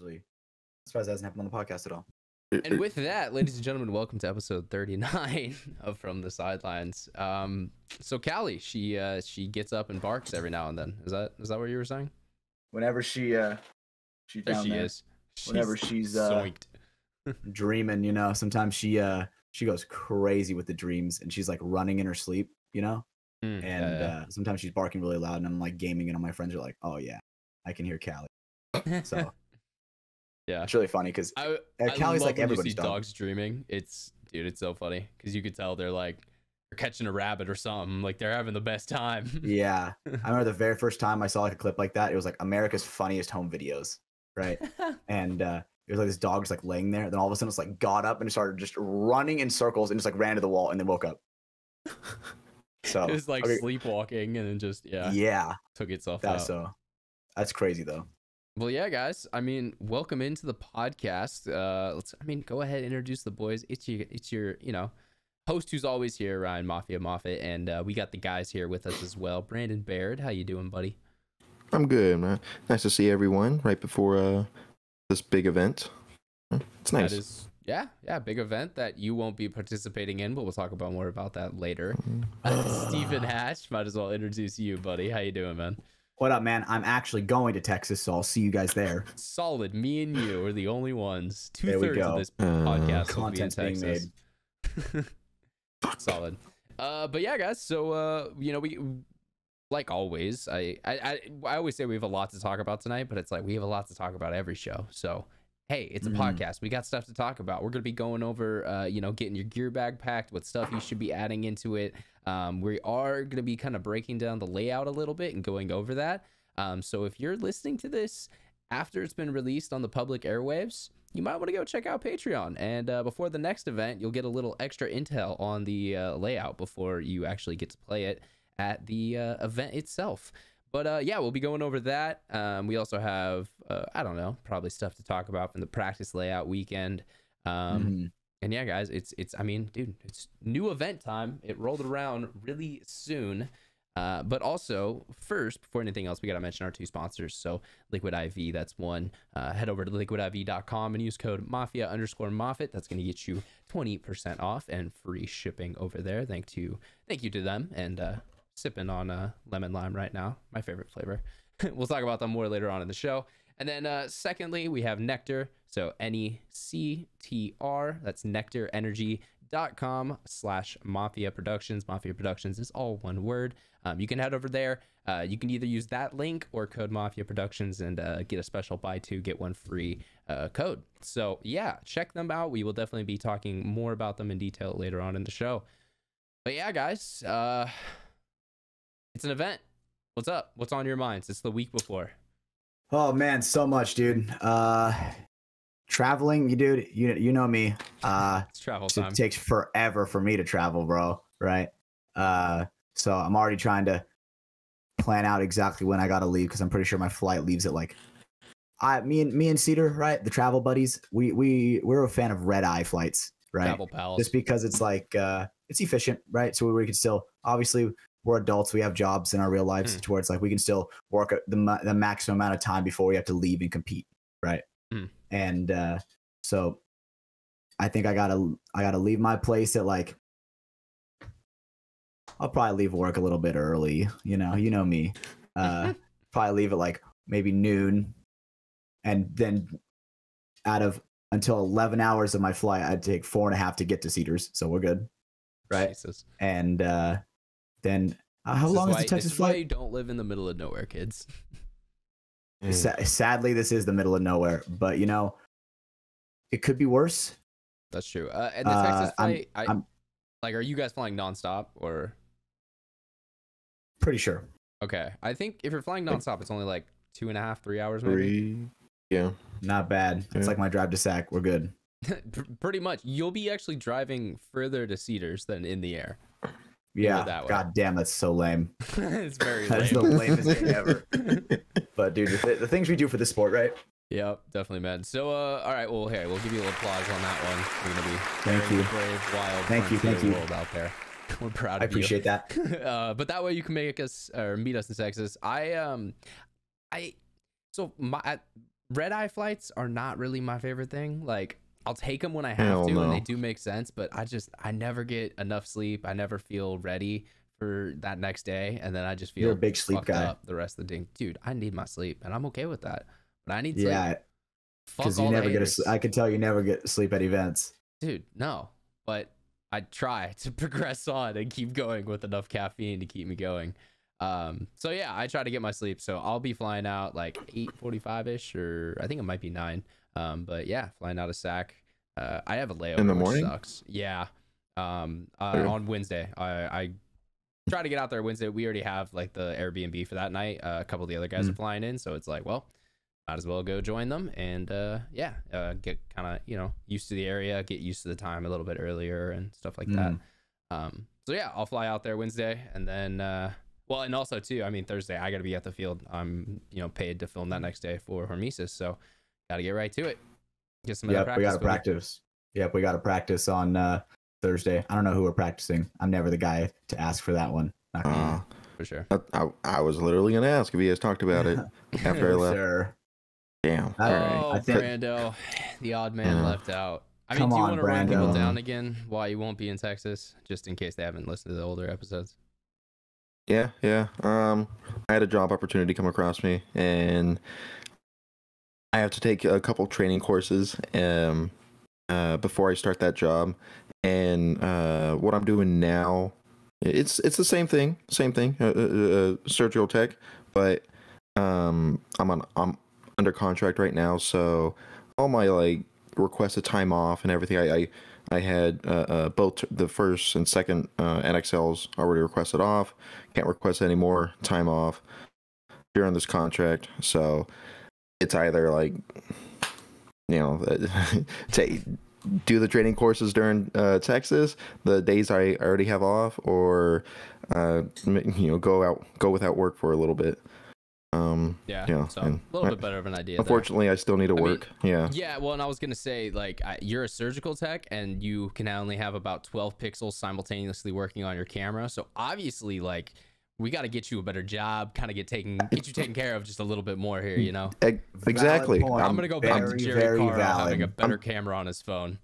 usually. I'm surprised that hasn't happened on the podcast at all. And with that, ladies and gentlemen, welcome to episode 39 of From the Sidelines. So Callie, she gets up and barks every now and then. Is that what you were saying? Whenever she's down there she there. is. Whenever she's zoinked. dreaming, sometimes she goes crazy with the dreams, and she's like running in her sleep, sometimes she's barking really loud, and I'm like gaming, and all my friends are like, "Oh yeah, I can hear Callie." So yeah, it's really funny because Callie's like everybody's dogs dreaming. It's so funny because you could tell they're catching a rabbit or something. Like they're having the best time. Yeah, I remember the very first time I saw like a clip like that. It was like America's Funniest Home Videos, right? And it was like this dog just like laying there. Then all of a sudden it's like got up and it started just running in circles and just like ran to the wall and then woke up. So it was like sleepwalking and then just took itself out. So that's crazy though. Well, yeah, guys. I mean, welcome into the podcast. Go ahead and introduce the boys. It's your host who's always here, Ryan Mafia, and we got the guys here with us as well. Brandon Baird, how you doing, buddy? I'm good, man. Nice to see everyone right before this big event. It's nice. That is, big event that you won't be participating in, but we'll talk about more about that later. Stephen Hatch, might as well introduce you, buddy. How you doing, man? What up, man? I'm actually going to Texas, so I'll see you guys there. Solid. Me and you are the only ones. 2/3 of this podcast will be in Texas. Being made. Solid. But yeah, guys. So we like always. I always say we have a lot to talk about tonight, but it's like we have a lot to talk about every show. So hey, it's a podcast. We got stuff to talk about. We're gonna be going over, getting your gear bag packed, what stuff you should be adding into it. We are gonna be kind of breaking down the layout a little bit and going over that. So if you're listening to this after it's been released on the public airwaves, you might want to go check out Patreon. And before the next event, you'll get a little extra intel on the layout before you actually get to play it at the event itself. But we'll be going over that. We also have, probably stuff to talk about from the practice layout weekend. And yeah, guys, it's new event time. It rolled around really soon. But also, first, before anything else, we got to mention our two sponsors. So Liquid IV, that's one. Head over to liquidiv.com and use code Mafia_Moffitt. That's going to get you 20% off and free shipping over there. Thank you to them. And sipping on lemon lime right now, my favorite flavor. We'll talk about them more later on in the show. And then secondly, we have NECTR, so NECTR. That's nectarenergy.com/MafiaProductions. Mafia Productions is all one word. You can head over there. You can either use that link or code Mafia Productions and get a special buy two get one free code. So yeah, check them out. We will definitely be talking more about them in detail later on in the show. But yeah, guys, it's an event. What's up? What's on your minds? It's the week before. Oh man, so much, dude. Traveling, you know me. It's travel time. It takes forever for me to travel, bro. Right? So I'm already trying to plan out exactly when I gotta leave because I'm pretty sure my flight leaves at like. Me and Cedar, right? The travel buddies. We're a fan of red eye flights, right? Travel pals. Just because it's like it's efficient, right? So we can still obviously. We're adults. We have jobs in our real lives to where it's like we can still work the maximum amount of time before we have to leave and compete, right? And so I think I gotta leave my place at like I'll probably leave work a little bit early. You know me. Probably leave at like maybe noon, and then until 11 hours of my flight, I'd take 4.5 to get to Cedars. So we're good, right? Jesus. And then how long is the Texas flight? This is why you don't live in the middle of nowhere, kids. Sadly, this is the middle of nowhere, but it could be worse. That's true. And the Texas flight, are you guys flying nonstop or? Pretty sure. Okay, I think if you're flying nonstop, it's only like 2.5, 3 hours, maybe. 3. Yeah. Not bad. It's like my drive to SAC. We're good. Pretty much. You'll be actually driving further to Cedars than in the air. Yeah, god damn, that's so lame. It's very lame. That's the lamest thing ever. But dude, the things we do for the sport, right? Yep, definitely, man. So, all right, well, hey, we'll give you a little applause on that one. You're gonna be thank you, brave, wild, thank you, world out there. We're proud of you. I appreciate that. But that way you can make us or meet us in Texas. red eye flights are not really my favorite thing. Like, I'll take them when I have to, and they do make sense, but I never get enough sleep. I never feel ready for that next day, and then I just feel you're a big sleep guy up the rest of the day. Dude, I need my sleep, and I'm okay with that. But I need sleep. Yeah, because you never get I can tell you never get sleep at events. Dude, no. But I try to progress on and keep going with enough caffeine to keep me going. So yeah, I try to get my sleep. So I'll be flying out like 8:45ish, or I think it might be 9. But yeah, flying out of SAC. I have a layover in the morning. Which sucks. Yeah. On Wednesday, I try to get out there Wednesday. We already have like the Airbnb for that night. A couple of the other guys are flying in, so it's like, well, might as well go join them and get kind of, you know, used to the area, get used to the time a little bit earlier and stuff like that. So yeah, I'll fly out there Wednesday, and then well, and also too, I mean, Thursday I got to be at the field. I'm, you know, paid to film that next day for Hormesis, so got to get right to it. Get some practice. We got to practice. Yep, we got to practice on Thursday. I don't know who we're practicing. I'm never the guy to ask for that one. For sure. I was literally gonna ask if you guys talked about it after I left. Sure. Damn. Oh, all right. Brando, the odd man left out. I mean, do you want to run people down again why you won't be in Texas, just in case they haven't listened to the older episodes? Yeah. I had a job opportunity come across me, and I have to take a couple training courses before I start that job. And what I'm doing now, it's the same thing, surgical tech, but I'm under contract right now, so all my like requested time off and everything, I had both the first and second NXLs already requested off. Can't request any more time off during this contract, so it's either like, you know, do the training courses during Texas, the days I already have off, or you know, go without work for a little bit. Yeah, you know, so a little bit better of an idea. Unfortunately, I still need to work. Yeah, well, and I was gonna say, like, you're a surgical tech, and you can only have about 12 pixels simultaneously working on your camera. So obviously, like, we got to get you a better job, kind of get you taken care of just a little bit more here, you know. Exactly. I'm gonna go back to Jerry Carl having a better camera on his phone.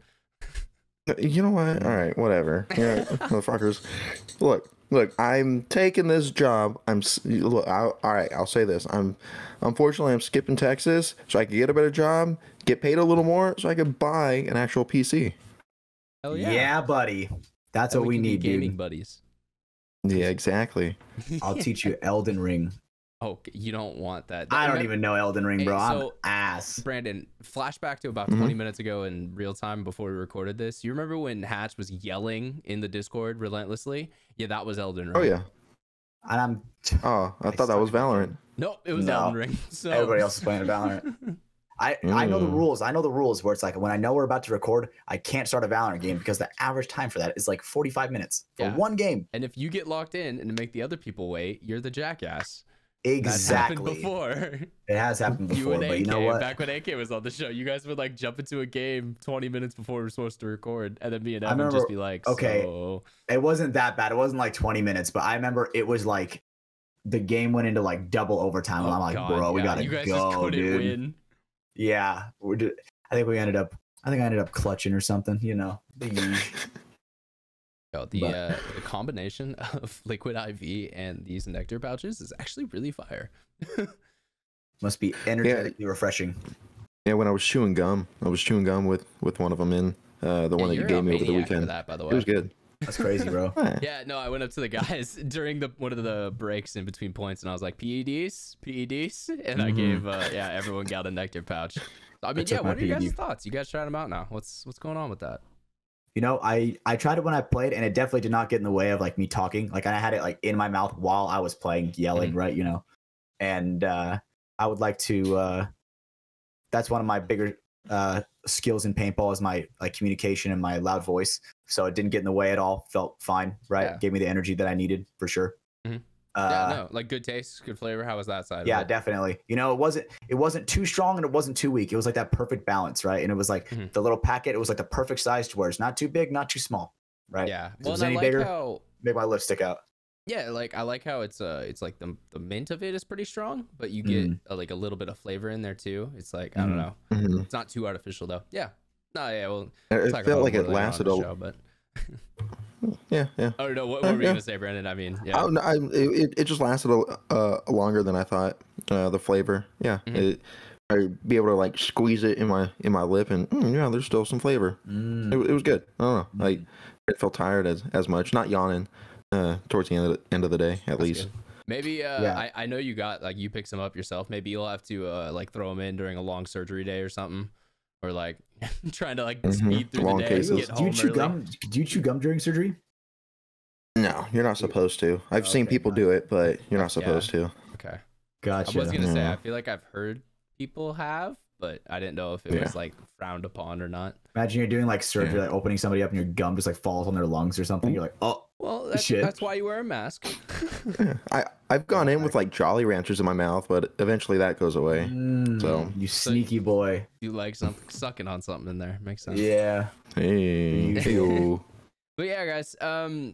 You know what? All right, whatever. Yeah, motherfuckers. Look, I'm taking this job. All right, I'll say this. Unfortunately, I'm skipping Texas so I can get a better job, get paid a little more, so I can buy an actual PC. Hell yeah. Yeah, buddy. That's what we need, gaming dude. buddies. Yeah, exactly. I'll teach you Elden Ring. Oh, you don't want that. I don't even know Elden Ring, bro. So, I'm ass. Brandon, flashback to about 20 minutes ago in real time before we recorded this. You remember when Hatch was yelling in the Discord relentlessly? Yeah, that was Elden Ring. Oh, yeah. And I thought that was Valorant. Nope, it was Elden Ring. So everybody else is playing Valorant. I know the rules. I know the rules where it's like when I know we're about to record, I can't start a Valorant game because the average time for that is like 45 minutes for one game. And if you get locked in and make the other people wait, you're the jackass. Exactly. That's happened before. It has happened before, and AK, but you know what? Back when AK was on the show, you guys would like jump into a game 20 minutes before we were supposed to record, and then me and Evan would just be like, okay, so... It wasn't that bad. It wasn't like 20 minutes, but I remember it was like the game went into like double overtime, and I'm like, bro, we gotta you guys go, just couldn't dude. Win. Yeah, I think I ended up clutching or something, you know. The combination of liquid IV and these nectar pouches is actually really fire. Must be energetically refreshing. Yeah, when I was chewing gum with one of them in the one that you gave me over the weekend. That, by the way. It was good. That's crazy, bro. Yeah, no, I went up to the guys during one of the breaks in between points, and I was like, PEDs, and I gave everyone got a nectar pouch. I mean, what are you guys' thoughts? You guys trying them out now? What's going on with that? You know, I tried it when I played, and it definitely did not get in the way of like me talking. Like I had it like in my mouth while I was playing, yelling, right? You know, and I would like to. That's one of my bigger skills in paintball is my like communication and my loud voice. So it didn't get in the way at all. Felt fine, right? Yeah. Gave me the energy that I needed for sure. Like good taste, good flavor. How was that side? Yeah, definitely. You know, it wasn't too strong and it wasn't too weak. It was like that perfect balance, right? And it was like the little packet. It was like the perfect size to where it's not too big, not too small, right? Yeah. Well, if it was any bigger, make my lips stick out. Yeah, like I like how it's like the mint of it is pretty strong, but you get like a little bit of flavor in there too. It's like I don't know, it's not too artificial though. Yeah, no, yeah. Well, it felt like it lasted show, but yeah. Oh no, what were you gonna say, Brandon? I mean, yeah, it just lasted longer than I thought. The flavor, yeah, I'd be able to like squeeze it in my lip, and yeah, there's still some flavor. It was good. I don't know, like it felt tired as much, not yawning. Towards the end of the day, at least. Good. Maybe I know you got like you pick some up yourself. Maybe you'll have to like throw them in during a long surgery day or something, or like trying to like speed through long the day. Cases. Do you chew gum? Do you chew gum during surgery? No, you're not supposed to. I've seen people do it, but you're not supposed to. Okay, gotcha. I was gonna say I feel like I've heard people have, but I didn't know if it was like frowned upon or not. Imagine you're doing like surgery, like opening somebody up, and your gum just like falls on their lungs or something. You're like, oh. Well, that's why you wear a mask. I've gone in with like Jolly Ranchers in my mouth, but eventually that goes away. So you sneaky boy. You like something sucking on something in there. Makes sense. Yeah. Hey. But yeah, guys.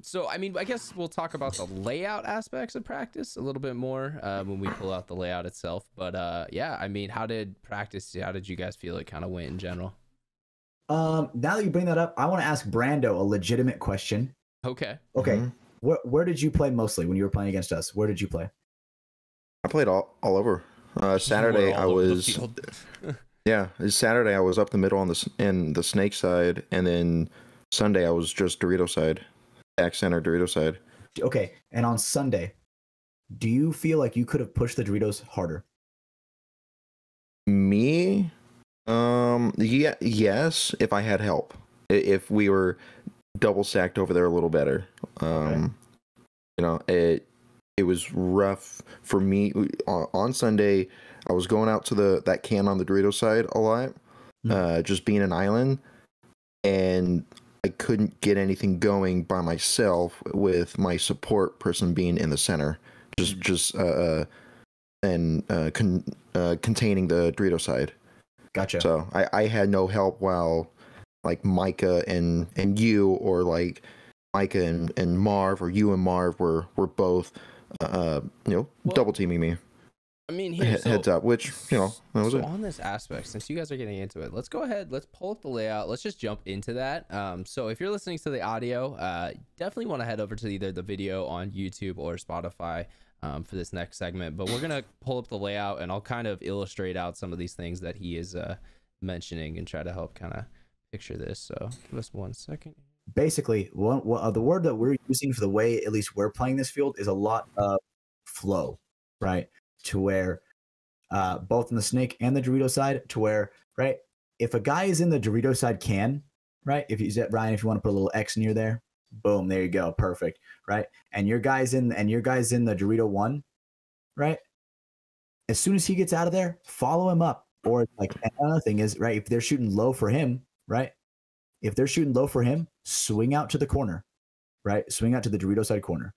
So I mean, I guess we'll talk about the layout aspects of practice a little bit more when we pull out the layout itself. But yeah, I mean, how did you guys feel it kind of went in general? Now that you bring that up, I want to ask Brando a legitimate question. Okay. Where did you play mostly when you were playing against us? Where did you play? I played all over. Saturday I was Saturday I was up the middle on the snake side, and then Sunday I was just Dorito side, back center Dorito side. Okay, and on Sunday, do you feel like you could have pushed the Doritos harder? Me? Yeah, yes, if I had help. If we were double stacked over there a little better. You know, it was rough for me on Sunday. I was going out to that can on the Dorito side a lot, just being an island, and I couldn't get anything going by myself with my support person being in the center, containing the Dorito side. Gotcha. So I had no help while like Micah and you, or like Micah and Marv, or you and Marv were both double teaming me. I mean, heads up, which that was it. On this aspect, since you guys are getting into it, let's go ahead, let's pull up the layout, let's just jump into that. So if you're listening to the audio, definitely want to head over to either the video on YouTube or Spotify for this next segment, but we're gonna pull up the layout and I'll kind of illustrate out some of these things that he is mentioning and try to help kind of picture this. So give us 1 second. Basically, the word that we're using for the way at least we're playing this field is a lot of flow, right? To where both on the snake and the Dorito side, to where, right, if a guy is in the Dorito side can, right, if you Ryan, if you want to put a little X near there, boom, there you go, perfect, right? And your guy's in the Dorito one, right? As soon as he gets out of there, follow him up. Or like another thing is, right, if they're shooting low for him, right? If they're shooting low for him, swing out to the corner, right? Swing out to the Dorito side corner.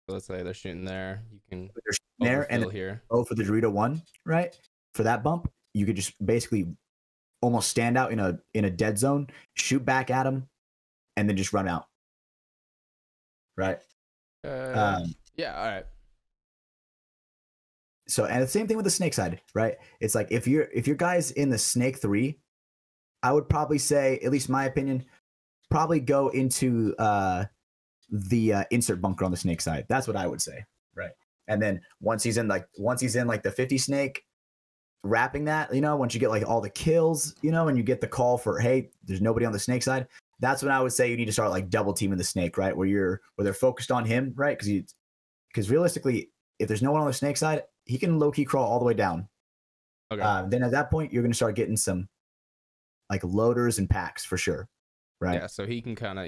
So let's say they're shooting there. You can there and here. Oh, for the Dorito one, right? For that bump, you could just basically almost stand out in a dead zone, shoot back at him, and then just run out. Right? Yeah. All right. So, and the same thing with the snake side, right? It's like if your guy's in the snake 3, I would probably say, at least my opinion, probably go into the insert bunker on the snake side. That's what I would say, right? And then once he's in like the 50 snake, wrapping that, once you get like all the kills, and you get the call for, hey, there's nobody on the snake side, that's when I would say you need to start like double teaming the snake, right? Where they're focused on him, right? Because realistically, if there's no one on the snake side, he can low key crawl all the way down. Okay. Then at that point, you're going to start getting some like loaders and packs for sure, right? Yeah. So he can kind of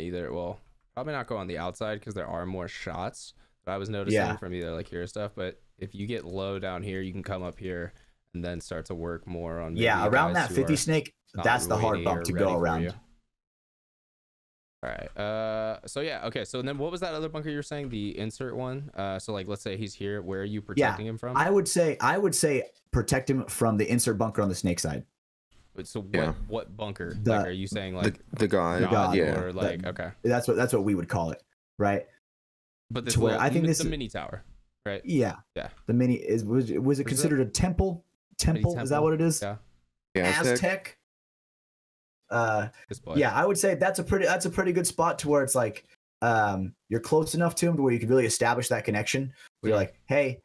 probably not go on the outside because there are more shots that I was noticing from either like here stuff. But if you get low down here, you can come up here and then start to work more on. Around that 50 snake, that's the hard bump to go around. All right. So yeah. Okay. So then what was that other bunker you were saying? The insert one. So like, let's say he's here. Where are you protecting him from? I would say protect him from the insert bunker on the snake side. So what bunker? Like, are you saying like the god? Yeah. Or like okay. That's what we would call it, right? But this to where I think the this mini tower, right? Yeah. Yeah. The mini was it considered a temple? Temple? Is that what it is? Yeah. Aztec. Yeah, I would say that's a pretty good spot to where it's like you're close enough to him to where you can really establish that connection. Where you're like, hey,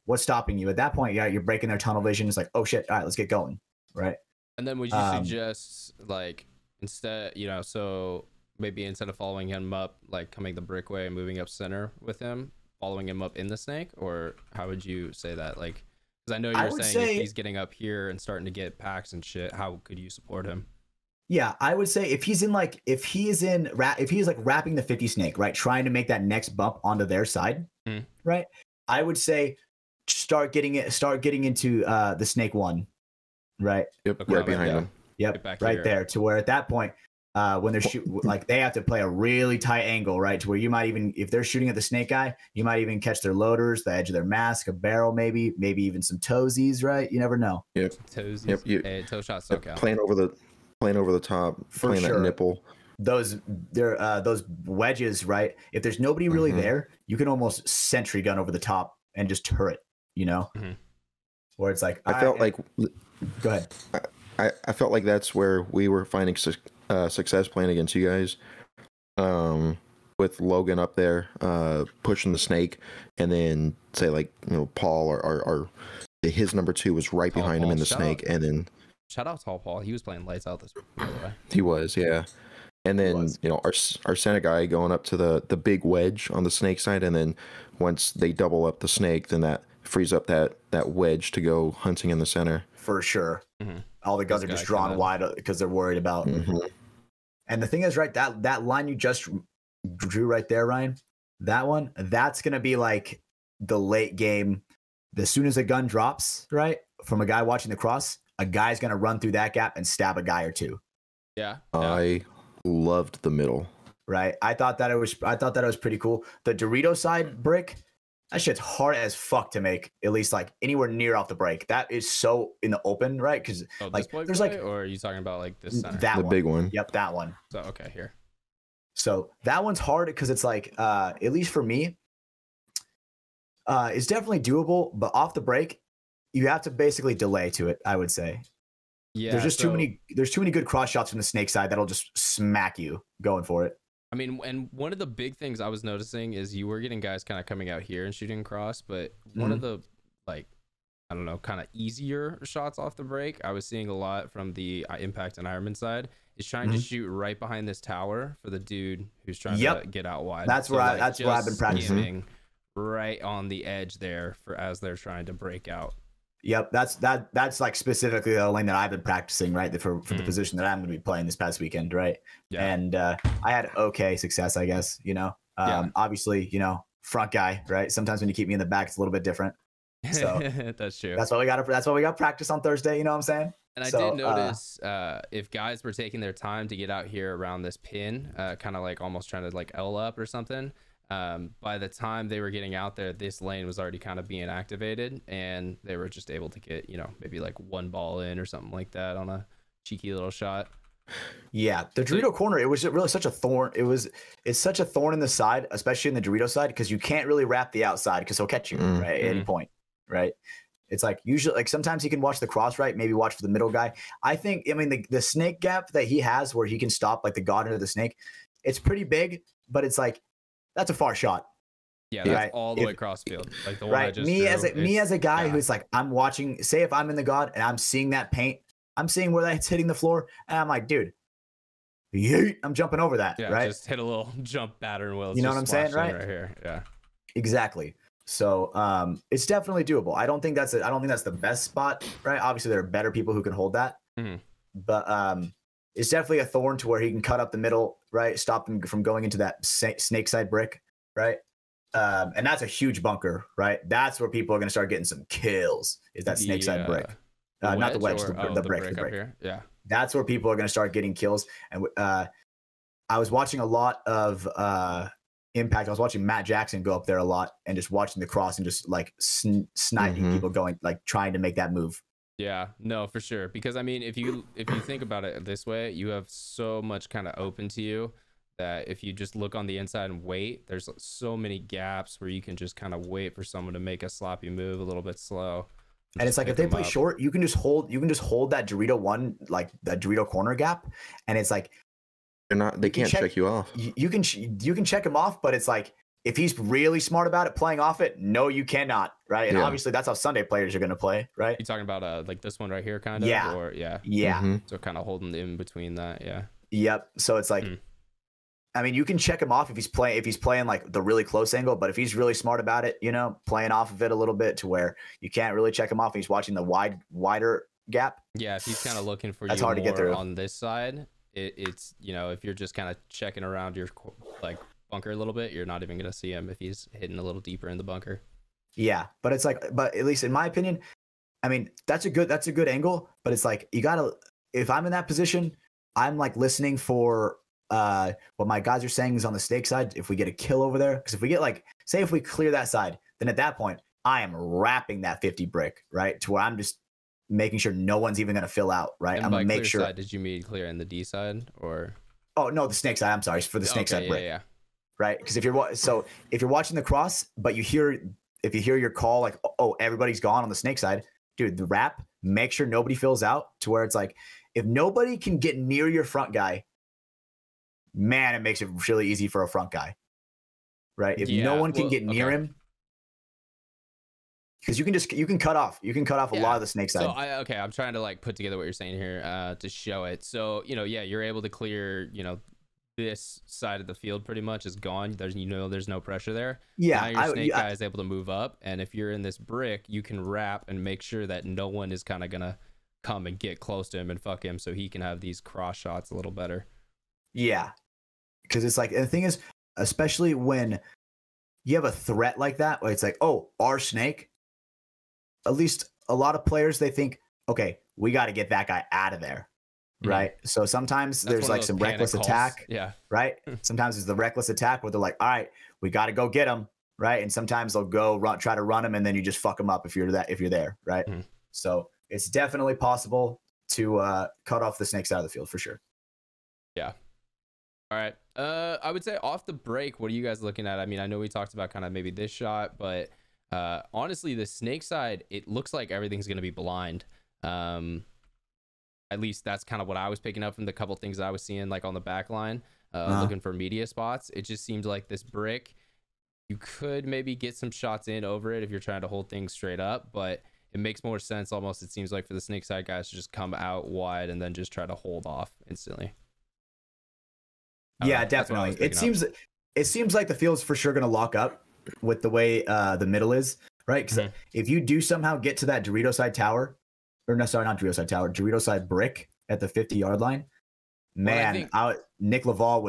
what's stopping you? At that point, yeah, you're breaking their tunnel vision. It's like, oh shit, all right, let's get going, right? And then would you suggest like instead, so maybe instead of following him up, like coming the brick way and moving up center with him, following him up in the snake, or how would you say that? Like, because I know you're saying if he's getting up here and starting to get packs and shit, how could you support him? Yeah, I would say if he's like wrapping the 50 snake, right, trying to make that next bump onto their side, right, I would say start getting into the snake one, right? Yep, right behind him. Yep, right here. There, to where at that point, when they're shooting, like they have to play a really tight angle, right, to where you might even, if they're shooting at the snake guy, you might even catch their loaders, the edge of their mask, a barrel, maybe even some toesies, right? You never know. Yep, toesies. Yep, hey, toe shot, so playing over the top, playing that nipple. Those wedges, right? If there's nobody really there, you can almost sentry gun over the top and just turret, where it's like I felt like. Go ahead. I felt like that's where we were finding success playing against you guys, with Logan up there pushing the snake, and then say like Paul or his number 2 was right behind him in the snake, and then. Shout out to Paul. He was playing lights out this week, by the way. He was, yeah. And then our center guy going up to the big wedge on the snake side, and then once they double up the snake, then that frees up that wedge to go hunting in the center. For sure. All the guns are just drawn wide because they're worried about. And the thing is, right, that line you just drew right there, Ryan, that's gonna be like the late game. As soon as a gun drops, right, from a guy watching the cross, a guy's going to run through that gap and stab a guy or two. Yeah. I loved the middle. Right. I thought that it was pretty cool. The Dorito side brick, that shit's hard as fuck to make, at least like anywhere near off the break. That is so in the open, right? Because like there's like, or are you talking about like this center? The big one. Yep, that one. So okay, here. So that one's hard because it's like, at least for me, it's definitely doable, but off the break, you have to basically delay to it, I would say. Yeah. There's just too many good cross shots from the snake side that'll just smack you going for it. I mean, and one of the big things I was noticing is you were getting guys kind of coming out here and shooting cross, but one of the like, I don't know, kind of easier shots off the break I was seeing a lot from the Impact and Ironman side is trying to shoot right behind this tower for the dude who's trying to get out wide. That's where I've been practicing. Right on the edge there as they're trying to break out. Yep, that's like specifically the lane that I've been practicing, right, for the position that I'm going to be playing this past weekend, right? Yeah. And I had okay success, I guess, obviously, front guy, right? Sometimes when you keep me in the back, it's a little bit different. So that's true. That's why we got practice on Thursday. You know what I'm saying? And I did notice if guys were taking their time to get out here around this pin, kind of like almost trying to like L up or something. By the time they were getting out there, this lane was already kind of being activated, and they were just able to get, maybe like one ball in or something like that on a cheeky little shot. Yeah, the Dorito corner, it was really such a thorn. It's such a thorn in the side, especially in the Dorito side, because you can't really wrap the outside because he'll catch you right at any point, right? It's like usually, like sometimes he can watch the cross, right? Maybe watch for the middle guy. I mean, the snake gap that he has where he can stop like the god into the snake, it's pretty big, but it's like, that's a far shot. Yeah, that's all the way across field. Like the one I just me as a guy who's like, I'm watching, say if I'm in the god and I'm seeing that paint, I'm seeing where that's hitting the floor, and I'm like, dude, I'm jumping over that, right? Just hit a little jump pattern wheel. You know what I'm saying, right? Right here. Yeah. Exactly. So it's definitely doable. I don't think that's the best spot, right? Obviously there are better people who can hold that. But it's definitely a thorn to where he can cut up the middle, right? Stop him from going into that snake side brick, right? And that's a huge bunker, right? That's where people are going to start getting some kills, is that snake side brick. Not the wedge, the brick. Here. Yeah. That's where people are going to start getting kills. And I was watching a lot of Impact. I was watching Matt Jackson go up there a lot and just watching the cross and just like sniping people going, like trying to make that move. Yeah, no, for sure. Because I mean, if you think about it this way, you have so much kind of open to you that if you just look on the inside and wait, there's so many gaps where you can just kind of wait for someone to make a sloppy move a little bit slow. And it's like if they play short, you can just hold that Dorito one, like that Dorito corner gap, and it's like they can't check you off. You can check him off, but it's like if he's really smart about it, playing off it, no, you cannot, right? And obviously that's how Sunday players are going to play, right? You talking about like this one right here, kind of? Yeah. Or yeah. Mm-hmm. So kind of holding in between that, yeah. Yep. So it's like, I mean, you can check him off if he's playing like the really close angle, but if he's really smart about it, you know, playing off of it a little bit to where you can't really check him off, and he's watching the wider gap. Yeah, if he's kind of looking for that's you hard more to get through on this side, it's, you know, if you're just kind of checking around your like bunker a little bit, you're not even gonna see him if he's hitting a little deeper in the bunker. Yeah, but it's like, but at least in my opinion, I mean, that's a good angle, but it's like you gotta, if I'm in that position, I'm like listening for what my guys are saying is on the snake side. If we get a kill over there, because if we get like, say if we clear that side, then at that point I am wrapping that 50 brick, right, to where I'm just making sure no one's even gonna fill out, right? And I'm gonna make sure. Side, did you mean clear in the D side or? Oh no, the snake side. I'm sorry, for the snake side brick. Yeah. Right, because if you're watching the cross, but if you hear your call like, oh, everybody's gone on the snake side, dude, the wrap, make sure nobody fills out to where it's like, if nobody can get near your front guy, man, it makes it really easy for a front guy, right? If no one can get near him, because you can cut off a lot of the snake side. So I'm trying to like put together what you're saying here to show it. So, you know, yeah, you're able to clear, you know, this side of the field pretty much is gone. There's no pressure there. Yeah, now your snake guy is able to move up, and if you're in this brick, you can wrap and make sure that no one is kind of gonna come and get close to him and fuck him, so he can have these cross shots a little better. Yeah, because it's like, and the thing is, especially when you have a threat like that, where it's like, oh, our snake. At least a lot of players, they think, okay, we got to get that guy out of there. Right. So sometimes there's like some reckless attack. Yeah. Right. Sometimes it's the reckless attack where they're like, all right, we got to go get him. Right. And sometimes they'll go try to run him, and then you just fuck him up if you're there. Right. So it's definitely possible to cut off the snake side of the field for sure. Yeah. All right. I would say off the break, what are you guys looking at? I mean, I know we talked about kind of maybe this shot, but honestly, the snake side, it looks like everything's going to be blind. At least that's kind of what I was picking up from the couple things that I was seeing, like on the back line, looking for media spots. It just seemed like this brick, you could maybe get some shots in over it if you're trying to hold things straight up, but it makes more sense almost, it seems like, for the snake side guys to just come out wide and then just try to hold off instantly. Yeah, definitely. It seems like the field's for sure going to lock up with the way the middle is, right? Because if you do somehow get to that Dorito side tower, or no, sorry, not Dorito side tower, Dorito side brick at the 50-yard line, man, Nick Laval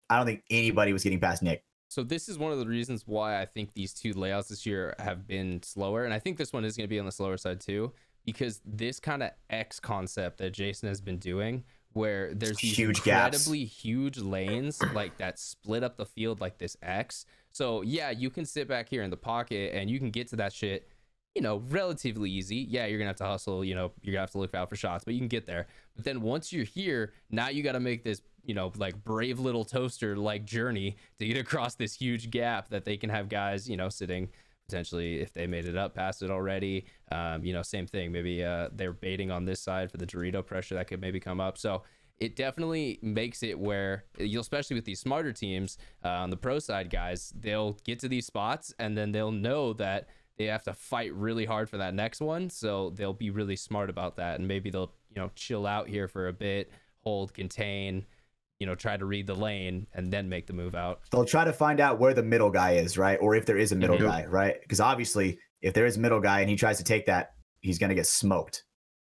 I don't think anybody was getting past Nick. So this is one of the reasons why I think these two layouts this year have been slower, and I think this one is going to be on the slower side too, because this kind of X concept that Jason has been doing, where there's these incredibly huge lanes like that split up the field like this X. So yeah, you can sit back here in the pocket and you can get to that shit, you know, relatively easy. Yeah, you're gonna have to hustle, you know, you're gonna have to look out for shots, but you can get there. But then once you're here, now you got to make this, you know, like brave little toaster like journey to get across this huge gap that they can have guys, you know, sitting potentially, if they made it up past it already, you know, same thing, maybe they're baiting on this side for the Dorito pressure that could maybe come up. So it definitely makes it where you'll, especially with these smarter teams on the pro side guys, they'll get to these spots and then they'll know that they have to fight really hard for that next one. So they'll be really smart about that, and maybe they'll, you know, chill out here for a bit, hold, contain, you know, try to read the lane and then make the move out. They'll try to find out where the middle guy is, right? Or if there is a middle guy, right? Because obviously if there is a middle guy and he tries to take that, he's going to get smoked.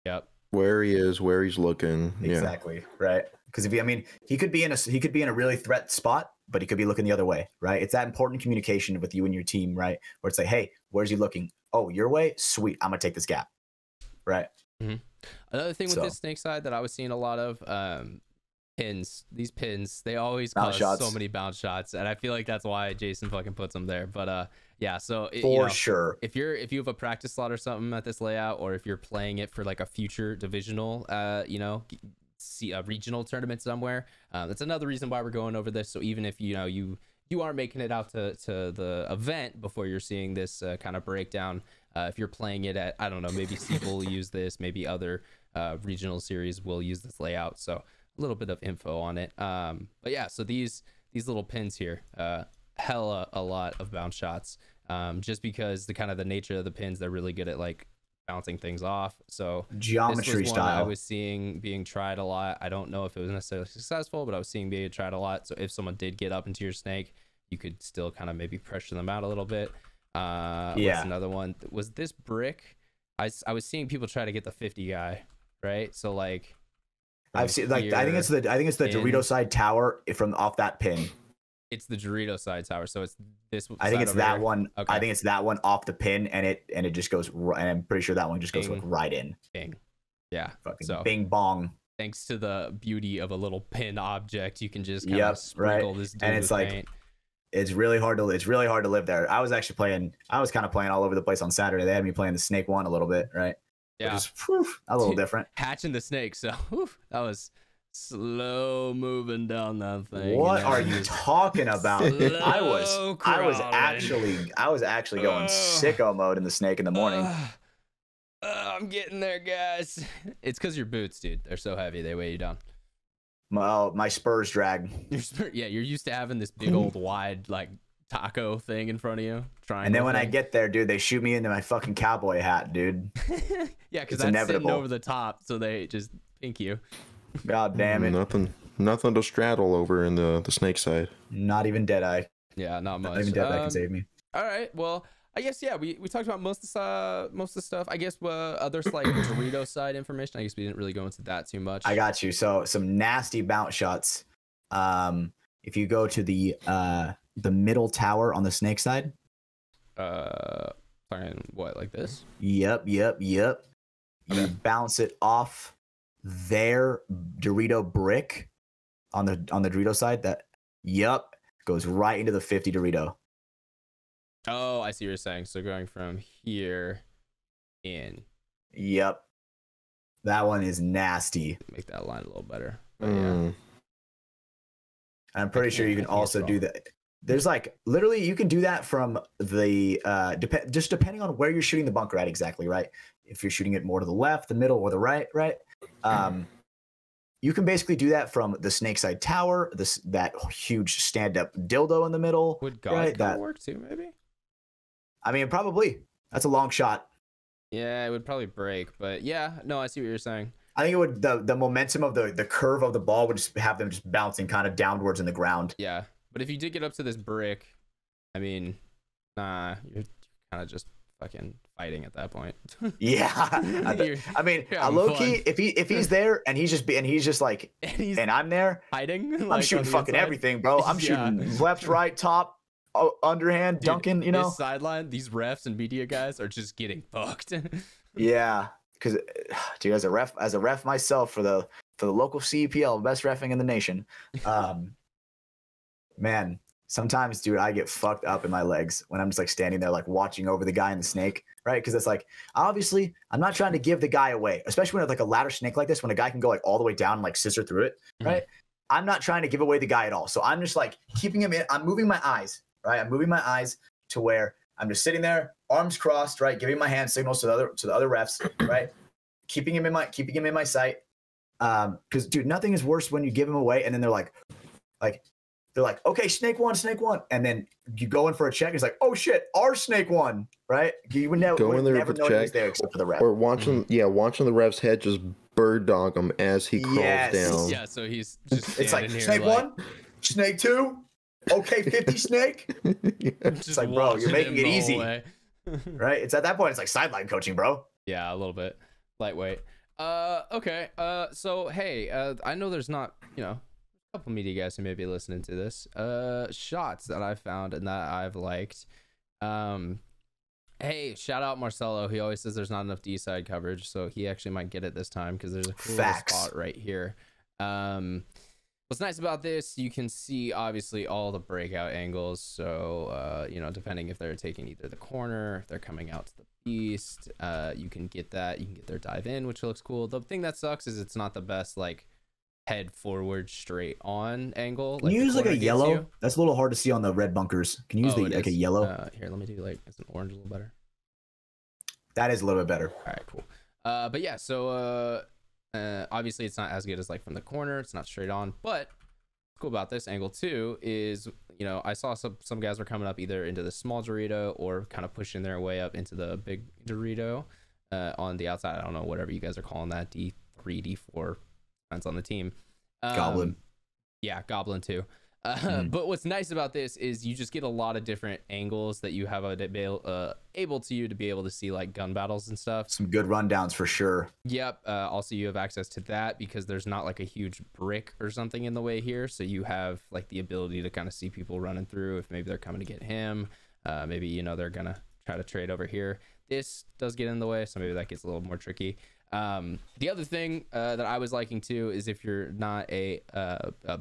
Yep. Where he is, where he's looking. Exactly. Right. Because he could be in a really threat spot, but he could be looking the other way, right? It's that important communication with you and your team, right? Where it's like, hey, where's he looking? Oh, your way? Sweet. I'm going to take this gap. Right. Another thing with this snake side that I was seeing a lot of, pins, these pins, they always cause so many bounce shots, and I feel like that's why Jason fucking puts them there. But yeah, so sure, if you have a practice slot or something at this layout, or if you're playing it for like a future divisional, you know, see a regional tournament somewhere. That's another reason why we're going over this. So even if you aren't making it out to the event before you're seeing this kind of breakdown, if you're playing it at, I don't know, maybe Steve will use this, maybe other regional series will use this layout. So a little bit of info on it. But yeah, so these little pins here, hella a lot of bounce shots, just because the nature of the pins, they're really good at like bouncing things off. So geometry style I was seeing being tried a lot. I don't know if it was necessarily successful, but I was seeing being tried a lot. So if someone did get up into your snake, you could still kind of maybe pressure them out a little bit. What's another one? Was this brick? I was seeing people try to get the 50 guy, right? So like I've seen like I think it's the Dorito side tower from off that pin. It's the Dorito side tower, so it's this. I think it's that here. one. Okay. I think it's that one off the pin, and it just goes. And I'm pretty sure that one just goes like right in. Bing. Yeah. Fucking so bing bong. Thanks to the beauty of a little pin object, you can just kind of sprinkle this dude and it's with like paint. It's really hard to live there. I was kind of playing all over the place on Saturday. They had me playing the Snake one a little bit, right? Yeah. Just a little different. Hatching the snake, so that was slow moving down that thing. What are you talking about? I was actually going sicko mode in the Snake in the morning. I'm getting there, guys. It's because your boots, dude. They're so heavy, they weigh you down. Well, my spurs drag. Yeah, you're used to having this big old wide like taco thing in front of you. And then when I get there, dude, they shoot me into my fucking cowboy hat, dude. Yeah, because that's inevitable. Sitting over the top, so they just pink you. God damn it. Nothing to straddle over in the Snake side. Not even Deadeye. Yeah, not much. Not even Deadeye can save me. All right, well, I guess we talked about most of the stuff. I guess others like Dorito side information. I guess we didn't really go into that too much. I got you. So some nasty bounce shots. If you go to the middle tower on the Snake side. What, like this? Yep. You bounce it off their Dorito brick on the Dorito side. Goes right into the 50 Dorito. Oh, I see what you're saying. So going from here in. Yep. That one is nasty. Make that line a little better. But yeah. I'm pretty sure you can also do that. There's like literally you can do that from the just depending on where you're shooting the bunker at exactly, right? If you're shooting it more to the left, the middle, or the right. You can basically do that from the Snake side tower, that huge stand-up dildo in the middle. Would God work too, maybe? I mean, probably. That's a long shot. Yeah, it would probably break, but yeah, no, I see what you're saying. I think it would the momentum of the curve of the ball would just have them just bouncing kind of downwards in the ground. Yeah, but if you did get up to this brick, I mean, nah, you're kind of just fucking fighting at that point. Yeah, I mean, low key, if he's there and he's just like, and I'm there hiding, I'm shooting fucking everything, bro. I'm shooting left, right, top, underhand, dunking. You know, this sideline, these refs and media guys are just getting fucked. Yeah, because dude, as a ref myself for the local CEPL, best reffing in the nation, man. Sometimes, dude, I get fucked up in my legs when I'm just like standing there, like watching over the guy in the Snake, right? Because it's like, obviously, I'm not trying to give the guy away, especially when it's like a ladder snake like this, when a guy can go like all the way down and like scissor through it, right? I'm not trying to give away the guy at all. So I'm just like keeping him in. I'm moving my eyes, right? I'm moving my eyes to where I'm just sitting there, arms crossed, right? Giving my hand signals to the other refs, right? Keeping him in my sight. Because dude, nothing is worse when you give him away and then they're like, okay, snake one, and then you go in for a check. It's like, oh shit, our Snake one, right? You would never go in there for the check, there except for the ref. Or watching the ref's head just bird dog him as he crawls down. Yeah, so he's just it's like Snake one, Snake two, okay, 50 Snake. Yeah. It's like, bro, you're making it easy, right? It's at that point, it's like sideline coaching, bro. Yeah, a little bit lightweight. Okay. So hey, I know there's not, a couple media guys who may be listening to this shots that I found and that I've liked. Hey, shout out Marcelo. He always says there's not enough D side coverage, so he actually might get it this time because there's a cool spot right here. What's nice about this, you can see obviously all the breakout angles, so depending if they're taking either the corner, if they're coming out to the beast, you can get their dive in, which looks cool. The thing that sucks is it's not the best like head forward straight on angle. Can you use like a yellow? That's a little hard to see on the red bunkers. Can you use like a yellow? Here, let me do like, is an orange a little better? That is a little bit better. All right, cool. But yeah, so obviously it's not as good as like from the corner. It's not straight on, but cool about this angle too is, you know, I saw some guys were coming up either into the small Dorito or kind of pushing their way up into the big Dorito on the outside. I don't know, whatever you guys are calling that, D3, D4, depends on the team. Goblin. Yeah, Goblin too. But what's nice about this is you just get a lot of different angles that you have able to be able to see like gun battles and stuff. Some good rundowns for sure. Yep. Also, you have access to that because there's not like a huge brick or something in the way here, so you have like the ability to kind of see people running through if maybe they're coming to get him. Maybe, you know, they're gonna try to trade over here. This does get in the way, so maybe that gets a little more tricky. The other thing that I was liking too is if you're not a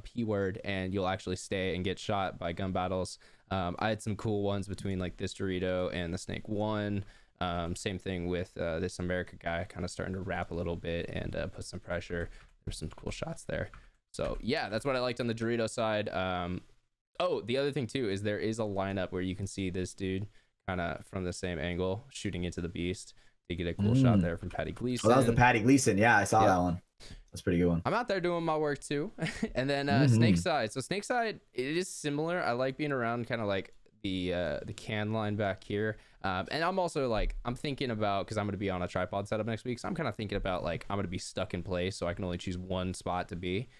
P word and you'll actually stay and get shot by gun battles. I had some cool ones between like this Dorito and the Snake 1. Same thing with this America guy, kind of starting to wrap a little bit and put some pressure. There's some cool shots there. So yeah, that's what I liked on the Dorito side. Oh, the other thing too is there is a lineup where you can see this dude kind of from the same angle shooting into the beast. You get a cool shot there from Patty Gleason. Oh, that was the Patty Gleason. Yeah, I saw that one. That's a pretty good one. I'm out there doing my work too. And then Snake Side. So Snake Side, it is similar. I like being around kind of like the can line back here. And I'm also like, I'm thinking about, because I'm going to be on a tripod setup next week. So I'm kind of thinking about like, I'm going to be stuck in place. So I can only choose one spot to be.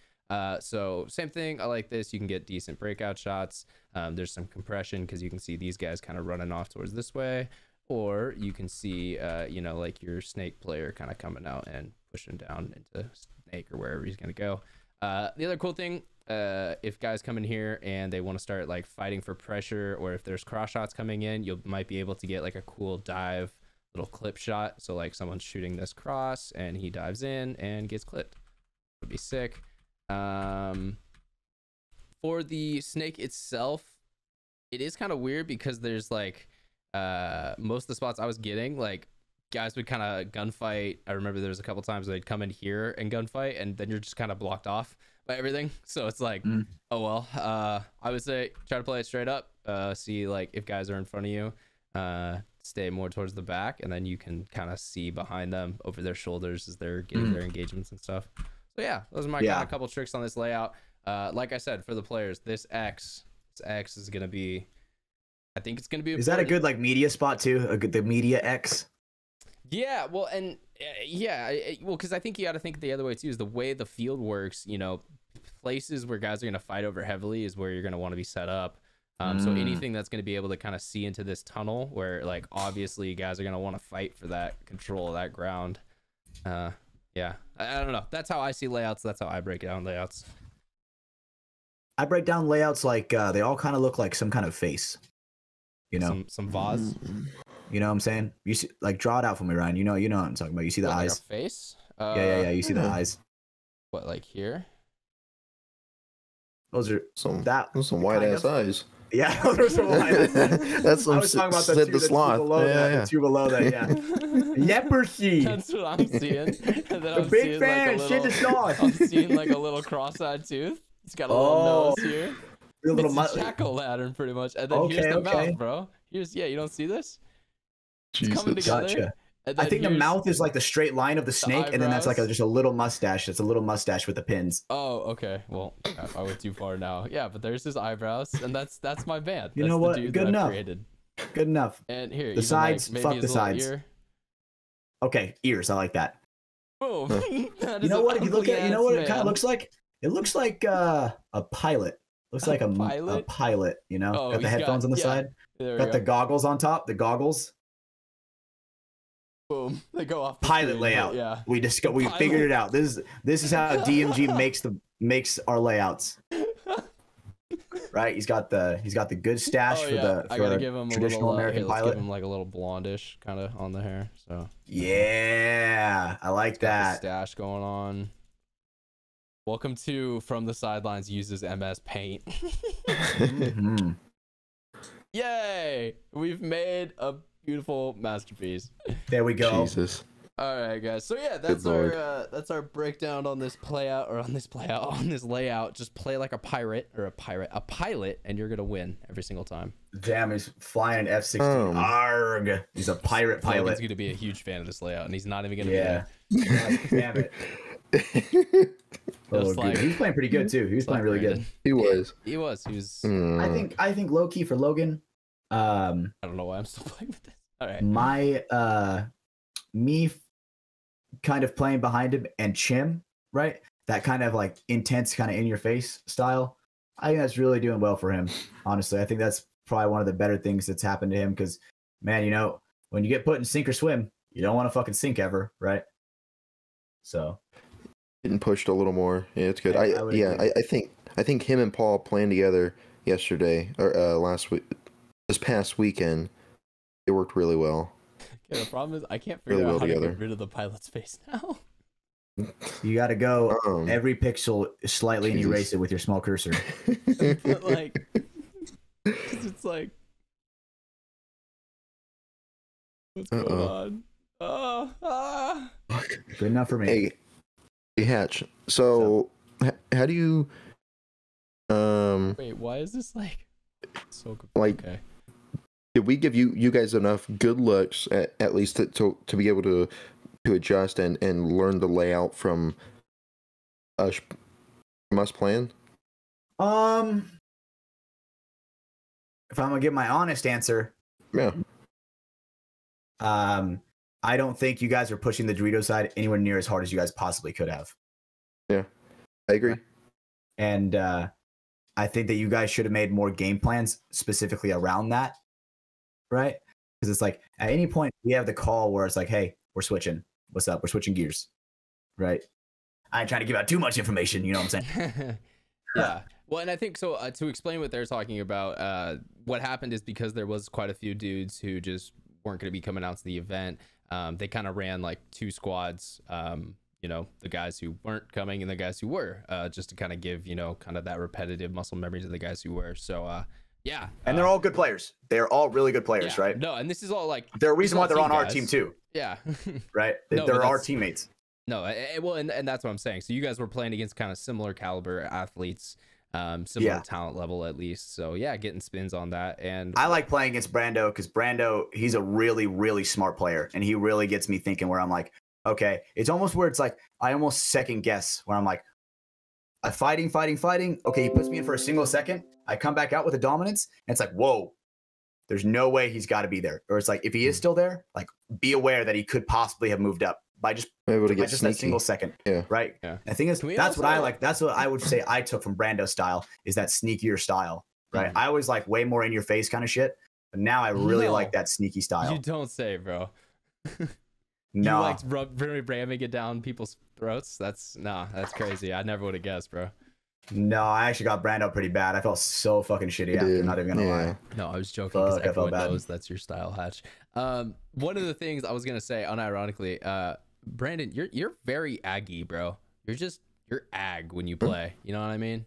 So same thing. I like this. You can get decent breakout shots. There's some compression because you can see these guys kind of running off towards this way. Or you can see, you know, like your Snake player kind of coming out and pushing down into Snake or wherever he's going to go. The other cool thing, if guys come in here and they want to start like fighting for pressure, or if there's cross shots coming in, you might be able to get like a cool dive little clip shot. So like someone's shooting this cross and he dives in and gets clipped. Would be sick. For the Snake itself, it is kind of weird because there's like, most of the spots I was getting, like guys would kind of gunfight. I remember there was a couple times they'd come in here and gunfight, and then you're just kind of blocked off by everything. So it's like, oh well. I would say try to play it straight up. See like if guys are in front of you, stay more towards the back, and then you can kind of see behind them over their shoulders as they're getting their engagements and stuff. So yeah, those are my kind of couple tricks on this layout. Like I said, for the players, this X is gonna be. I think it's going to be important. Is that a good like media spot too? The media X? Yeah, well, and well, because I think you got to think the other way too, is the way the field works. You know, places where guys are going to fight over heavily is where you're going to want to be set up. So anything that's going to be able to kind of see into this tunnel where like obviously guys are going to want to fight for that control of that ground. Yeah, I don't know. That's how I see layouts. That's how I break down layouts. I break down layouts like they all kind of look like some kind of face. You know, some vase. You know what I'm saying? You see, like, draw it out for me, Ryan. You know what I'm talking about. You see the eyes? Like a face? Yeah. You see the eyes. What, like here? Those are some white ass eyes. Yeah, those are some white. That's some. I was talking about the sloth. The two below that. Yeah. Leprosy. That's what I'm seeing. And then I'm big fan. Like shit the sloth. I'm seeing like a little cross-eyed tooth. It's got a little nose here. It's a jack-o'-lantern pretty much, and then here's the mouth, bro. Here's you don't see this? Jesus. It's coming together. Gotcha. I think the mouth is like the straight line of the snake, and then that's like just a little mustache. It's a little mustache with the pins. Oh, okay. Well, I went too far now. Yeah, but there's his eyebrows, and that's my band. You know what? Good enough. Good enough. And here, the sides. Like fuck the sides. Ear. Okay, ears. I like that. Boom. You know what? If you look at, you know what it kind of looks like? It looks like a pilot. Looks like a pilot, you know? Got the headphones on the side. Got the goggles on top, the goggles. Boom. They go off the pilot screen, layout. Yeah. We figured it out. This is how DMG makes our layouts. Right? He's got the good stash for the I gotta give him traditional a little, American pilot. Let's give him like a little blondish kind of on the hair. So yeah, I like that. Stash going on. Welcome to From the Sidelines uses MS Paint. Yay! We've made a beautiful masterpiece. There we go. Jesus. All right, guys. So yeah, that's our breakdown on this on this layout. Just play like a pilot, and you're gonna win every single time. Damn, he's flying an F-16. Arg! He's a pirate pilot. He's gonna be a huge fan of this layout, and he's not even gonna be there. Damn it. He's playing pretty good too. He was playing really good. He was. He was. I think low key for Logan. I don't know why I'm still playing with this. All right. Me kind of playing behind him and Chim, right? That kind of like intense, kind of in your face style. I think that's really doing well for him. Honestly, I think that's probably one of the better things that's happened to him. Because, man, you know, when you get put in sink or swim, you don't want to fucking sink ever, right? So getting pushed a little more. Yeah, it's good. I think him and Paul playing together yesterday or this past weekend, it worked really well. Yeah, the problem is I can't figure out how to get rid of the pilot's face now. You got to go every pixel slightly and erase it with your small cursor. But like, it's like, what's going on? Good enough for me. Hey Hatch. So how do you? Wait, why is this like so good? Like, okay. Did we give you guys enough good looks at least to be able to adjust and learn the layout from us playing? If I'm gonna give my honest answer, yeah. I don't think you guys are pushing the Dorito side anywhere near as hard as you guys possibly could have. Yeah, I agree. And I think that you guys should have made more game plans specifically around that. Right? Because it's like at any point we have the call where it's like, hey, we're switching. What's up? We're switching gears. Right? I ain't trying to give out too much information, you know what I'm saying? Yeah. Well, and I think so to explain what they're talking about, what happened is because there was quite a few dudes who just weren't going to be coming out to the event. They kind of ran like two squads, you know, the guys who weren't coming and the guys who were, just to kind of give, you know, kind of that repetitive muscle memory to the guys who were. So, yeah. And they're all good players. They're all really good players, yeah. right? No, and this is all like... They're a reason why they're on our team too. Yeah. Right? They're our teammates. No, well, and that's what I'm saying. So you guys were playing against kind of similar caliber athletes, similar talent level at least. So yeah, getting spins on that. And I like playing against Brando because Brando, he's a really, really smart player. And he really gets me thinking where I'm like, okay, it's almost where it's like, I almost second guess where I'm like, I'm fighting. Okay, he puts me in for a single second. I come back out with a dominance, and it's like, whoa, there's no way he's got to be there. Or it's like, if he is still there, like, be aware that he could possibly have moved up by just that single second. Yeah. Right? Yeah. The thing is, that's what I like. That's what I would say I took from Brando's style, is that sneakier style. Right? I always like way more in your face kind of shit. But now I really like that sneaky style. You don't say, bro. No. You like ramming it down people's throats? That's crazy. I never would have guessed, bro. No, I actually got Brando pretty bad. I felt so fucking shitty after, not even gonna lie. No, I was joking because everyone knows that's your style, Hatch. One of the things I was gonna say, unironically, Brandon, you're very aggy, bro. You're ag when you play. You know what I mean?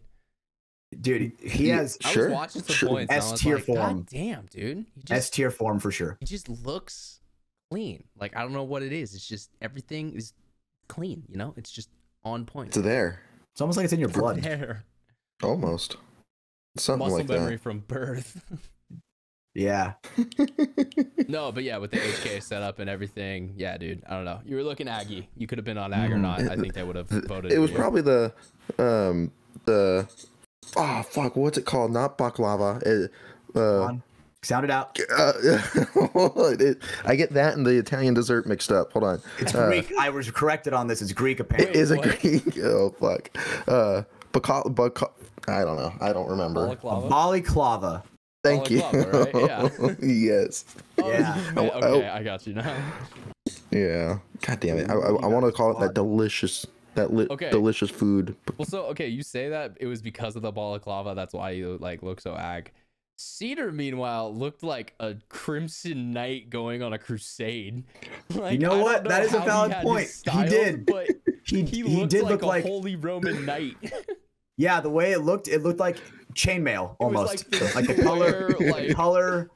Dude, he has I was watching some points. S tier form. God damn, dude. S tier form for sure. He just looks clean. Like, I don't know what it is. It's just everything is clean, you know? It's just on point. It's there. It's almost like it's in your blood. There. Almost. Something muscle like memory that. from birth. Yeah. No, but yeah, with the HK setup and everything, yeah, dude. I don't know. You were looking aggy. You could have been on ag or not. I think they would have voted. It was probably the oh fuck, what's it called? Not baklava. Sound it out. I get that and the Italian dessert mixed up. Hold on. It's Greek. I was corrected on this. It's Greek apparently. It is a Greek. Oh fuck. I don't know. I don't remember. Balaclava. Thank you. Right? Yeah. Yes. Yeah. Okay, I got you now. Yeah. God damn it. I want to call it that delicious. Delicious food. Well, so okay, you say that it was because of the balaclava. That's why you like look so ag. Cedar, meanwhile, looked like a Crimson Knight going on a crusade. Like, you know what? That is a valid point. He did, but he did look like a holy Roman knight. Yeah, the way it looked like chainmail almost. Like the color,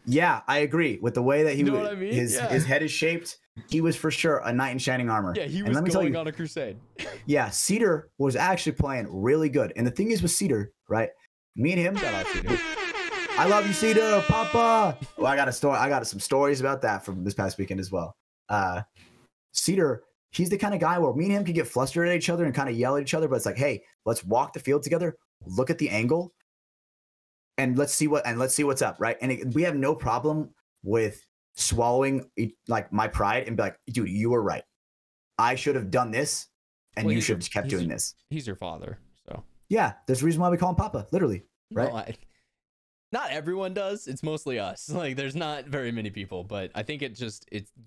Yeah, I agree with the way that he you know what I mean? his head is shaped. He was for sure a knight in shining armor. Yeah, he was going on a crusade. Yeah, Cedar was actually playing really good. And the thing is with Cedar, right? Me and him. Shout out Cedar. I love you, Cedar, Papa. Well, I got some stories about that from this past weekend as well. Cedar, he's the kind of guy where me and him can get flustered at each other and kind of yell at each other, but it's like, hey, let's walk the field together, look at the angle, and let's see what's up, right? And we have no problem with swallowing like my pride and be like, dude, you were right. I should have done this, and you should have kept doing this. He's your father, so yeah. There's a reason why we call him Papa, literally, right? No, not everyone does. It's mostly us. Like, there's not very many people, but I think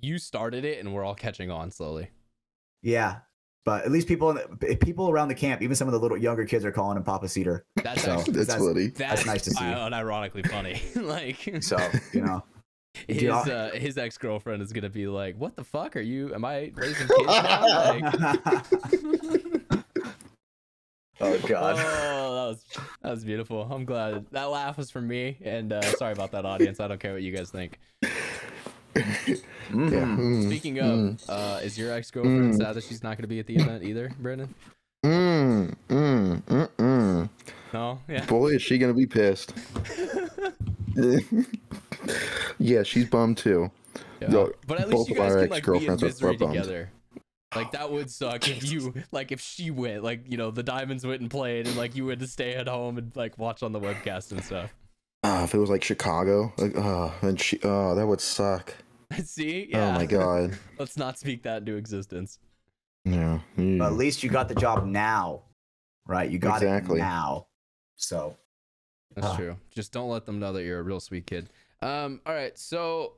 you started it, and we're all catching on slowly. Yeah, but at least people around the camp, even some of the little younger kids, are calling him Papa Cedar. That's funny. That's nice to see. Unironically funny. Like, so you know. His ex-girlfriend is gonna be like, what the fuck are you, am I raising kids now? Like, oh god. Oh, that was beautiful. I'm glad that laugh was from me, and sorry about that, audience. I don't care what you guys think. Speaking of, is your ex-girlfriend sad that she's not gonna be at the event either, Brandon? No? Yeah. Boy, is she gonna be pissed. Yeah, she's bummed too. Yeah. But at least you guys can like be in misery together. Like, that would suck if she went, like, you know, the Diamonds went and played, and like you had to stay at home and like watch on the webcast and stuff. If it was like Chicago, like, that would suck. See? Yeah. Oh my god. Let's not speak that into existence. Yeah. But at least you got the job now, right? You got it now. So that's true. Just don't let them know that you're a real sweet kid. All right. So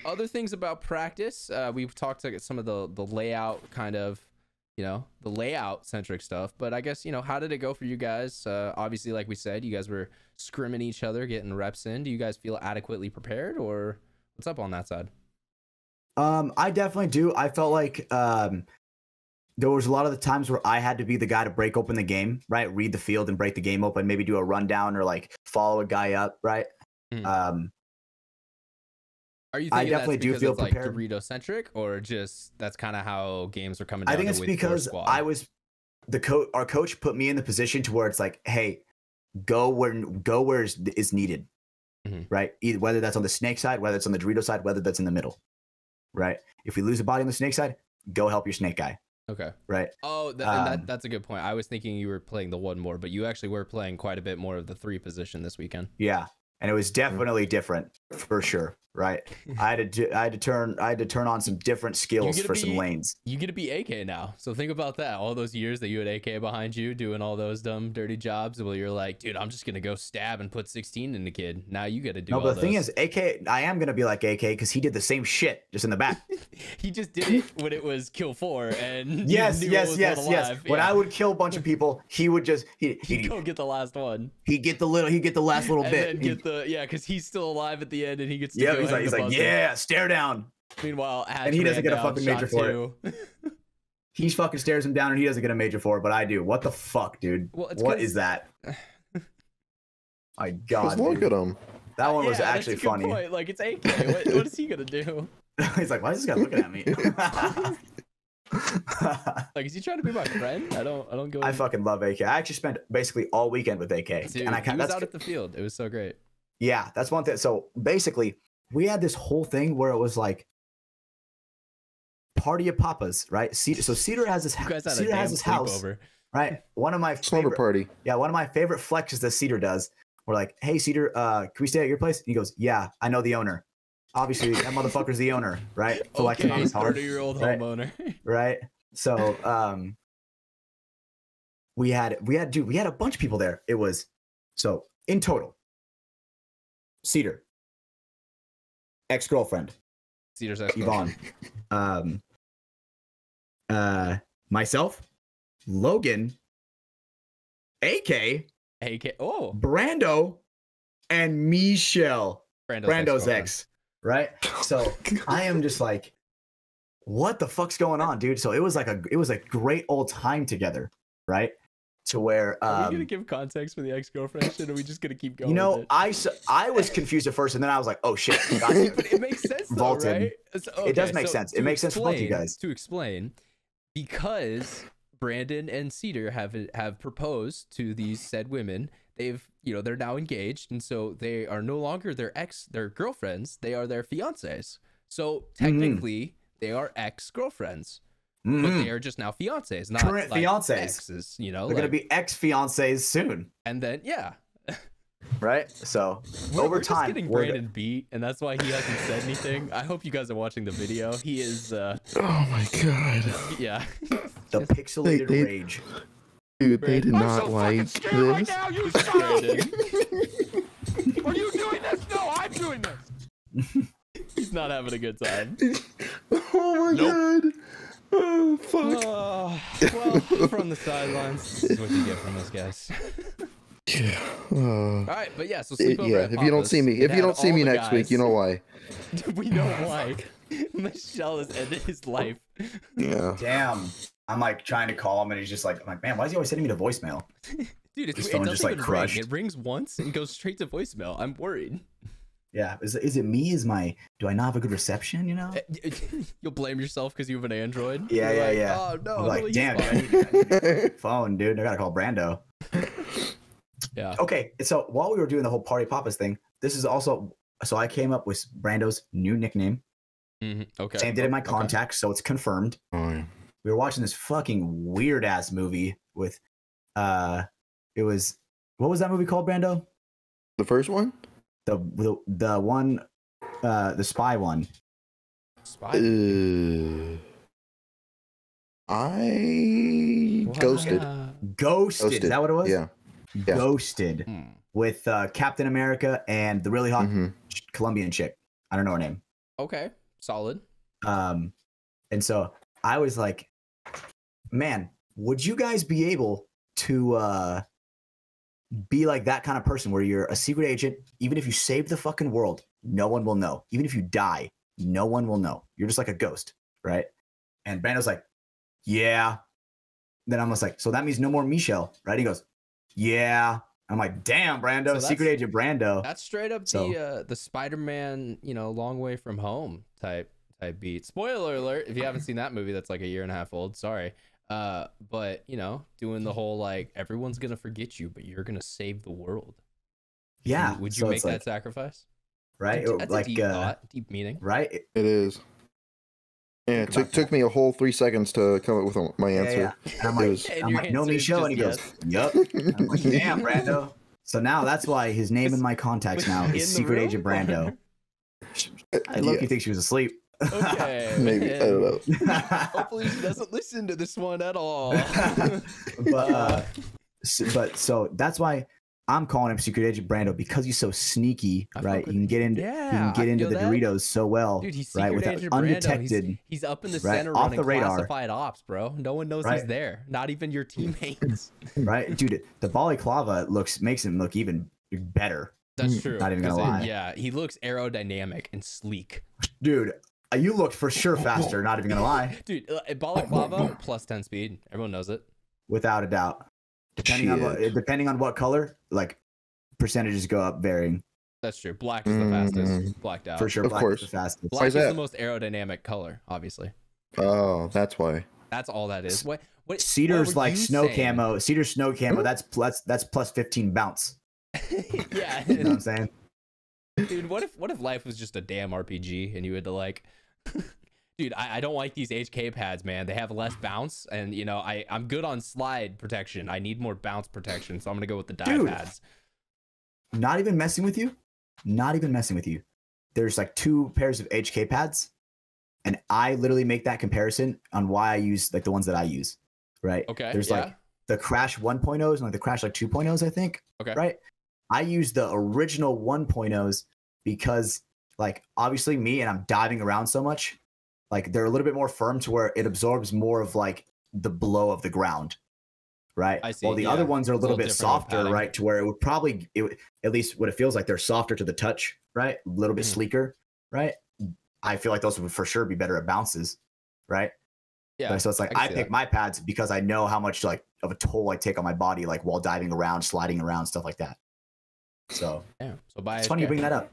other things about practice. We've talked about some of the layout kind of, you know, the layout centric stuff. But I guess, you know, how did it go for you guys? Obviously, like we said, you guys were scrimming each other, getting reps in. Do you guys feel adequately prepared, or what's up on that side? I definitely do. I felt like there was a lot of the times where I had to be the guy to break open the game, right? Read the field and break the game open, maybe do a rundown or like follow a guy up, right? Are you thinking I definitely do feel like prepared. Dorito centric, or just that's kind of how games are coming down? I think it's because I was our coach put me in the position to where it's like, hey, go where is needed, right? Either whether that's on the snake side, whether it's on the Dorito side, whether that's in the middle, right? If we lose a body on the snake side, go help your snake guy. Okay. Right. Oh, that's a good point. I was thinking you were playing the one more, but you actually were playing quite a bit more of the 3 position this weekend. Yeah, and it was definitely different for sure. Right. I had to turn on some different skills for some lanes. You get to be AK now. So think about that. All those years that you had AK behind you doing all those dumb, dirty jobs. Well, you're like, dude, I'm just going to go stab and put 16 in the kid. Now you got to do all but the thing is, AK, I am going to be like AK because he did the same shit just in the back. He just did it when it was kill 4. And yes. When I would kill a bunch of people, he would just, he'd go get the last one. He'd get the last little bit. And then get because he's still alive at the end and he gets to go. He's like, yeah, stare down. Meanwhile, and he doesn't get a fucking major for it. He fucking stares him down and he doesn't get a major for it, but I do. What the fuck, dude? Well, what is that? My God, look at him. That one was actually funny. Point. Like, it's AK. What is he gonna do? He's like, why is this guy looking at me? Like, is he trying to be my friend? I don't go. I fucking love AK. I actually spent basically all weekend with AK. Dude, and he was out at the field. It was so great. Yeah, that's one thing. So basically, we had this whole thing where it was like party of papas, right? So Cedar has his house, right? One of my slumber party. Yeah, one of my favorite flexes that Cedar does. We're like, hey Cedar, can we stay at your place? And he goes, yeah, I know the owner. Obviously, that motherfucker's the owner, right? Flexing on his hard 30-year-old homeowner, right? So we had a bunch of people there. It was so in total. Cedar, ex-girlfriend, Cedar's ex-girlfriend, Yvonne, myself, Logan, AK, oh, Brando, and Michelle, Brando's ex, right? So I am just like, what the fuck's going on, dude? So it was a great old time together, right? to where are we gonna give context for the ex-girlfriend shit, or are we just gonna keep going? You know, with it? I was confused at first, and then I was like, oh shit. But it makes sense though, right? Okay, it does make sense. It makes sense for both you guys. To explain, because Brandon and Cedar have proposed to these said women. They're now engaged, and so they are no longer their girlfriends. They are their fiancés. So technically, they are ex-girlfriends, but they are just now fiancés, not current fiancés. Exes, they're gonna be ex-fiancés soon. And then right. So we're just getting Brandon beat, and that's why he hasn't said anything. I hope you guys are watching the video. He is. Oh my god. Yeah. The pixelated rage. Dude, they did not like this. Right now, you Brandon. Are you doing this? No, I'm doing this. He's not having a good time. Oh my god. Oh fuck. Well, from the sidelines, this is what you get from us guys. Yeah. All right, but yeah, so sleep over at if you don't see me, next week, you know why. We know why. Michelle has ended his life. Yeah. Damn. I'm like trying to call him, and he's just like, I'm like, man, why is he always sending me to voicemail? Dude, it doesn't just even ring. It rings once and goes straight to voicemail. I'm worried. Yeah, is it me? Do I not have a good reception? You know, you'll blame yourself because you have an Android. Yeah. Oh no! I'm like, damn, I need phone, dude. I gotta call Brando. Yeah. Okay, so while we were doing the whole Party Papas thing, this is also so I came up with Brando's new nickname. Okay. Sam did it in my contacts, so it's confirmed. Oh, yeah. We were watching this fucking weird ass movie with what was that movie called, Brando? The first one? The one the spy one. Ghosted. Ghosted. Is that what it was? Yeah. Ghosted with Captain America and the really hot Colombian chick. I don't know her name. Okay. Solid. And so I was like, man, would you guys be able to be like that kind of person where you're a secret agent? Even if you save the fucking world, no one will know. Even if you die, no one will know. You're just like a ghost, right? And Brando's like, yeah. Then I'm just like, so that means no more Michelle, right? He goes, yeah. I'm like, damn, Brando, so secret agent Brando. That's straight up the Spider-Man, Long Way From Home type beat. Spoiler alert, if you haven't seen that movie, that's like a year and a half old. Sorry. But doing the whole like everyone's gonna forget you, but you're gonna save the world. Yeah. Would you make that sacrifice? Right. That's like a deep thought, deep meaning. Right. It is. Yeah, it took me a whole 3 seconds to come up with my answer. Yeah. I'm like, no, Michelle, and he goes, yup. I'm like, damn, Brando. So now that's why his name in my contacts now is Secret Agent Brando. I love you think she was asleep. Okay. Maybe. I don't know. Hopefully she doesn't listen to this one at all. but so that's why I'm calling him Secret Agent Brando, because he's so sneaky, right? He can get into the Doritos so well, dude, he's right? Without undetected. He's up in the center off running the radar. Classified ops, bro. No one knows he's there. Not even your teammates. Right, dude. The balaclava makes him look even better. That's true. Not even gonna lie. Yeah, he looks aerodynamic and sleek. Dude, you looked for sure faster. Not even gonna lie. Dude, balaclava plus 10 speed. Everyone knows it. Without a doubt. Depending on what color, like percentages go up varying. That's true. Black is the fastest. Blacked out. For sure, black is the fastest. Black is the most aerodynamic color, obviously. Oh, that's why. That's all that is. What Cedar's like snow camo. Cedar's snow camo. That's plus 15 bounce. Yeah. You know what I'm saying? Dude, what if life was just a damn RPG and you had to like dude, I don't like these HK pads, man. They have less bounce, and I'm good on slide protection. I need more bounce protection, so I'm gonna go with the die pads. Not even messing with you. There's like 2 pairs of HK pads, and I literally make that comparison on why I use like the ones that I use. Right. Okay. There's like the Crash 1.0s and like the Crash like 2.0s, I think. Okay. Right. I use the original 1.0s because like obviously me, and I'm diving around so much. Like they're a little bit more firm to where it absorbs more of like the blow of the ground, right? I see. While the other ones are a little bit softer, right? To where at least what it feels like, they're softer to the touch, right? A little bit sleeker, right? I feel like those would for sure be better at bounces, right? Yeah. Right? So it's like I pick my pads because I know how much like of a toll I take on my body, like while diving around, sliding around, stuff like that. So yeah. So buy it's funny you bring that up.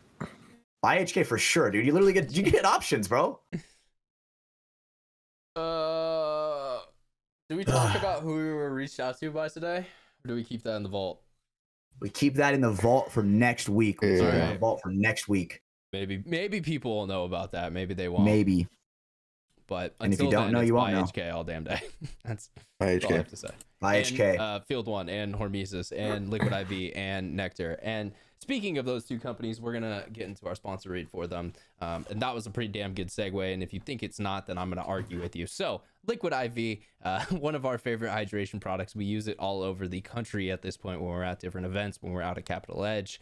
Buy HK for sure, dude. You literally get options, bro. Do we talk about who we were reached out to by today? Or do we keep that in the vault? We keep that in the vault for next week. We'll keep it in the vault for next week. Maybe people will know about that. Maybe they won't. Maybe. But and if you don't know, you won't know. HK all damn day. That's all I have to say. Buy HK. Field One and Hormesis and Liquid IV and NECTR. And speaking of those two companies, we're gonna get into our sponsor read for them. And that was a pretty damn good segue. And if you think it's not, then I'm gonna argue with you. So Liquid IV, one of our favorite hydration products. We use it all over the country at this point when we're at different events, when we're out at Capital Edge.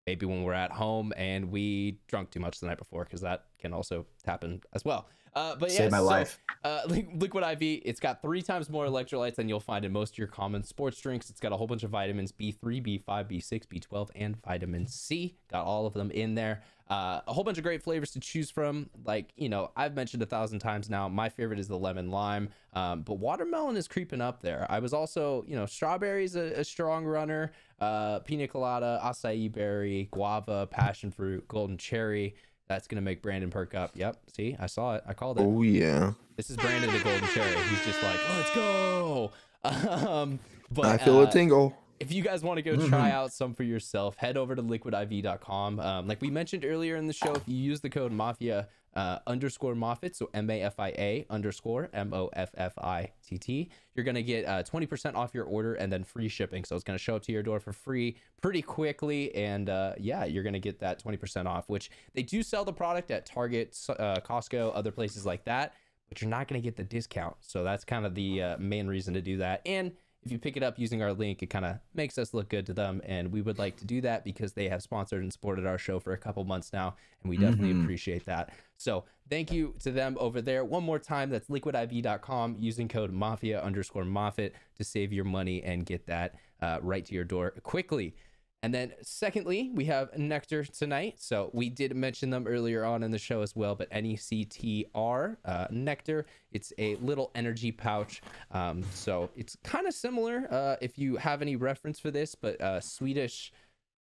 Maybe when we're at home and we drunk too much the night before, because that can also happen as well. But yeah, save my life. Liquid IV, it's got 3 times more electrolytes than you'll find in most of your common sports drinks. It's got a whole bunch of vitamins, B3, B5, B6, B12, and vitamin C. Got all of them in there. A whole bunch of great flavors to choose from. Like, you know, I've mentioned 1,000 times now, my favorite is the lemon lime, but watermelon is creeping up there. I was also, you know, strawberry's a strong runner, pina colada, acai berry, guava, passion fruit, golden cherry. That's gonna make Brandon perk up. Yep, see, I saw it, I called it. Oh yeah, this is Brandon the golden cherry. He's just like, let's go. But I feel a tingle. If you guys want to go try out some for yourself, head over to liquidiv.com. Like we mentioned earlier in the show, if you use the code Mafia _Moffitt, so MAFIA _ MOFFITT, you're going to get 20% off your order and then free shipping. So it's going to show up to your door for free pretty quickly. And yeah, you're going to get that 20% off, which they do sell the product at Target, Costco, other places like that, but you're not going to get the discount. So that's kind of the main reason to do that. And if you pick it up using our link, it kind of makes us look good to them. And we would like to do that because they have sponsored and supported our show for a couple months now. And we definitely appreciate that. So thank you to them over there. One more time, that's liquidiv.com using code Mafia _ Moffitt to save your money and get that right to your door quickly. And then secondly, we have NECTR tonight. So we did mention them earlier on in the show as well, but NECTR, NECTR, it's a little energy pouch. So it's kind of similar if you have any reference for this, but Swedish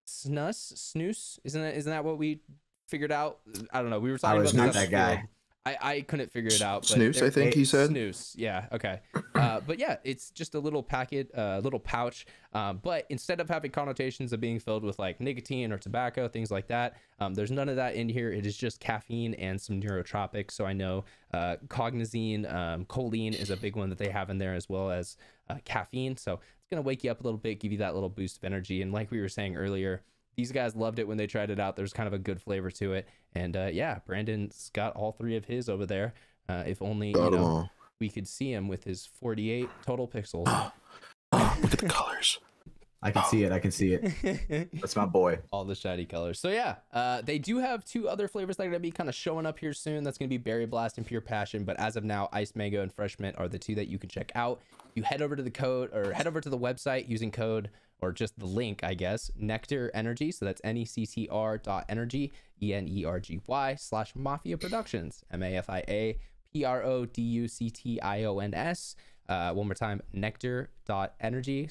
snus, isn't that what we figured out? I don't know. We were talking about not that guy. I couldn't figure it out. But snus, I think he said. Snus, yeah, okay. But yeah, it's just a little packet, little pouch. But instead of having connotations of being filled with like nicotine or tobacco, things like that, there's none of that in here. It is just caffeine and some neurotropics. So I know cognizine, choline is a big one that they have in there, as well as caffeine. So it's gonna wake you up a little bit, give you that little boost of energy. And like we were saying earlier, these guys loved it when they tried it out. There's kind of a good flavor to it. And yeah, Brandon's got all 3 of his over there. If only, you know, we could see him with his 48 total pixels. Look at the colors. I can see it. I can see it. That's my boy. All the shiny colors. So yeah, they do have 2 other flavors that are going to be kind of showing up here soon. That's going to be Berry Blast and Pure Passion. But as of now, Ice Mango and Fresh Mint are the 2 that you can check out. You head over to the code, or head over to the website using code, or just the link, I guess, NECTR Energy. So that's NECTR.energy, ENERGY /MafiaProductions, MAFIAPRODUCTIONS. One more time, NECTR.energy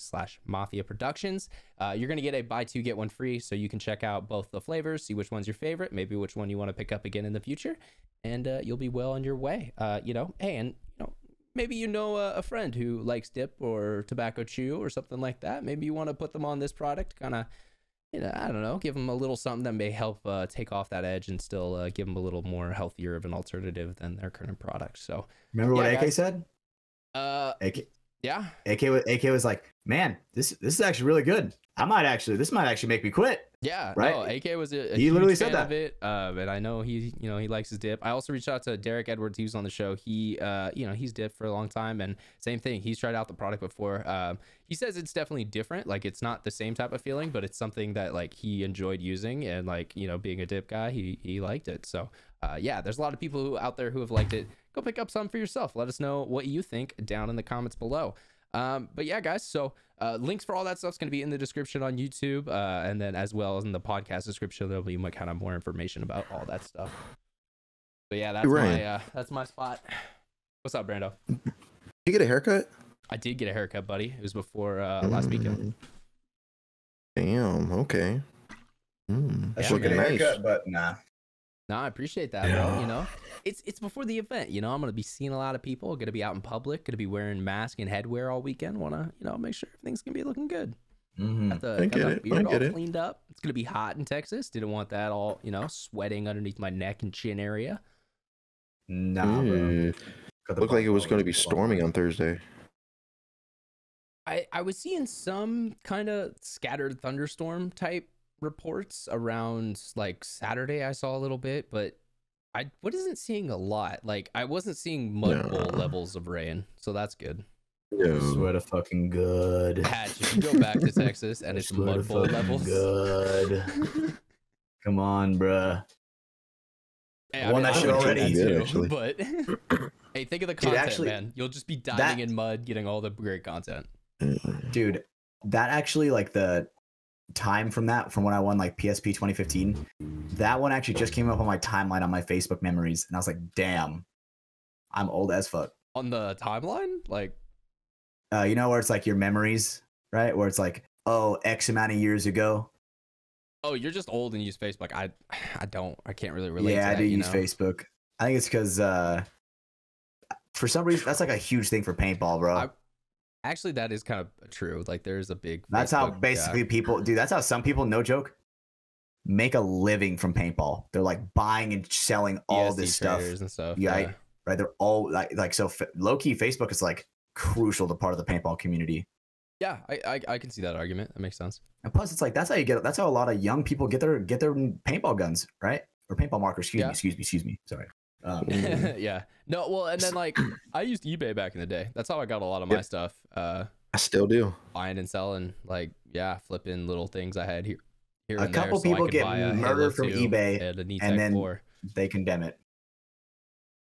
/MafiaProductions. You're going to get a buy 2 get 1 free, so you can check out both the flavors, see which one's your favorite, maybe which one you want to pick up again in the future, and you'll be well on your way. You know, and you know, maybe you know a friend who likes dip or tobacco chew or something like that. Maybe you want to put them on this product, kind of, you know, I don't know, give them a little something that may help take off that edge and still give them a little more healthier of an alternative than their current product. So remember what AK said? AK, yeah. AK was like, man, this is actually really good. This might actually make me quit. Yeah, right. No, AK was a he literally said that. Of it, but I know he likes his dip. I also reached out to Derek Edwards. He was on the show. He, he's dipped for a long time, and same thing. He's tried out the product before. He says it's definitely different. Like, it's not the same type of feeling, but it's something that like he enjoyed using, and like, you know, being a dip guy, he liked it. So yeah, there's a lot of people out there who have liked it. Go pick up some for yourself. Let us know what you think down in the comments below. But yeah, guys, so links for all that stuff's going to be in the description on YouTube, and then as well as in the podcast description, there'll be kind of more information about all that stuff. But yeah, that's that's my spot. What's up, Brando? Did you get a haircut? I did get a haircut, buddy. It was before last weekend. Damn. Okay. That's looking nice. Haircut, but nah. No, I appreciate that, bro. You know, it's before the event. You know, I'm gonna be seeing a lot of people. Gonna be out in public. Gonna be wearing mask and headwear all weekend. Wanna, make sure everything's gonna be looking good. I get it. I get it. Cleaned up. It's gonna be hot in Texas. Didn't want that all, sweating underneath my neck and chin area. Nah, bro. Looked like it was going to be storming on Thursday. I was seeing some kind of scattered thunderstorm type reports around like Saturday. I saw a little bit, but I wasn't seeing a lot. Like I wasn't seeing mud bowl levels of rain, so that's good. I swear to fucking good. Hatch, if you go back to Texas and it's mud bowl levels. Good. Come on, bruh. Hey, one that should already do, but hey, think of the content, man. You'll just be diving in mud, getting all the great content. Dude, that actually, like the time from when I won like PSP 2015, that one actually just came up on my timeline on my Facebook memories, and I was like, damn, I'm old as fuck. On the timeline, like, where it's like your memories, right? Where it's like, oh, X amount of years ago. Oh, you're just old and use Facebook. I can't really relate to that. Yeah, I do use Facebook. I think it's because for some reason that's like a huge thing for paintball, bro. Actually, that is kind of true. Like there's a big That's how basically people, dude, that's how some people, no joke, make a living from paintball. They're like buying and selling all this stuff. And stuff. Yeah. Right. They're all like so low key Facebook is like crucial to part of the paintball community. Yeah, I can see that argument. That makes sense. And plus, it's like that's how a lot of young people get their paintball guns, right? Or paintball markers. Excuse me. Sorry. Yeah. No. Well, and then like I used eBay back in the day. That's how I got a lot of my stuff. I still do. Buying and selling, like flipping little things I had here. A couple people get murdered from eBay, and then they condemn it.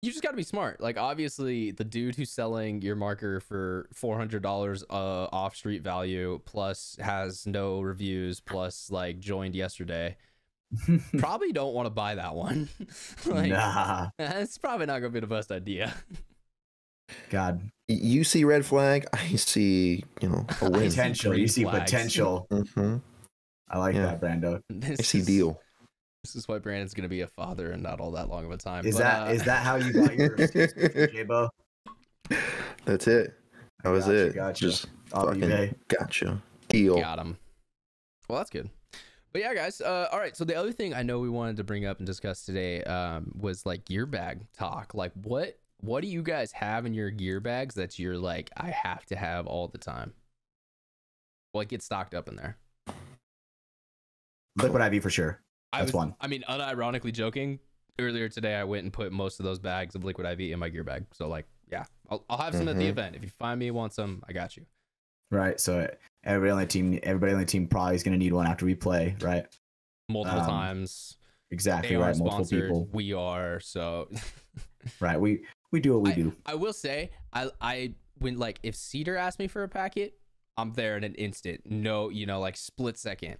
You just got to be smart. Like obviously the dude who's selling your marker for $400 off street value plus has no reviews plus like joined yesterday probably don't want to buy that one. Like, nah, it's probably not gonna be the best idea. God, you see red flag, I see a win. Potential. You see potential. I like that, Brando. I see deal. This is why Brandon's gonna be a father and not all that long of a time. Is that how you got your J-Bo? That's it. That was it. Gotcha. Just fucking gotcha. Deal. Got him. Well, that's good. But yeah, guys. All right. So the other thing I know we wanted to bring up and discuss today was like gear bag talk. Like, what do you guys have in your gear bags that you're like, I have to have all the time? What gets stocked up in there? Liquid IV for sure. That's one. I mean, unironically joking. Earlier today, I went and put most of those bags of liquid IV in my gear bag. So like, yeah, I'll have some at the event. If you find me, want some, I got you. Right. So everybody on the team probably is going to need one after we play, right? Multiple times. Exactly. They right. Multiple people. Sponsored. We are. So. Right. We do what we do. I will say, I when like if Cedar asked me for a packet, I'm there in an instant. No, like split second.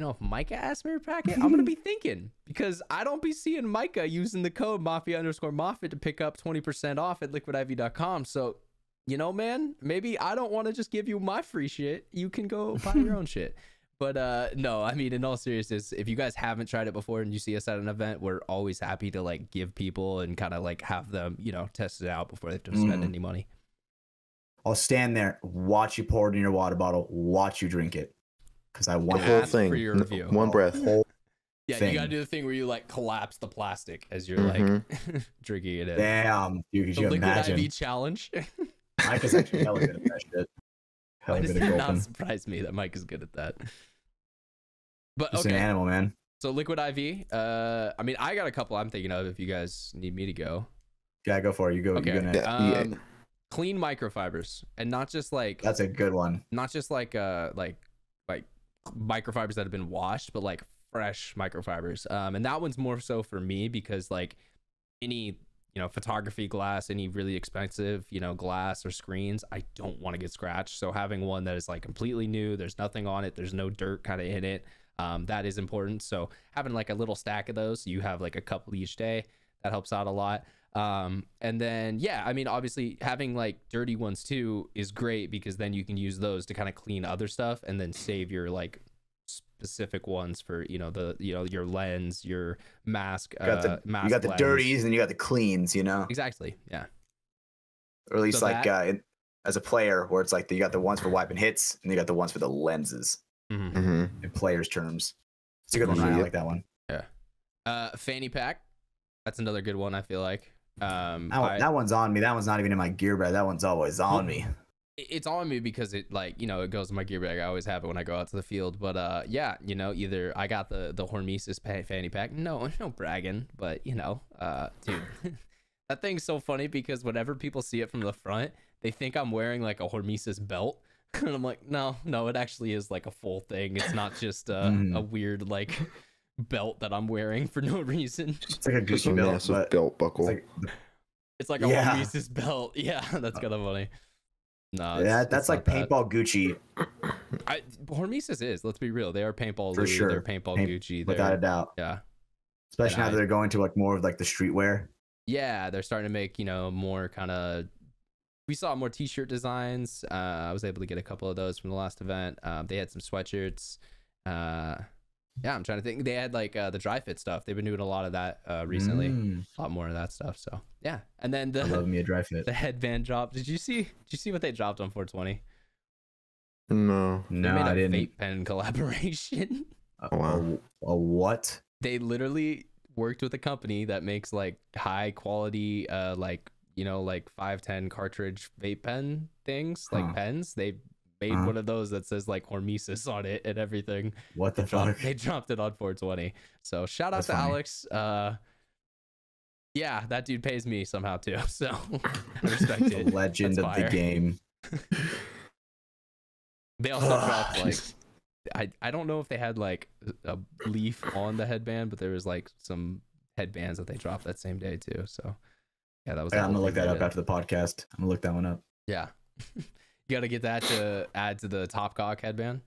If Micah asked me for a packet, I'm gonna be thinking because I don't be seeing Micah using the code Mafia_Mafia to pick up 20% off at liquidiv.com. So, man, maybe I don't want to just give you my free shit. You can go buy your own shit. But no, I mean, in all seriousness, if you guys haven't tried it before and you see us at an event, we're always happy to like give people and kind of like have them, test it out before they have to spend any money. I'll stand there, watch you pour it in your water bottle, watch you drink it. Because I want the whole thing for your review. One breath. Yeah, you gotta do the thing where you like collapse the plastic as you're like drinking it in. Damn, dude, could you imagine? Liquid IV challenge. Mike is actually hella good at that shit. Why does it not surprise me that Mike is good at that? But Just an animal, man. So liquid IV. I mean, I got a couple I'm thinking of if you guys need me to go. Yeah, go for it. You go. Okay. You go Clean microfibers, and not just like that's a good one. Not just like microfibers that have been washed, but like fresh microfibers. And that one's more so for me because like any photography glass, any really expensive glass or screens, I don't want to get scratched. So having one that is like completely new, there's nothing on it, there's no dirt kind of in it, that is important. So having like a little stack of those, so you have like a couple each day, that helps out a lot. And then, yeah, I mean, obviously having like dirty ones too is great because then you can use those to kind of clean other stuff and then save your like specific ones for, you know, your lens, your mask. You got the lens. dirties and you got the cleans, you know? Exactly. Yeah. Or at least so like as a player where it's like you got the ones for wiping hits and you got the ones for the lenses in players terms. It's a good one. Right? I like that one. Yeah. Fanny pack. That's another good one. I feel like. That one's on me. That one's not even in my gear bag. That one's always on me. It's on me because it, like, you know, it goes in my gear bag. I always have it when I go out to the field. But yeah, you know, either I got the Hormesis fanny pack. No bragging, but you know, dude, that thing's so funny because whenever people see it from the front, they think I'm wearing like a Hormesis belt, and I'm like, no, it actually is like a full thing. It's not just a weird like belt that I'm wearing for no reason. It's like a Gucci belt, massive belt buckle. It's like a Hormesis belt. Yeah, that's kind of funny. No, that's like paintball Gucci. Hormesis is. Let's be real. They are paintball for Louis, sure. They're paintball Gucci. Without a doubt. Yeah. Especially now that they're going to like more of like the streetwear. Yeah, they're starting to make, you know, more kind of. We saw more T-shirt designs. I was able to get a couple of those from the last event. They had some sweatshirts. Yeah, I'm trying to think. They had like the dry fit stuff. They've been doing a lot of that recently. A lot more of that stuff. So yeah, and then I love me a dry fit. The headband drop. Did you see what they dropped on 420? No, they made I didn't. Vape pen collaboration. Wow. A what? They literally worked with a company that makes like high quality, like, you know, like 510 cartridge vape pen things, like pens. They made one of those that says like Hormesis on it and everything. What the fuck? They dropped it on 420. So shout out to funny. Alex. Yeah, that dude pays me somehow too. So I respect it. Legend of the game. They also dropped like I don't know if they had like a leaf on the headband, but there was like some headbands that they dropped that same day too. So yeah, that was. I'm gonna look that up after the podcast. I'm gonna look that one up. Yeah. You got to get that to add to the Topcock headband.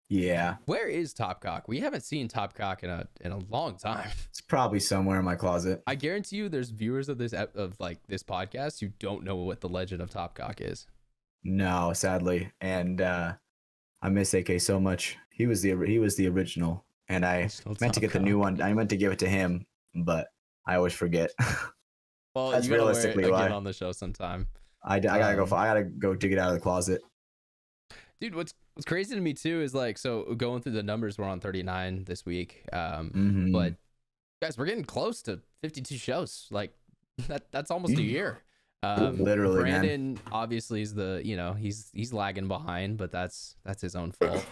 Yeah. Where is Topcock? We haven't seen Topcock in a long time. It's probably somewhere in my closet. I guarantee you, there's viewers of this podcast who don't know what the legend of Topcock is. No, sadly, and I miss AK so much. He was the original, and I meant to get the new one. I meant to give it to him, but I always forget. Well, that's you gotta realistically wear it why. again on the show sometime. I gotta go dig it out of the closet. Dude, what's crazy to me too is like, so going through the numbers, we're on 39 this week. But guys, we're getting close to 52 shows. Like that's almost a year. Literally, Brandon man. Obviously is he's lagging behind, but that's his own fault.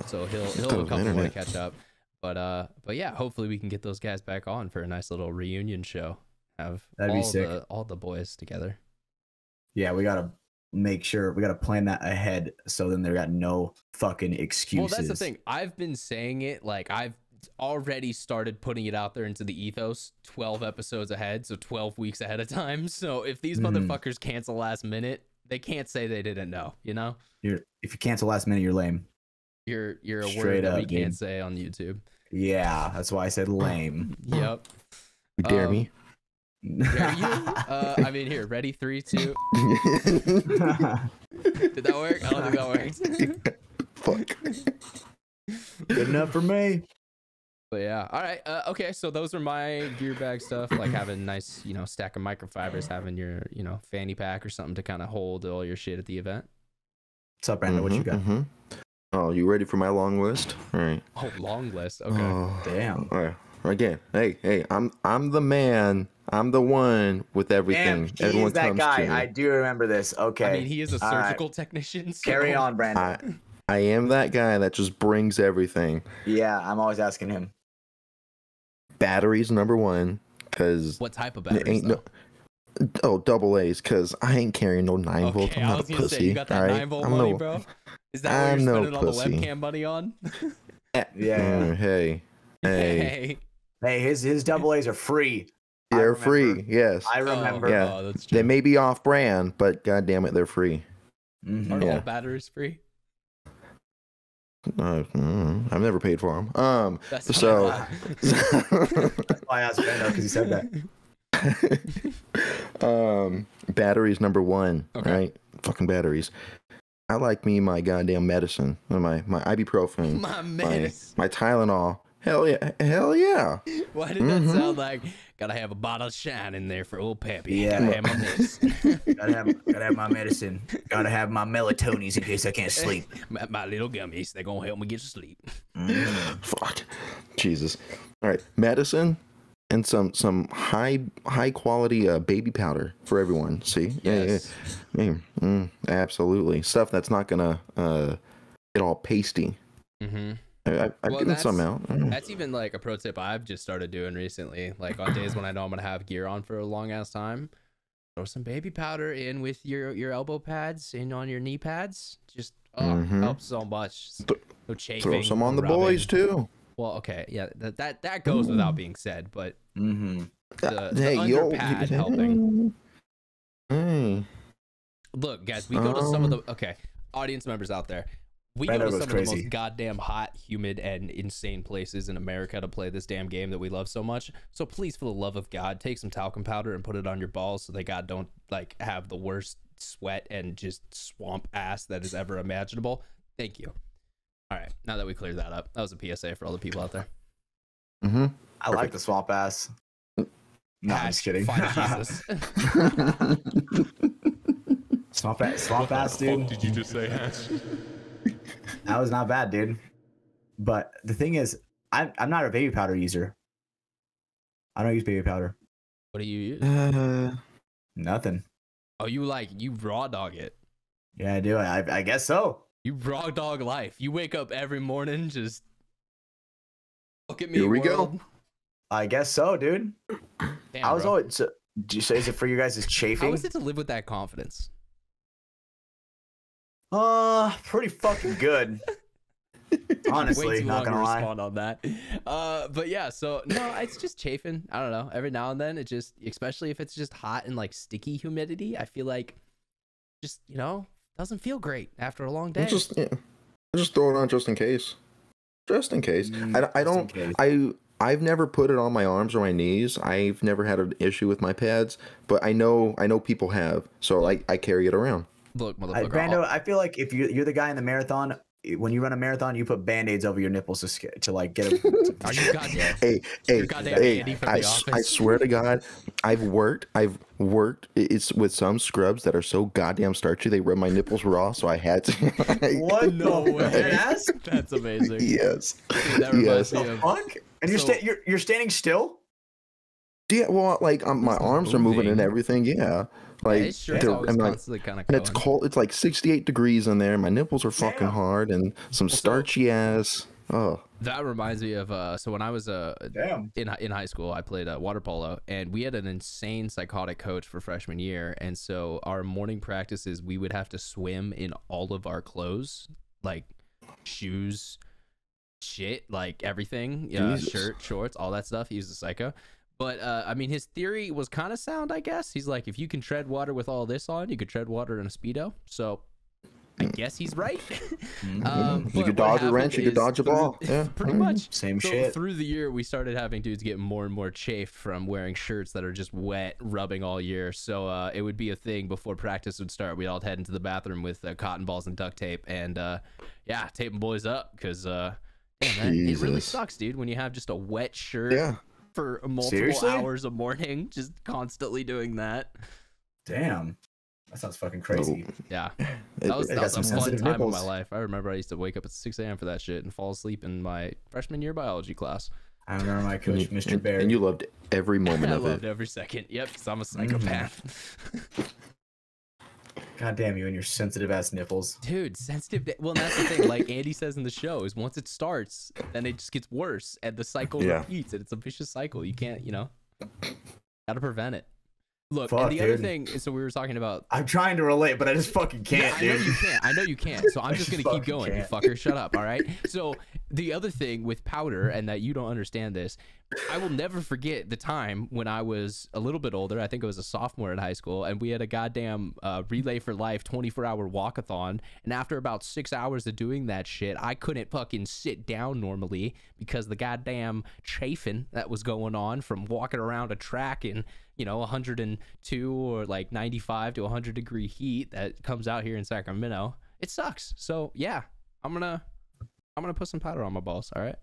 So he'll have a couple more to catch up. But yeah, hopefully we can get those guys back on for a nice little reunion show. Have all the boys together. Yeah, we gotta make sure we gotta plan that ahead, so then they got no fucking excuses. Well, that's the thing. I've been saying it, like I've already started putting it out there into the ethos 12 episodes ahead, so 12 weeks ahead of time. So if these motherfuckers cancel last minute, they can't say they didn't know, you know? If you cancel last minute, you're lame. You're a Straight word that up, we can't dude. say on YouTube. Yeah, that's why I said lame. Yep. You dare me? Dare you? I mean, here, ready, 3, 2. Did that work? I don't think that worked. Fuck. Good enough for me. But yeah, all right. Okay, so those are my gear bag stuff, like having a nice, you know, stack of microfibers, having your, you know, fanny pack or something to kind of hold all your shit at the event. What's up, Brando? What you got? Oh, you ready for my long list? All right. Oh, long list. Okay. Oh, Damn. all right. Again, hey, I'm the man. I'm the one with everything. Damn, Everyone he's that comes guy. to me. I do remember this. Okay. I mean, he is a surgical technician. So. Carry on, Brandon. I am that guy that just brings everything. Yeah, I'm always asking him. Batteries number one, because what type of batteries? ain't double A's, because I ain't carrying no 9 volt. I'm not a pussy. Say, you got that 9 volt money, bro? Is that what you're spending all the webcam money on? Yeah. Hey, his double A's are free. They're free. Yes, I remember. Yeah, oh, that's true. They may be off brand, but god damn it, they're free. Are all batteries free? I've never paid for them. That's so That's why I asked Brando, because he said that. Batteries number one. Okay. Right? Fucking batteries. I like me my goddamn medicine. My ibuprofen. My medicine. My Tylenol. Hell yeah. Hell yeah. Why did that sound like gotta have a bottle of shine in there for old Pappy? Yeah. Gotta have my medicine. gotta have my medicine. Gotta have my melatonin in case I can't sleep. My little gummies, they're gonna help me get to sleep. Fuck. Jesus. All right. Medicine and some high quality baby powder for everyone. See? Yes. Yeah. Absolutely. Stuff that's not gonna get all pasty. Mm-hmm. I've given some out. That's even like a pro tip I've just started doing recently. Like on days when I know I'm gonna have gear on for a long ass time, throw some baby powder in with your elbow pads and on your knee pads. Just helps so much. No chafing. Throw some on the boys too. Well, okay, yeah, that goes without being said, but the hey, under pad helping. Hey. Look, guys, we go to some of the audience members out there. We go to some of the most goddamn hot, humid, and insane places in America to play this damn game that we love so much. So please, for the love of God, take some talcum powder and put it on your balls so they don't like have the worst sweat and just swamp ass that is ever imaginable. Thank you. All right, now that we cleared that up, that was a PSA for all the people out there. I like the swamp ass. No, I'm just kidding. Jesus. Swamp ass, dude. Did you just say ass? That was not bad, dude. But the thing is, I'm not a baby powder user. I don't use baby powder. What do you use? Nothing. Oh, you raw dog it? Yeah, I do. I guess so. You raw dog life. You wake up every morning, just look at me. Here we go. I guess so, dude. Damn, I was bro. always. So, do you say is it for you guys? Is chafing? How is it to live with that confidence? Pretty fucking good. Honestly, way too not long gonna to lie. respond on that. But yeah, so no, it's just chafing. I don't know. Every now and then, it just, especially if it's just hot and like sticky humidity, I feel like just doesn't feel great after a long day. Just throw it on just in case. Just in case. I've never put it on my arms or my knees. I've never had an issue with my pads, but I know people have, so I carry it around. Look, motherfucker. Brando, I feel like if you're the guy in the marathon, when you run a marathon, you put band-aids over your nipples to like get it. Are you goddamn? Hey, I swear to God, I've worked. It's with some scrubs that are so goddamn starchy. They rub my nipples raw, so I had to. What? No way. That's amazing. Yes. Dude, that reminds me of. Fuck? And you're standing still? Yeah. Well, like my arms are moving and everything. Yeah. Like it's sure constantly kind of. And it's cold. It's like 68 degrees in there. My nipples are fucking hard and some starchy ass. Oh. That reminds me of so when I was in high school, I played water polo, and we had an insane psychotic coach for freshman year, and so our morning practices we would have to swim in all of our clothes, like shoes, shit, like everything, shirt, shorts, all that stuff. He was a psycho. But I mean, his theory was kind of sound, I guess. He's like, if you can tread water with all this on, you could tread water in a Speedo. So I guess he's right. You could dodge a wrench, you could dodge a ball. Yeah, pretty much. Same shit. Through the year, we started having dudes get more and more chafed from wearing shirts that are just wet, rubbing all year. So it would be a thing before practice would start. We'd all head into the bathroom with cotton balls and duct tape and, taping boys up because, it really sucks, dude, when you have just a wet shirt. Yeah. For multiple hours a morning, just constantly doing that. Damn, that sounds fucking crazy. Yeah, that was a fun time of my life. I remember I used to wake up at 6 a.m. for that shit and fall asleep in my freshman year biology class. I remember my coach, Mr. Bear. And you loved every moment I of it. I loved every second. Yep, because I'm a psychopath. God damn you and your sensitive ass nipples. Dude, sensitive. Well, that's the thing. Like Andy says in the show, is once it starts, then it just gets worse, and the cycle repeats, and it's a vicious cycle. You can't, gotta prevent it. Look, and the other thing, so we were talking about. I'm trying to relate, but I just fucking can't, dude. I know you can't. So I'm just gonna keep going, you fucker. Shut up, all right? So the other thing with powder, and that you don't understand this, I will never forget the time when I was a little bit older. I think I was a sophomore in high school, and we had a goddamn Relay for Life 24-hour walkathon. And after about 6 hours of doing that shit, I couldn't fucking sit down normally because the goddamn chafing that was going on from walking around a track and 102 or like 95 to 100 degree heat that comes out here in Sacramento, it sucks. So yeah, I'm gonna put some powder on my balls. All right.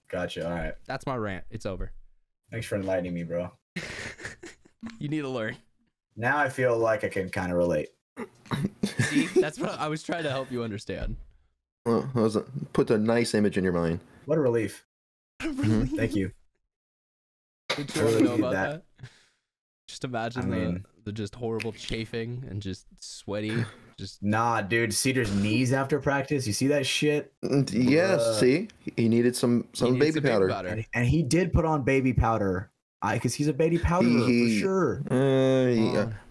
Gotcha. All right. That's my rant. It's over. Thanks for enlightening me, bro. You need to learn. Now I feel like I can kind of relate. See, that's what I was trying to help you understand. Well, put a nice image in your mind. What a relief. Thank you. Did you want to know about that? Just imagine the just horrible chafing and just sweaty. Just nah, dude. Cedar's knees after practice. You see that shit? Yes. See, he needed some baby powder. And he did put on baby powder. Because he's a baby powderer for sure.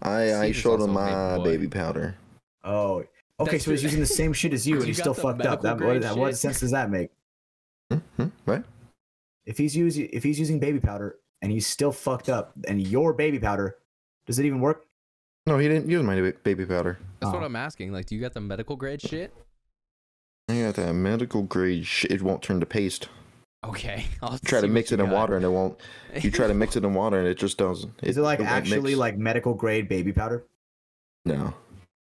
I showed him my baby powder. Oh, okay. So he's using the same shit as you, and he's still fucked up. What sense does that make? What? If he's using baby powder and he's still fucked up, and your baby powder, does it even work? No, he didn't use my baby powder. That's what I'm asking. Like, do you got the medical grade shit? I got that medical grade shit. It won't turn to paste. Okay. I'll try to mix it in water and it won't. You try to mix it in water and it just doesn't. Is it like actually like medical grade baby powder? No.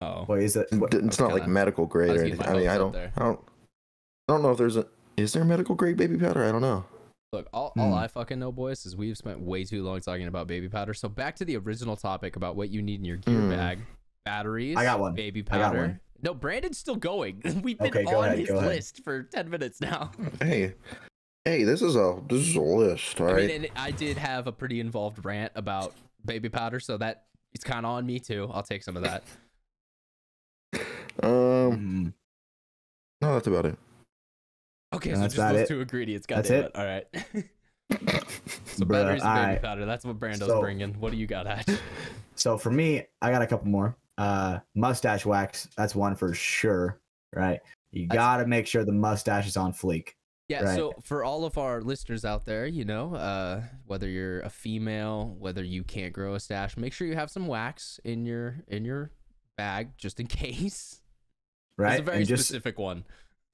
Oh. Wait, is it? It's not like medical grade or anything. I mean, I don't know if there's a. Is there medical grade baby powder? I don't know. Look, all I fucking know, boys, is we've spent way too long talking about baby powder. So back to the original topic about what you need in your gear bag: batteries. I got one. Baby powder. I got one. No, Brandon's still going. We've been on his list for 10 minutes now. Hey, this is a list, all right? I mean, and I did have a pretty involved rant about baby powder, so that it's kind of on me too. I'll take some of that. No, that's about it. Okay, so just those two ingredients. God damn it. All right. So batteries and baby powder. That's what Brando's bringing. What do you got, Ash? So for me, I got a couple more. Mustache wax. That's one for sure, right? You got to make sure the mustache is on fleek. Yeah, right. So for all of our listeners out there, whether you're a female, whether you can't grow a stash, make sure you have some wax in your bag just in case. Right. It's a very specific one.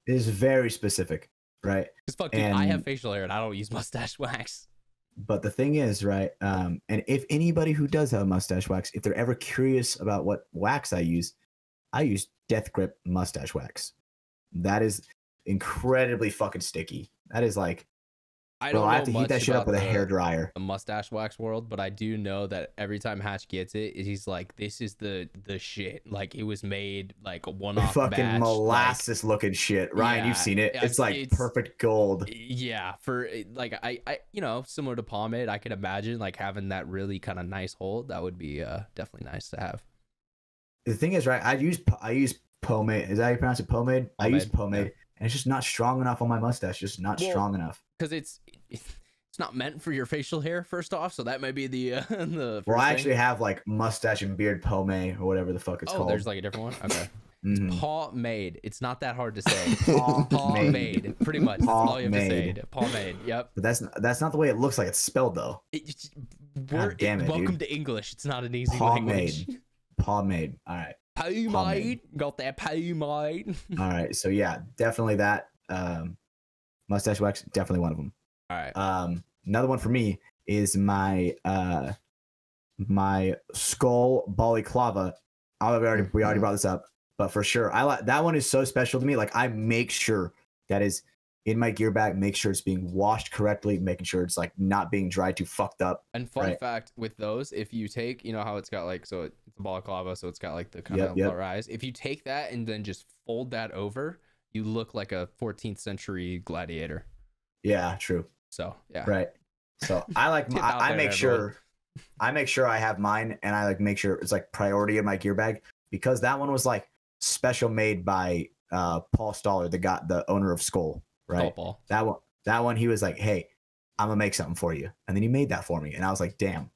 It is very specific, right? Because fuck, dude, I have facial hair and I don't use mustache wax. But the thing is, right? And if anybody who does have mustache wax, if they're ever curious about what wax I use Death Grip mustache wax. That is incredibly fucking sticky. That is like, I have to heat that shit up with a hairdryer. The mustache wax world, but I do know that every time Hatch gets it, he's like, "This is the shit." Like it was made like a one-off fucking batch, molasses looking shit. Ryan, you've seen it. It's like perfect gold. Yeah, for like I similar to pomade, I could imagine like having that really kind of nice hold. That would be definitely nice to have. The thing is, right? I use pomade. Is that how you pronounce it? Pomade. I use pomade. Yeah. And it's just not strong enough on my mustache. Just not strong enough. Because it's not meant for your facial hair, first off. So that might be the first Well, I actually have like mustache and beard pomade or whatever the fuck it's called. Oh, there's like a different one? Okay. It's pomade. It's not that hard to say. Pomade. Pretty much. That's all you have to say. Pomade. Yep. But that's not the way it looks like it's spelled though. Damn it, welcome to English. It's not an easy language. Pomade. All right. Pomade. Got that pomade. All right. So yeah, definitely that. Mustache wax, definitely one of them. All right. Another one for me is my my skull balaclava. We already brought this up, but for sure, I like that one. Is so special to me. Like I make sure that is in my gear bag. Make sure it's being washed correctly. Making sure it's like not being dried too fucked up. And fun fact with those, if you take, how it's got like, so it's a balaclava, so it's got like the kind of rise. If you take that and then just fold that over, you look like a 14th century gladiator. Yeah, true. So yeah, right. So I like I make sure I have mine, and I like make sure it's like priority in my gear bag, because that one was like special made by Paul Stoller, the owner of Skull. Right. Paul. That one he was like, "Hey, I'm gonna make something for you," and then he made that for me, and I was like, "Damn,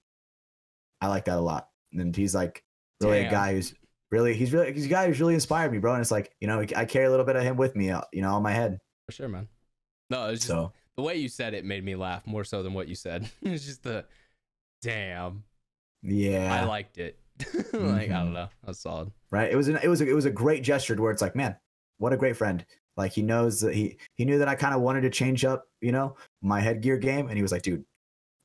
I like that a lot." And he's like really a guy who's he's a guy who's really inspired me, bro. And it's like, I carry a little bit of him with me, on my head. For sure, man. No, it's just the way you said it made me laugh more so than what you said. It's just damn. Yeah, I liked it. Like I don't know, that's solid. Right. It was a great gesture where it's like, man, what a great friend. Like he knows that he knew that I kind of wanted to change up, my headgear game, and he was like, dude,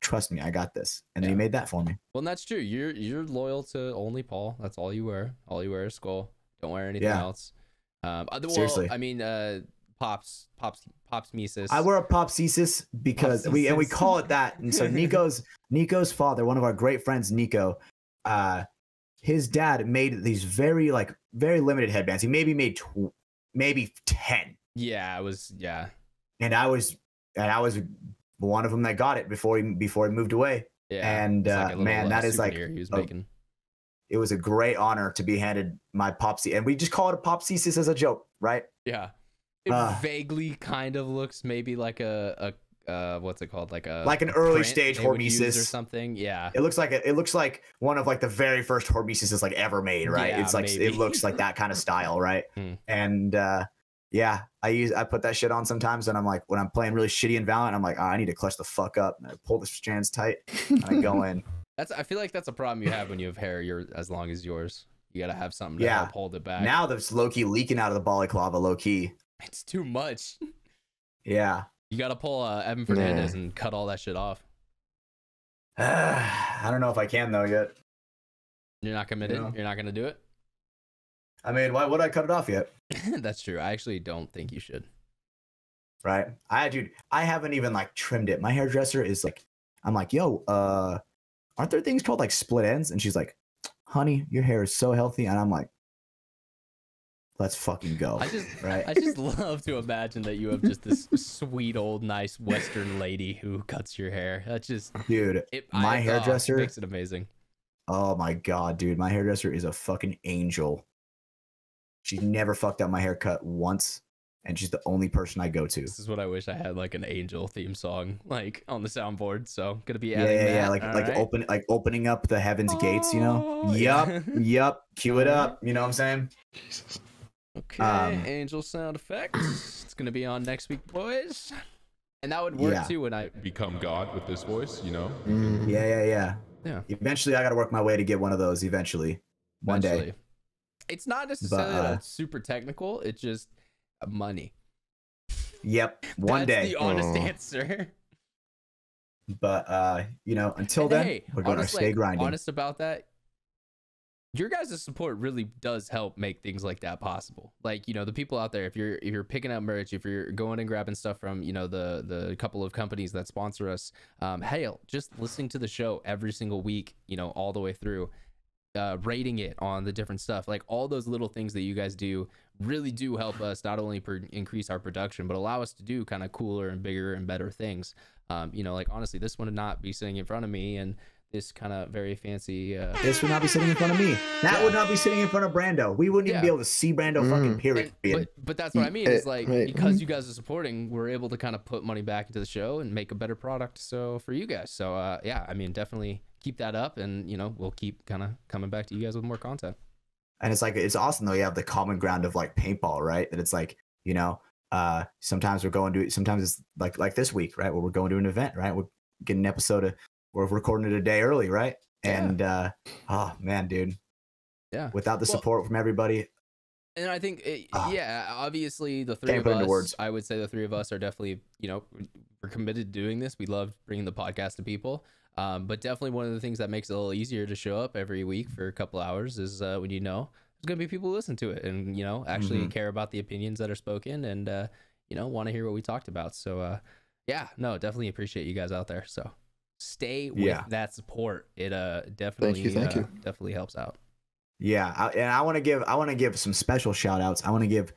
trust me, I got this. And then he made that for me. Well, and that's true. You're loyal to only Paul. That's all you wear. All you wear is skull. Don't wear anything else. Seriously. I mean, Pops Mises. I wear a Popsesis because we call it that. And so Nico's father, one of our great friends, Nico, his dad made these very limited headbands. He maybe made maybe 10. Yeah, it was And I was one of them that got it before he moved away. Yeah. And man, that is like he was making. It was a great honor to be handed my Popsy, and we just call it a Popsesis as a joke, right? Yeah. It vaguely kind of looks maybe like a what's it called, like an early stage hormesis or something. Yeah, it looks like one of like the very first hormesis like ever made, right? Yeah, it's like maybe. It looks like that kind of style, right? And yeah, I put that shit on sometimes, and I'm like, when I'm playing really shitty in Valorant, I'm like, I need to clutch the fuck up, and I pull the strands tight, and I go in. I feel like that's a problem you have when you have hair as long as yours. You gotta have something to help hold it back. Now that's low key leaking out of the balaclava, low key. It's too much. Yeah. You got to pull Evan Fernandez and cut all that shit off. I don't know if I can, though, yet. You're not committed? You know? You're not going to do it? I mean, why would I cut it off yet? That's true. I actually don't think you should. Right? I haven't even, like, trimmed it. My hairdresser is like, I'm like, yo, aren't there things called, like, split ends? And she's like, honey, your hair is so healthy. And I'm like, let's fucking go. I just love to imagine that you have just this sweet old nice Western lady who cuts your hair. That's just, dude. My hairdresser makes it amazing. Oh my god, dude, my hairdresser is a fucking angel. She's never fucked up my haircut once, and she's the only person I go to. This is what I wish I had, like an angel theme song, like on the soundboard. So gonna be adding that. Like opening up the heaven's gates, you know. Yup. Cue it up. You know what I'm saying? Jesus. Okay, angel sound effects. It's gonna be on next week, boys. And that would work too when I become God with this voice, you know? Yeah. Eventually, I gotta work my way to get one of those. Eventually, one day. It's not necessarily super technical. It's just money. Yep, one day. That's the honest answer. But you know, until then, we're gonna stay grinding. Honest about that. Your guys' support really does help make things like that possible. Like, you know, the people out there, if you're picking up merch, if you're going and grabbing stuff from, you know, the couple of companies that sponsor us, hell, just listening to the show every single week, you know, all the way through, rating it on the different stuff, like all those little things that you guys do really do help us not only increase our production, but allow us to do kind of cooler and bigger and better things. You know, like honestly, this would not be sitting in front of me, and this kind of very fancy this would not be sitting in front of me. That would not be sitting in front of Brando. We wouldn't even be able to see Brando fucking period. But that's what I mean, is like, because you guys are supporting, we're able to kind of put money back into the show and make a better product for you guys. So yeah, I mean, definitely keep that up, and you know, we'll keep kind of coming back to you guys with more content. And it's like, it's awesome though, you have the common ground of like paintball, right? That it's like, you know, sometimes sometimes it's like this week, right, where we're going to an event, right? We're getting an episode we're recording it a day early, right? And oh man, dude, without the support from everybody. And I think obviously the three of us, I would say the three of us are definitely, you know, we're committed to doing this. We love bringing the podcast to people, but definitely one of the things that makes it a little easier to show up every week for a couple hours is when you know there's gonna be people who listen to it and, you know, actually care about the opinions that are spoken, and you know, want to hear what we talked about. So yeah, no, definitely appreciate you guys out there. So stay with that support. It definitely thank you. Definitely helps out. Yeah, and I want to give some special shout outs. I want to give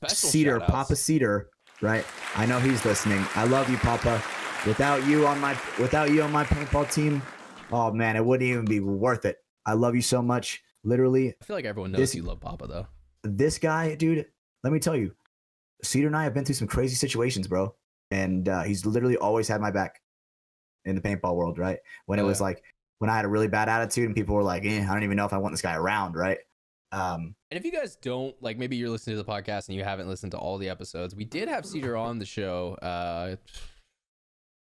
Cedar, Papa Cedar, right? I know he's listening. I love you, Papa. Without you on my paintball team, oh man, it wouldn't even be worth it. I love you so much. Literally, I feel like everyone knows you love Papa though. This guy, dude, let me tell you, Cedar and I have been through some crazy situations, bro. And he's literally always had my back in the paintball world, right? When it was like, when I had a really bad attitude and people were like, I don't even know if I want this guy around, right? And if you guys don't, like, maybe you're listening to the podcast and you haven't listened to all the episodes, we did have Cedar on the show.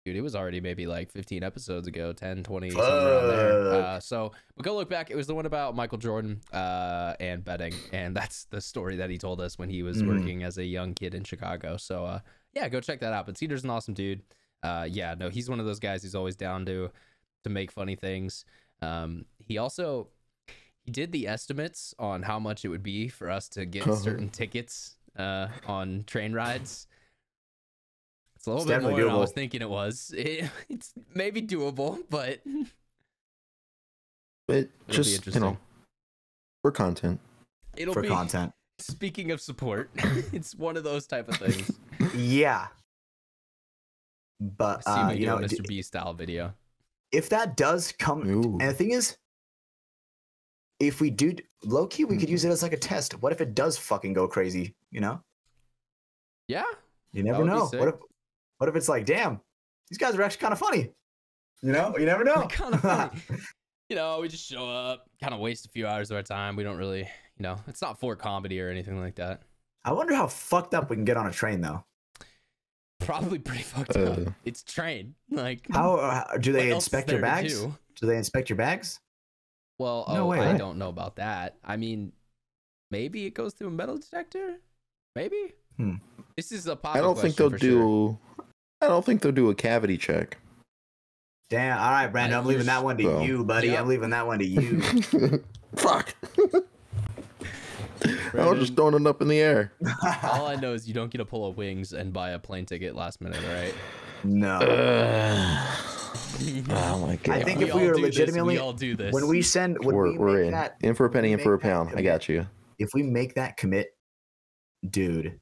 Dude, it was already maybe like 15 episodes ago, 10, 20, somewhere around there. So but go look back. It was the one about Michael Jordan and betting. And that's the story that he told us when he was working as a young kid in Chicago. So yeah, go check that out. But Cedar's an awesome dude. yeah, no, he's one of those guys who's always down to make funny things. He did the estimates on how much it would be for us to get certain tickets on train rides. It's a little bit more than I was thinking it was. It's maybe doable, but just, you know, for content. It'll be content. Speaking of support, it's one of those type of things. Yeah. But you know, Mr. B style video. If that does come, and the thing is, if we do low key, we could use it as like a test. What if it does fucking go crazy? You know? Yeah. You never know. What if it's like, damn, these guys are actually kind of funny? You know? You never know. Kind of funny. You know, we just show up, kind of waste a few hours of our time. We don't really, you know, it's not for comedy or anything like that. I wonder how fucked up we can get on a train, though. Probably pretty fucked up. It's train. Like, how do they inspect your bags? Do they inspect your bags? Well, I don't know about that. I mean, maybe it goes through a metal detector. Maybe. This is a popular. I don't think they'll do. I don't think they'll do a cavity check. Damn. All right, Brando. I'm leaving that one to you, buddy. Yep. I'm leaving that one to you. Fuck. I was just throwing it up in the air. All I know is you don't get to pull a wings and buy a plane ticket last minute, right? No. Oh my god. I think if we were legitimately, we all do this. When we send, we're in. In for a penny, in for a pound. I got you. If we make that commit, dude,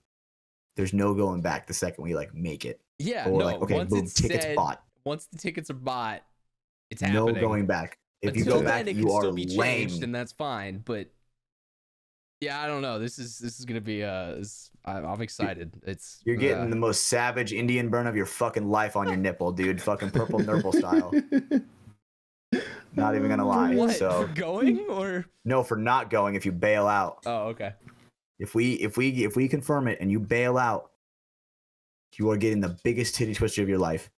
there's no going back the second we like make it. Yeah. Or no. like, okay, boom, tickets bought. Once the tickets are bought, it's happening. No going back. If you Until go back, then, you are lame. Changed, and that's fine. But yeah, I don't know. This is gonna be I'm excited. You're getting the most savage Indian burn of your fucking life on your nipple, dude. Fucking purple nurple style. Not even gonna lie. What? So for going or no, for not going if you bail out. Oh, okay. If we confirm it and you bail out, you are getting the biggest titty twister of your life.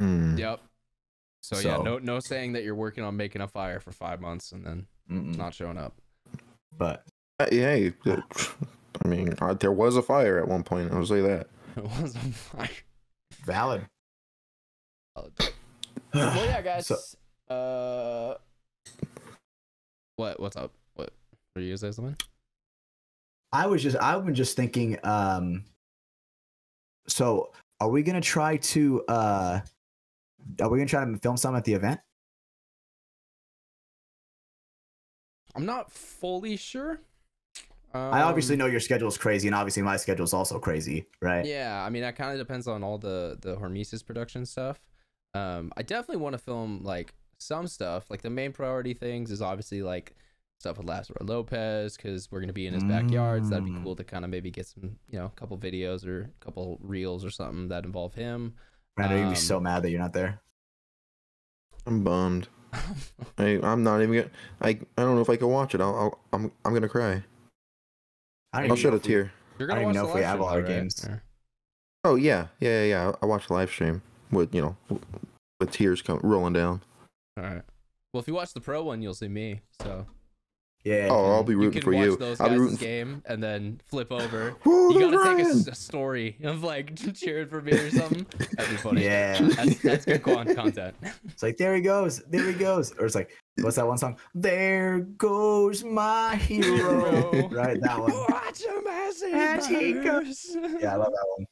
Yep. So yeah, no saying that you're working on making a fire for 5 months and then not showing up. But yeah, I mean, there was a fire at one point. I'll say that. It was a fire. Valid. Well, yeah, guys. What's up? What were you saying something? I've been just thinking. So are we gonna try to film some at the event? I'm not fully sure. I obviously know your schedule is crazy, and obviously my schedule is also crazy, right? Yeah, I mean, that kind of depends on all the Hormesis production stuff. I definitely want to film like some stuff. Like the main priority things is obviously like stuff with Lazaro Lopez, because we're gonna be in his backyards. That'd be cool to kind of maybe get some, a couple videos or a couple reels or something that involve him. Brando, you'd be so mad that you're not there. I'm bummed. I'm not even gonna. I don't know if I can watch it. I'm gonna cry. I'll shed a tear. You're gonna watch the live stream, we have all our right? games. Oh yeah. I watched the live stream with with tears rolling down. All right. Well, if you watch the pro one, you'll see me. So. Yeah. Oh, I'll be rooting for you. I'll be rooting game and then flip over. You gotta take a story of like cheering for me or something. That'd be funny. Yeah. That's good content. It's like there he goes, or it's like, what's that one song? There goes my hero. Right, that one. Watch him as he goes. Yeah, I love that one.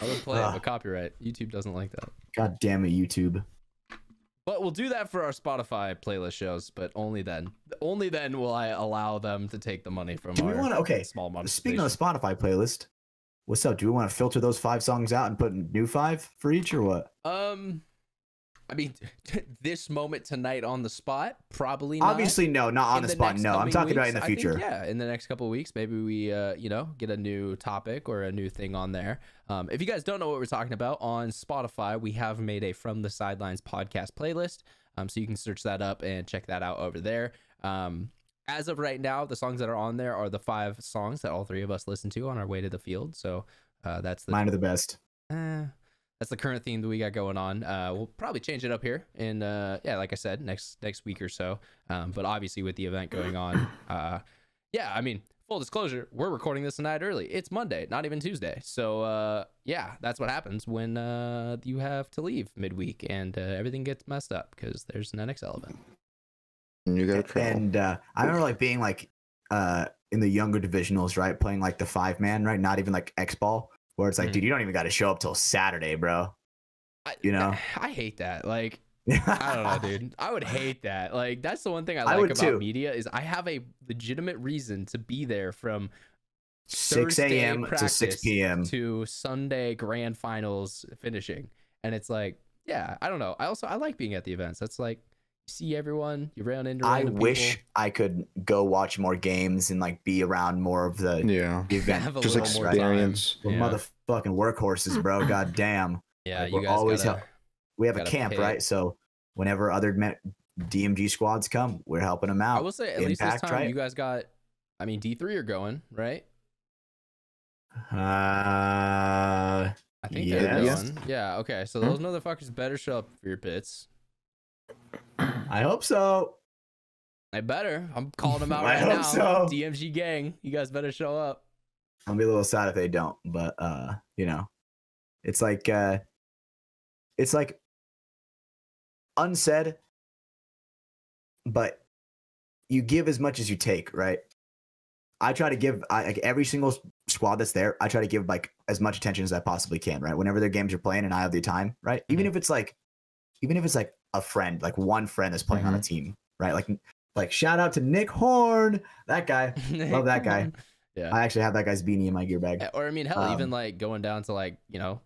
I would play it, but copyright. YouTube doesn't like that. God damn it, YouTube. But we'll do that for our Spotify playlist shows, but only then. Only then will I allow them to take the money from small money. Speaking of the Spotify playlist, what's up? Do we want to filter those 5 songs out and put new 5 for each, or what? I mean, this moment tonight on the spot, probably not. Obviously, no, not on the spot. No, I'm talking about in the future. In the next couple of weeks, maybe we, get a new topic or a new thing on there. If you guys don't know what we're talking about, on Spotify, we have made a From the Sidelines podcast playlist. So you can search that up and check that out over there. As of right now, the songs that are on there are the 5 songs that all 3 of us listen to on our way to the field. So that's mine are the best. That's the current theme that we got going on. We'll probably change it up here in, like I said, next week or so. But obviously with the event going on, I mean, full disclosure, we're recording this a night early. It's Monday, not even Tuesday. So yeah, that's what happens when you have to leave midweek and everything gets messed up because there's an NXL event. And you gotta travel. And I remember like being like in the younger divisionals, right, playing like the 5-man, right, not even like X-ball, where it's like, dude, you don't even got to show up till Saturday, bro. You know, I hate that. Like, I don't know, dude. I would hate that. Like, that's the one thing I like about media is I have a legitimate reason to be there from 6 a.m. to 6 p.m. to Sunday grand finals finishing. And it's like, yeah, I don't know. I like being at the events. That's like, you see everyone, you run into I wish people. I could go watch more games and like be around more of the event. Just experience. We're motherfucking workhorses, bro. God damn. Yeah, like, you guys always we have a camp, right? So whenever other DMG squads come, we're helping them out. I will say, at least this time, you guys got, I mean, D3 are going, right? I think they're going. Yeah, okay. So those motherfuckers better show up for your pits. I hope so. I better. I'm calling them out right now. So. DMG gang, you guys better show up. I'll be a little sad if they don't, but you know, it's like unsaid, but you give as much as you take, right? I try to give like every single squad that's there, I try to give like as much attention as I possibly can, right? Whenever their games are playing and I have the time, right? Even if it's like a friend, like one friend that's playing on a team, right? Like shout out to Nick Horn, that guy. Love that guy. Yeah. I actually have that guy's beanie in my gear bag. Or I mean, hell, even like going down to like, you know,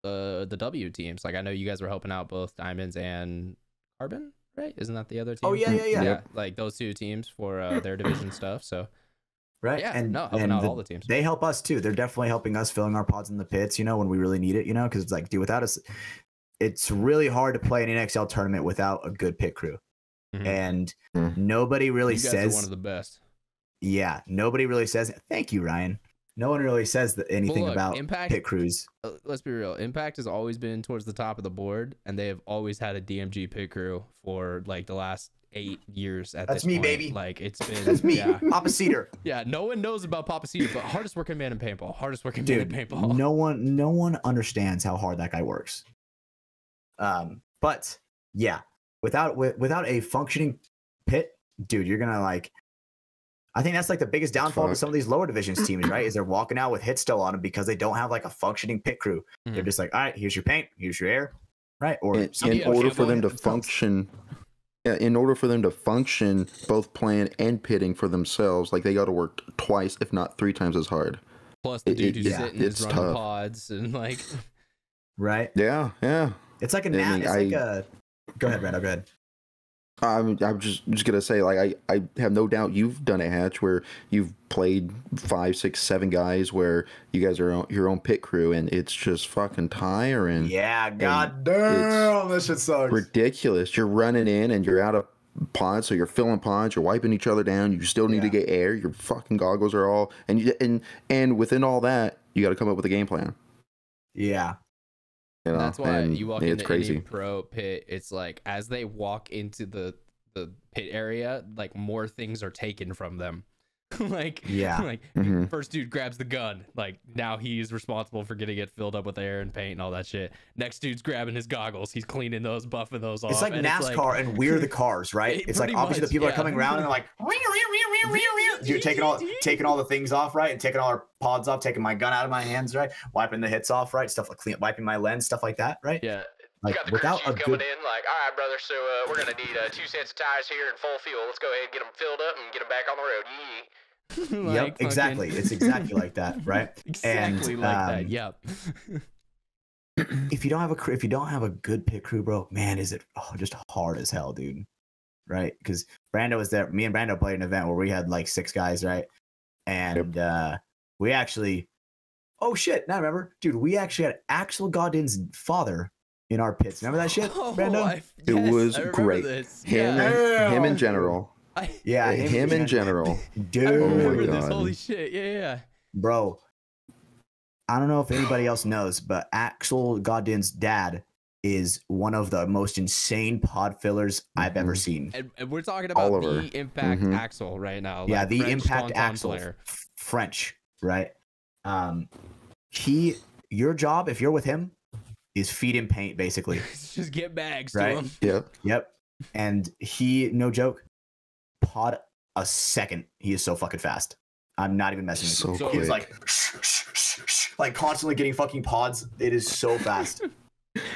the W teams. Like I know you guys were helping out both Diamonds and Carbon, right? Isn't that the other team? Oh yeah. Like those two teams for their division stuff. So right. Yeah, and helping out all the teams. They help us too. They're definitely helping us filling our pods in the pits, you know, when we really need it, you know, because it's like, dude, without us, it's really hard to play an NXL tournament without a good pit crew. And nobody really you guys says are one of the best. Yeah, nobody really says thank you, Ryan. No one really says anything about Impact, pit crews. Let's be real. Impact has always been towards the top of the board, and they have always had a DMG pit crew for like the last 8 years. That's me, baby. Like it's been. That's me, Papa Cedar. Yeah, no one knows about Papa Cedar, but hardest working man in paintball. Hardest working man in paintball. No one understands how hard that guy works. But yeah, without a functioning pit, dude, you're gonna like. I think that's like the biggest downfall to some of these lower divisions teams, right? Is they're walking out with hits still on them because they don't have like a functioning pit crew. They're just like, all right, here's your paint, here's your air, right? Or in order for them to function, in order for them to function, both playing and pitting for themselves, like they got to work twice, if not 3 times as hard. Plus the dude who's sitting is running pods and like, right? Yeah. It's like a go ahead, Brando. Go ahead. I'm just gonna say, like, I have no doubt you've done it, Hatch, where you've played 5, 6, 7 guys where you guys are your own pit crew, and it's just fucking tiring. Yeah, god damn, this shit sucks. Ridiculous. You're running in and you're out of pods, so you're filling pods, you're wiping each other down, you still need to get air, your fucking goggles are all, and within all that, you got to come up with a game plan. Yeah. You know, that's why you walk into any pro pit, it's like as they walk into the pit area, like more things are taken from them. Like first dude grabs the gun, like now he's responsible for getting it filled up with air and paint and all that shit. Next dude's grabbing his goggles, he's cleaning those, buffing those off. It's like NASCAR and we're the cars, right? It's like obviously the people are coming around and they're like you're taking all the things off, right? And taking all our pods off, taking my gun out of my hands, right? Wiping the hits off, right? Stuff like wiping my lens, stuff like that, right? Yeah. Like you got the without a coming in, like, all right, brother. So we're gonna need 2 sets of tires here and full fuel. Let's go ahead and get them filled up and get them back on the road. Like yep, exactly. It's exactly like that, right? Exactly like that. Yep. If you don't have a good pit crew, bro, man, is it just hard as hell, dude? Right? Because Brando was there. Me and Brando played an event where we had like 6 guys, right? And we actually, oh shit, now I remember, dude, we actually had Axel Godin's father in our pits. Remember that shit, Brando? It was great. Him in general. Him in general. Dude. I remember this. Holy shit. Yeah. Bro, I don't know if anybody else knows, but Axel Godin's dad is one of the most insane pod fillers I've ever seen. And we're talking about Oliver. the Impact Axel right now. Yeah, like the French Impact Tauntaun Axel, player. French, right? Your job, if you're with him, is feed him paint, basically. Just get bags right? to him. Yep. And he, no joke, pod a second. He is so fucking fast. I'm not even messing with you. He's like constantly getting fucking pods. It is so fast.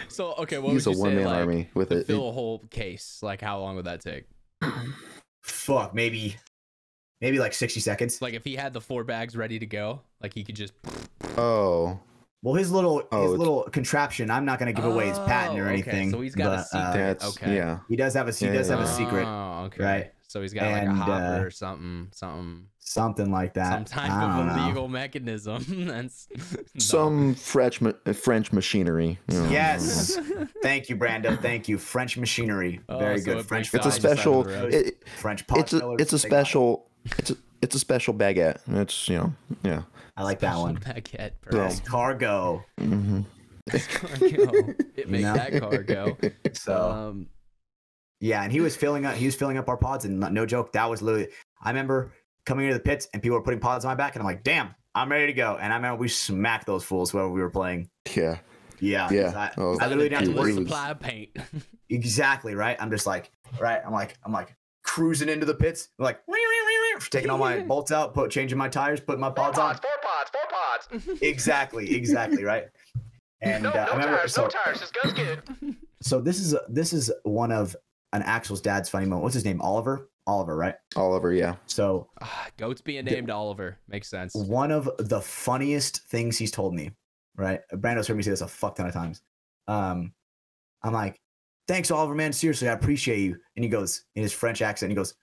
So okay, what he's would a you one-man say, army with to it. fill a whole case? Like, how long would that take? Fuck, maybe like 60 seconds. Like, if he had the 4 bags ready to go, like he could just. Oh. Well, his little contraption. I'm not gonna give away his patent or anything. So he's got a secret. Okay. Yeah. He does have a secret. Oh, okay. Right. So he's got like a hopper or something like that. Some type of illegal mechanism. That's some French machinery. You know. Yes. Thank you, Brando. Thank you. French machinery. Very good. French. It's a special. French. It's a special. It's a special baguette. It's yeah. I like that one. Baguette. Cargo. Mm-hmm. Cargo. It makes that cargo. So. Yeah, and he was filling up our pods, and no joke, that was literally. I remember coming into the pits, and people were putting pods on my back, and I'm like, "Damn, I'm ready to go." And I remember we smacked those fools whoever we were playing. Yeah. I literally didn't have to worry. Supply of paint. Exactly right. I'm just like, right. I'm like cruising into the pits, like taking all my bolts out, changing my tires, putting my pods on. 4 pods. Exactly right. And no tires, this goes good. So this is one of an Axel's dad's funny moment. What's his name? Oliver, right? Oliver, yeah. So goats being named Oliver makes sense. One of the funniest things he's told me, right? Brando's heard me say this a fuck ton of times. I'm like, "Thanks, Oliver, man. Seriously, I appreciate you." And he goes in his French accent, he goes,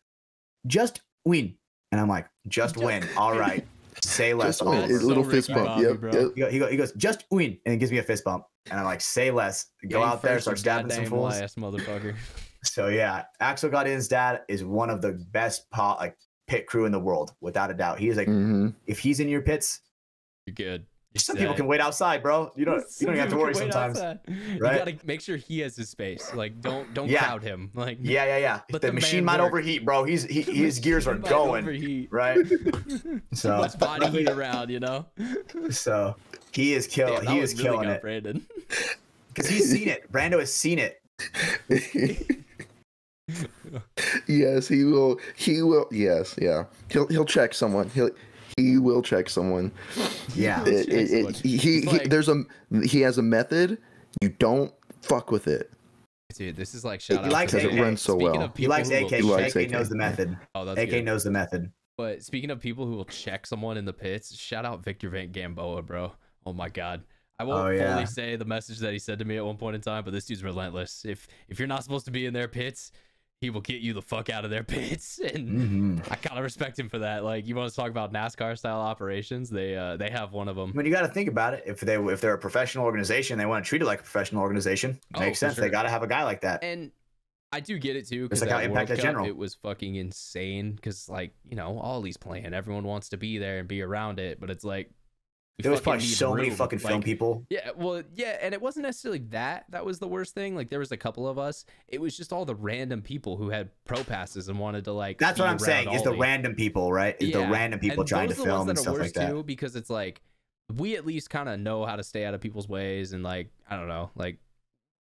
"Just win." And I'm like, "Just win. All right. Say less." A little fist bump. Yep. He goes, "Just win," and he gives me a fist bump. And I'm like, "Say less. Go out there, start stabbing some fools." Last motherfucker. So yeah, Axel Godin's dad is one of the best pit crew in the world, without a doubt. He is like, if he's in your pits, you're good. Some people can wait outside, bro. You don't have to worry sometimes. Right? You gotta make sure he has his space. Like, don't crowd him. Like, yeah. The machine might overheat, bro. His gears are going. Right. So much body heat around, So he is killing. He is killing it, Brandon. Because he's seen it. Brando has seen it. Yes, he will. Yes, yeah. He'll check someone. He will check someone. Yeah. He has a method. You don't fuck with it. Dude, this is like shout out. He likes because it runs so well. He likes AK. AK knows the method. Oh, that's AK good. knows the method. But speaking of people who will check someone in the pits, shout out Victor Van Gamboa, bro. Oh my god. I won't fully say the message that he said to me at one point in time, but this dude's relentless. If you're not supposed to be in their pits, he will get you the fuck out of their pits. And I kind of respect him for that. Like, you want to talk about NASCAR style operations? They have one of them. I mean, you got to think about it. If they're a professional organization, they want to treat it like a professional organization. Makes sense. Sure. They got to have a guy like that. And I do get it too. It's like how Impact Edge General. It was fucking insane because, like, all these playing, everyone wants to be there and be around it, but it's like, there was probably so many fucking film people. Yeah, well, yeah, and it wasn't necessarily that was the worst thing. Like, there was a couple of us. It was just all the random people who had pro passes and wanted to, like, that's what I'm saying, is the random people, right? Is the random people trying to film and stuff like that. Too, because it's like, we at least kind of know how to stay out of people's ways, and, like, I don't know, like,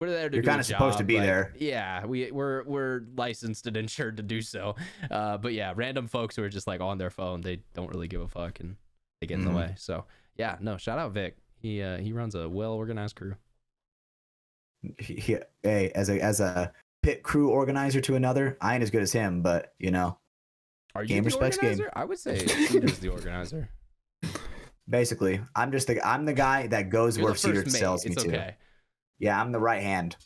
we're there to You're kind of supposed to be there. Yeah, we're licensed and insured to do so. But yeah, random folks who are just, like, on their phone, they don't really give a fuck, and they get in the way. So yeah, no, shout out Vic. He runs a well-organized crew. Hey, as a pit crew organizer to another, I ain't as good as him, but are you the organizer? I would say Cedar's the organizer. Basically, I'm the guy that goes where Cedar tells me to. Okay. Yeah, I'm the right hand,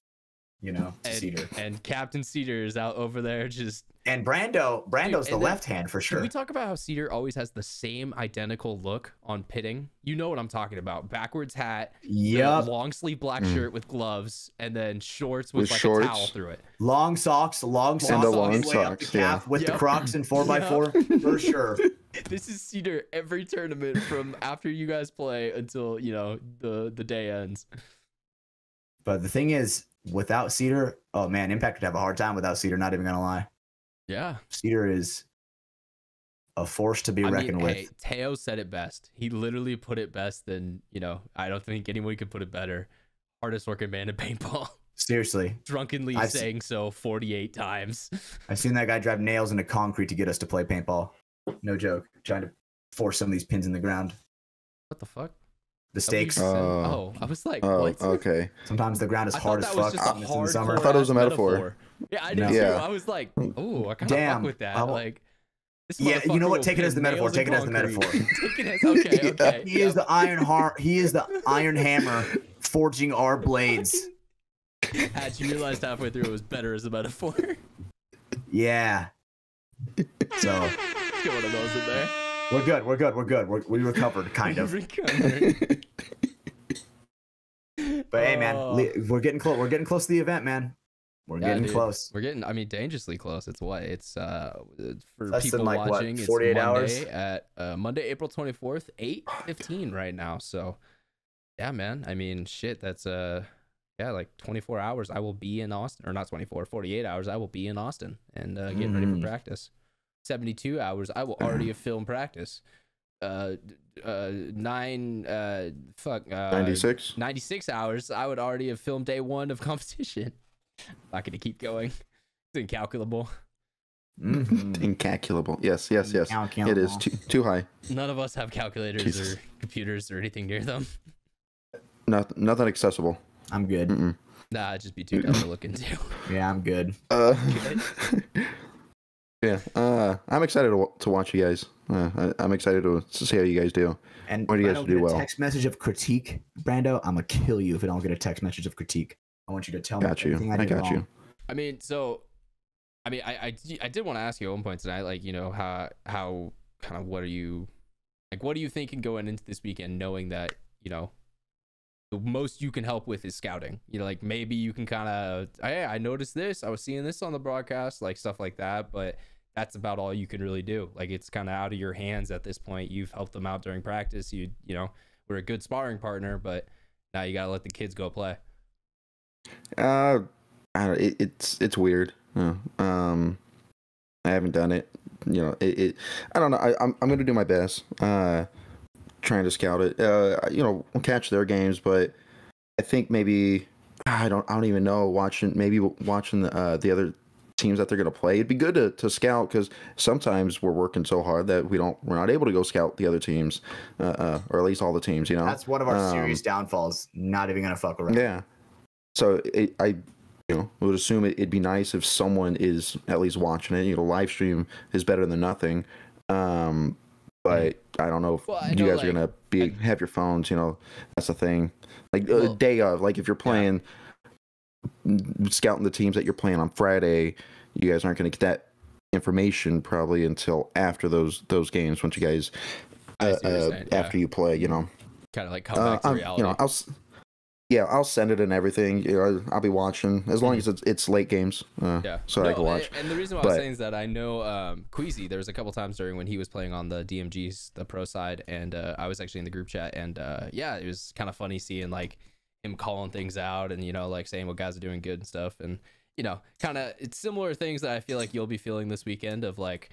to Cedar. And Captain Cedar is out over there just. And Brando's the left hand for sure. Can we talk about how Cedar always has the same identical look on pitting? You know what I'm talking about. Backwards hat, long sleeve black shirt with gloves, and then shorts with like a towel through it. Long socks, long socks, calf with the Crocs and 4x4 for sure. This is Cedar every tournament from after you guys play until the day ends. But the thing is, without Cedar, oh man, Impact would have a hard time without Cedar. Not even gonna lie. Yeah, Cedar is a force to be reckoned with. Hey, Teo said it best. He literally put it best than, you know, I don't think anyone could put it better. Hardest working man in paintball. Seriously. Drunkenly saying so 48 times. I've seen that guy drive nails into concrete to get us to play paintball. No joke. Trying to force some of these pins in the ground. What the fuck? The stakes. Oh, I was like, what? Okay. Sometimes the ground is hard as fuck in the summer. I thought it was a metaphor. Yeah, I did too. I was like, oh, I kind of fuck with that. Like, yeah, you know what? Take it as the metaphor. Take it as the metaphor. Take it as, okay. He is the iron heart. He is the iron hammer forging our blades. Had you realized halfway through it was better as a metaphor? Yeah. So let's get one of those in there. We're good. We recovered, kind of. But hey, man, we're getting close. We're getting close to the event, man. We're getting close. We're getting, I mean, dangerously close. It's what? It's for less people than like, watching. what, 48 it's Monday hours at Monday, April 24th, 8:15 right now. So yeah, man. I mean, shit. That's yeah, like 24 hours. I will be in Austin, or not 24, 48 hours. I will be in Austin and getting ready for practice. 72 hours. I will already have filmed practice. 96 hours. I would already have filmed day 1 of competition. Not gonna keep going. It's incalculable. Incalculable. Yes. It is too high. None of us have calculators or computers or anything near them. Nothing accessible. I'm good. Nah, it'd just be too dumb to look into. Yeah, I'm good. Yeah, I'm excited to watch you guys. I'm excited to see how you guys do. And what do you guys do well? Text message of critique, Brando. I'm gonna kill you if I don't get a text message of critique. I want you to tell me everything I got you. I mean, I did want to ask you at one point tonight, like, you know, how kind of what are you thinking going into this weekend, knowing that, you know, the most you can help with is scouting. You know, like maybe you can kind of, hey, I noticed this, I was seeing this on the broadcast, like stuff like that, but that's about all you can really do. Like, it's kind of out of your hands at this point. You've helped them out during practice. You know, we're a good sparring partner, but now you gotta let the kids go play. I don't. It's weird. I haven't done it. You know, I don't know. I'm gonna do my best. Trying to scout it. You know, we'll catch their games, but I think maybe I don't even know. Watching the other teams that they're gonna play. It'd be good to scout, because sometimes we're working so hard that we're not able to go scout the other teams, or at least all the teams. You know, that's one of our serious downfalls. Not even gonna fuck around. Yeah. So I would assume it'd be nice if someone is at least watching it. You know, live stream is better than nothing. But I don't know if you guys are gonna have your phones. You know, that's the thing. Like day of, like if you're playing, scouting the teams that you're playing on Friday, you guys aren't gonna get that information probably until after those games. Once you guys after you play, you know, kind of like come back to reality. You know, I'll send it and everything. You know, I'll be watching as long as it's late games. So I can watch. And the reason why I was saying is that I know Queasy, there was a couple times during when he was playing on the DMGs, the pro side, and I was actually in the group chat, and yeah, it was kind of funny seeing like him calling things out and, you know, like saying what guys are doing good and stuff, and, you know, kind of it's similar things that I feel like you'll be feeling this weekend of like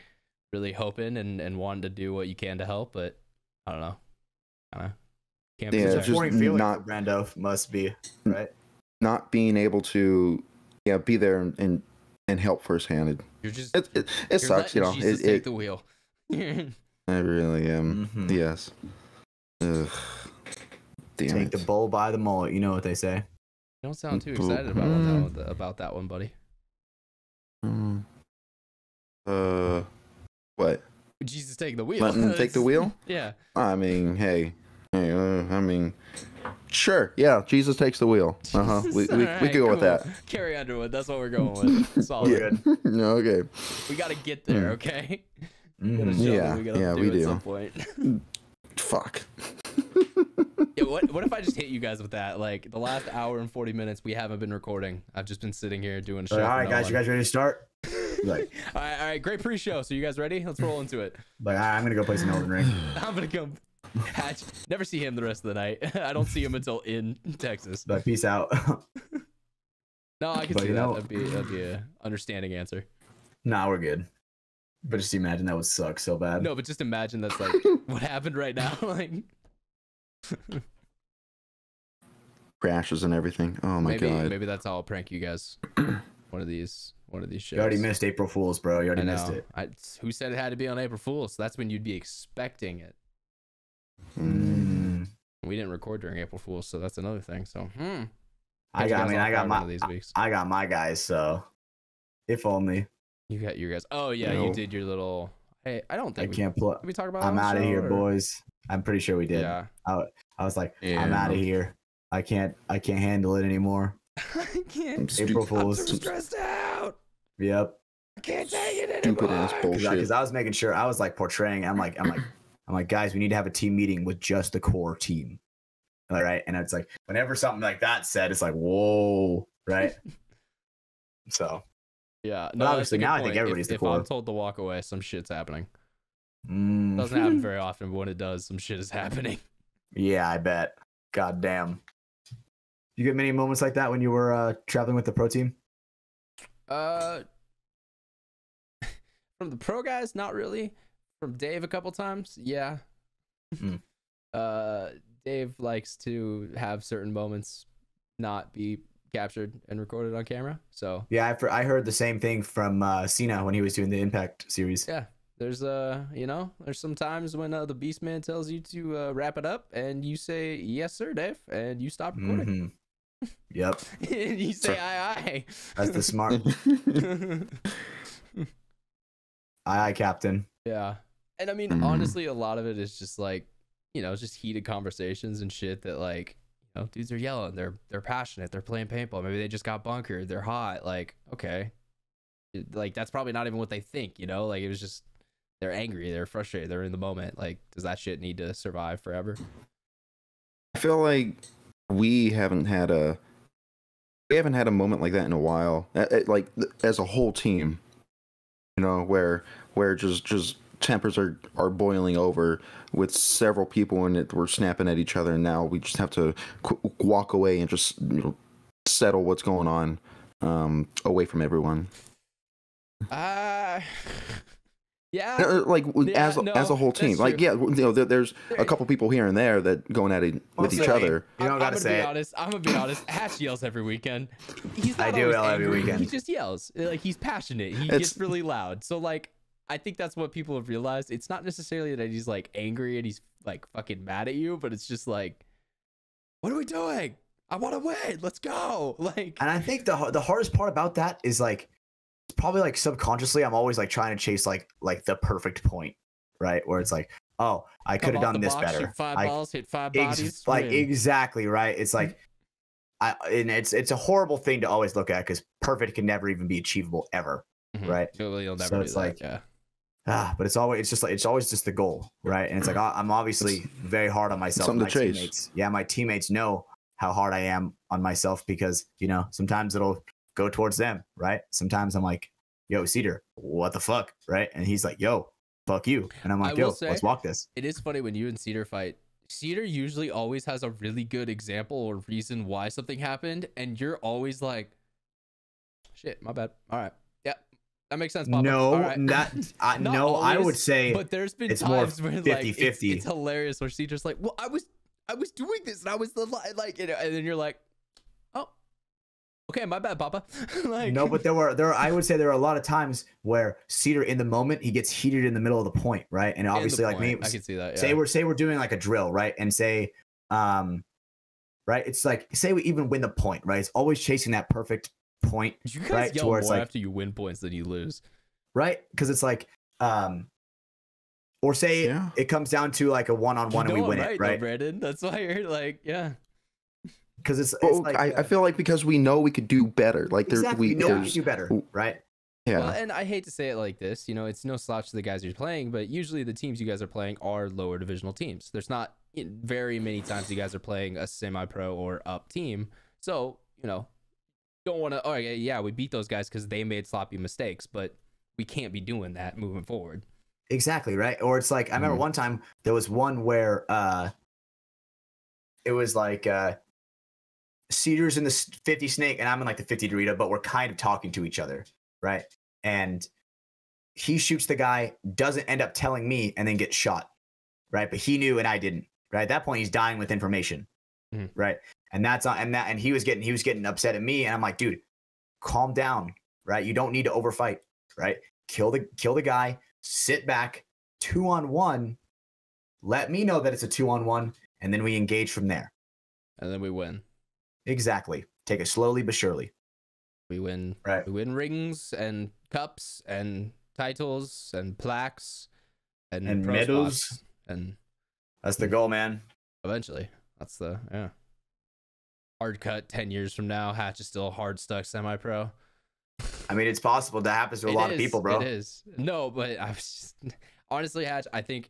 really hoping and wanting to do what you can to help, but I don't know, kind of. Yeah, it's just not Brando must be right. Not being able to, be there and help firsthand. You're just it sucks, you know. Jesus take the wheel. I really am. Yes. Ugh. Take the bull by the mullet. You know what they say. You don't sound too excited about that one, buddy. What? Jesus take the wheel. Letting take the wheel? Yeah. I mean, hey. I mean, sure, yeah. Jesus takes the wheel. We could go with that. Carrie Underwood. That's what we're going with. It's all good. Okay. We got to get there. Okay. We do. At some point. Fuck. Yeah. What if I just hit you guys with that? Like the last hour and 40 minutes, we haven't been recording. I've just been sitting here doing a show. All right, guys. You guys ready to start? Like, all right. Great pre-show. So you guys ready? Let's roll into it. Like, I'm gonna go play some Elden Ring. I'm gonna go. Hatch, never see him the rest of the night. I don't see him until in Texas. But peace out. No, I can see that. That'd be a understanding answer. Nah, we're good. But just imagine that would suck so bad. No, but just imagine that's like what happened right now. Like crashes and everything. Oh my god. Maybe that's how I'll prank you guys. One of these shows. You already missed April Fool's, bro. You already missed it. Who said it had to be on April Fool's? That's when you'd be expecting it. We didn't record during April Fool's, so that's another thing. So, I got my guys. So, if only you got your guys. Oh yeah, you did your little. Hey, I don't think I can't play. Did we talk about? I'm out of here, boys. I'm pretty sure we did. Yeah. I was like, I'm out of here. I can't handle it anymore. I can't. April Fool's. I'm so stressed out. Yep. I can't take it anymore. Stupid ass bullshit. Because I was making sure I was like portraying. I'm like, guys, we need to have a team meeting with just the core team. All right. And it's like, whenever something like that said, it's like, whoa, right? So. Yeah. No, obviously now I think everybody's the core. If I'm told to walk away, some shit's happening. Doesn't happen very often, but when it does, some shit is happening. Yeah, I bet. God damn. You get many moments like that when you were traveling with the pro team? From the pro guys, not really. From Dave a couple times, yeah. Dave likes to have certain moments not be captured and recorded on camera. So yeah, I heard the same thing from Cena when he was doing the Impact series. Yeah, there's there's some times when the Beastman tells you to wrap it up, and you say yes sir, Dave, and you stop recording. Yep. And you say aye. That's the smart. Aye, Captain. Yeah. And I mean, honestly, a lot of it is just like, just heated conversations and shit that like, dudes are yelling, they're passionate, they're playing paintball, maybe they just got bunkered, they're hot, like, okay. Like, that's probably not even what they think, like it was just, they're angry, they're frustrated, they're in the moment. Like, does that shit need to survive forever? I feel like we haven't had a moment like that in a while, like as a whole team, where just tempers are boiling over with several people and we're snapping at each other, and now we just have to walk away and just settle what's going on away from everyone. Yeah, as a whole team, like true. There's a couple people here and there that going at it with each other. I'm gonna be honest. Hatch yells every weekend. I do yell every weekend. He just yells. Like, he's passionate. He gets really loud. So like, I think that's what people have realized. It's not necessarily that he's like angry and he's like fucking mad at you, but it's just like, what are we doing? I want to win. Let's go. Like, and I think the hardest part about that is like, probably like subconsciously I'm always like trying to chase like the perfect point, right? Where it's like, oh, I could have done this better. Shoot 5 balls, hit 5 bodies. Like, exactly, right? It's like, and it's a horrible thing to always look at because perfect can never even be achievable ever, right? You'll never so do it's that, like, yeah. But it's always just the goal, right? And it's like, I'm obviously very hard on myself. Something to chase. Teammates, yeah, my teammates know how hard I am on myself because sometimes it'll go towards them, right? Sometimes I'm like, yo, Cedar, what the fuck, right? And he's like, yo, fuck you. And I'm like, yo, let's walk this. It is funny when you and Cedar fight. Cedar usually always has a really good example or reason why something happened, and you're always like, shit, my bad. All right. Yeah, that makes sense, Papa. No, right. no, always, I would say but there's been it's times more where 50-50. Like, it's hilarious where Cedar's like, well, I was doing this and I was like, and then you're like, okay, my bad, Papa. Like, no, but I would say there are a lot of times where Cedar in the moment he gets heated in the middle of the point, right? And obviously, like me, I can see that. Yeah. Say we're doing like a drill, right? And say, right? It's like say we even win the point, right? It's always chasing that perfect point, you guys right? Yell more like, after you win points than you lose, right? Because it's like, or say it comes down to like a one-on-one and we win it, right? Though, Brandon, that's why you're like, yeah. Because it's like, I feel like because we know we could do better. Like we know we could do better, right? Yeah. Well, and I hate to say it like this, it's no slouch to the guys you're playing, but usually the teams you guys are playing are lower divisional teams. There's not very many times you guys are playing a semi-pro or up team. So, don't want to, we beat those guys because they made sloppy mistakes, but we can't be doing that moving forward. Exactly, right? Or it's like I remember one time there was one where it was like Cedar's in the 50 snake and I'm in like the 50 Dorito, but we're kind of talking to each other, right? And he shoots the guy, doesn't end up telling me, and then gets shot, right? But he knew and I didn't, right? At that point, he's dying with information, right? And that's and he was getting upset at me, and I'm like, dude, calm down, right? You don't need to overfight, right? Kill the guy, sit back, 2-on-1, let me know that it's a 2-on-1, and then we engage from there. And then we win. Exactly. Take it slowly but surely. We win. Right. We win rings and cups and titles and plaques and medals. And that's the goal, man. Eventually. That's the hard cut 10 years from now. Hatch is still hard stuck semi-pro. I mean, it's possible. That happens to a lot of people, bro. It is. No, but I was just, honestly, Hatch, I think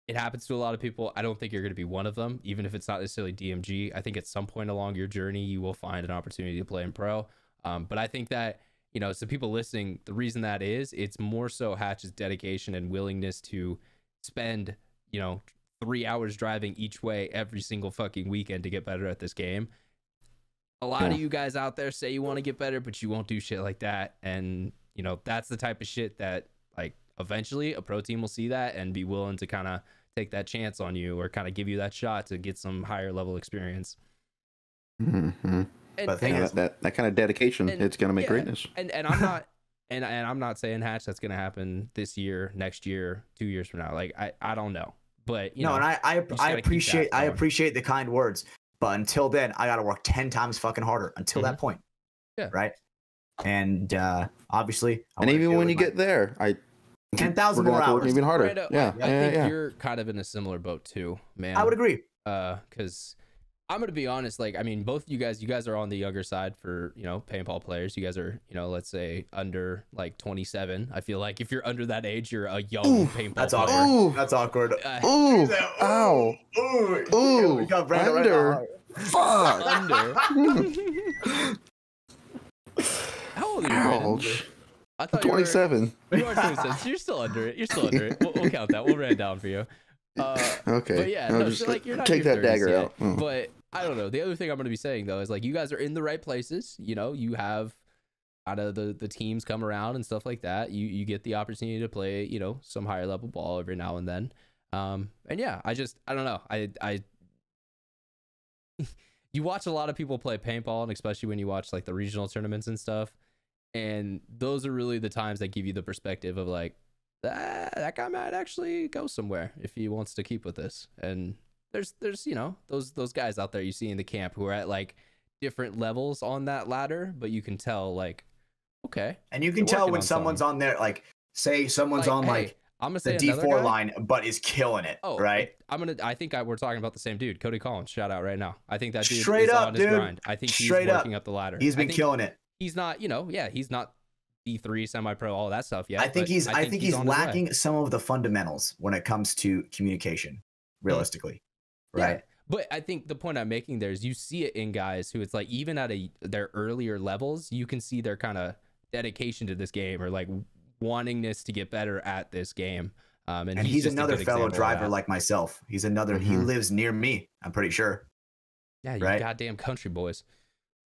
it happens to a lot of people. I don't think you're going to be one of them, even if it's not necessarily DMG. I think at some point along your journey, you will find an opportunity to play in pro. But I think that, you know, so people listening, the reason that is, it's more so Hatch's dedication and willingness to spend, you know, 3 hours driving each way every single fucking weekend to get better at this game. A lot of you guys out there say you want to get better, but you won't do shit like that. And, you know, that's the type of shit that, like, eventually a pro team will see that and be willing to kind of take that chance on you or kind of give you that shot to get some higher level experience. Mm-hmm. But that kind of dedication, it's going to make greatness. And I'm not, and I'm not saying, Hatch, that's going to happen this year, next year, 2 years from now. Like, I don't know, but you know, and I appreciate the kind words. But until then, I got to work 10 times fucking harder until that point. Yeah. Right. And obviously, and even when you get there, 10,000 more hours, even harder. Brando, I think you're kind of in a similar boat too, man. I would agree. Because I'm gonna be honest, like, I mean, both you guys are on the younger side for, you know, paintball players. You guys are, you know, let's say under like 27. I feel like if you're under that age, you're a young paintball player. That's awkward. Ow. Ooh. We got Brando under. Fuck. Under. How old are you, Brandon? I thought 27. You are 27. So you're still under it. You're still under it. We'll count that. We'll write it down for you. Okay. But yeah, no, so like, you're not take that dagger out. But I don't know. The other thing I'm going to be saying though is, like, you guys are in the right places. You know, you have out of the teams come around and stuff like that. You get the opportunity to play, you know, some higher level ball every now and then. And yeah, I don't know. I you watch a lot of people play paintball, and especially when you watch like the regional tournaments and stuff. And those are really the times that give you the perspective of like, that guy might actually go somewhere if he wants to keep with this. And there's you know, those guys out there you see in the camp who are at like different levels on that ladder, but you can tell, like, okay. And you can tell when someone's on there, like, say someone's like, on like I'm gonna say the D4 line, but is killing it. Oh, right. I think we're talking about the same dude, Cody Collins. Shout out right now. I think that dude straight is up, on his grind. I think he's working up the ladder. He's been killing it. He's not, you know, he's not D3 semi-pro, all that stuff yet. I think he's lacking some of the fundamentals when it comes to communication, realistically. Right. Yeah. But I think the point I'm making there is you see it in guys who, it's like, even at their earlier levels, you can see their kind of dedication to this game, or like wantingness to get better at this game. And he's another fellow driver like myself. He's another, he lives near me, I'm pretty sure. Yeah, you goddamn country boys.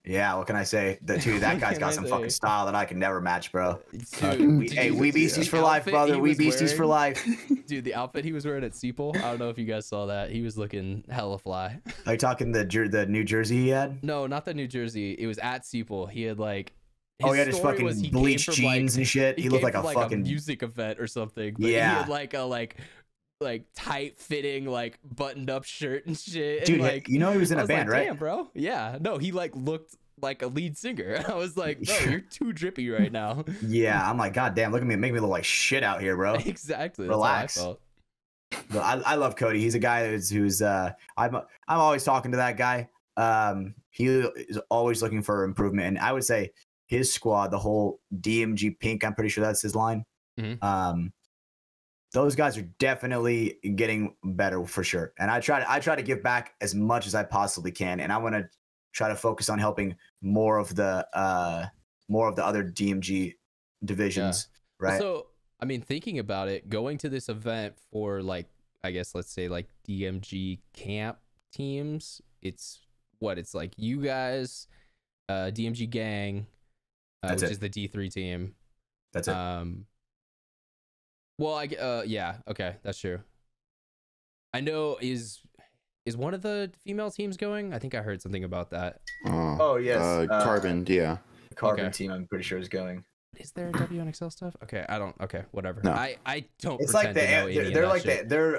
Yeah, what can I say? That guy's got some fucking style that I can never match, bro. Dude, we beasties for life, brother. We beasties for life. Dude, the outfit he was wearing at Seapool, I don't know if you guys saw that. He was looking hella fly. Are you talking the New Jersey he had? No, not the New Jersey. It was at Seapool. He had like, he had his fucking bleached jeans and shit. He looked like a fucking music event or something. But yeah, he had like a tight fitting, like buttoned up shirt and shit. Dude, and, like, you know he was in a band, right? Damn, bro. Yeah. No, he like looked like a lead singer. I was like, bro, you're too drippy right now. Yeah, I'm like, god damn, look at me, make me look like shit out here, bro. Exactly. Relax. But I love Cody. He's a guy who's I'm always talking to that guy. He is always looking for improvement, and I would say his squad, the whole DMG Pink, I'm pretty sure that's his line. Mm-hmm. Those guys are definitely getting better for sure. And I try to give back as much as I possibly can, and I want to try to focus on helping more of the other DMG divisions. Yeah. Right. So I mean, thinking about it, going to this event for like, I guess let's say like DMG camp teams, it's like you guys, DMG gang, which is the D3 team. That's it. Well, yeah, okay, that's true. I know is one of the female teams going? I think I heard something about that. Oh yes, Carbon, yeah. Carbon team, I'm pretty sure is going. Is there WNXL stuff? Okay, I don't. Okay, whatever. No. I don't. It's like they're like shit. they're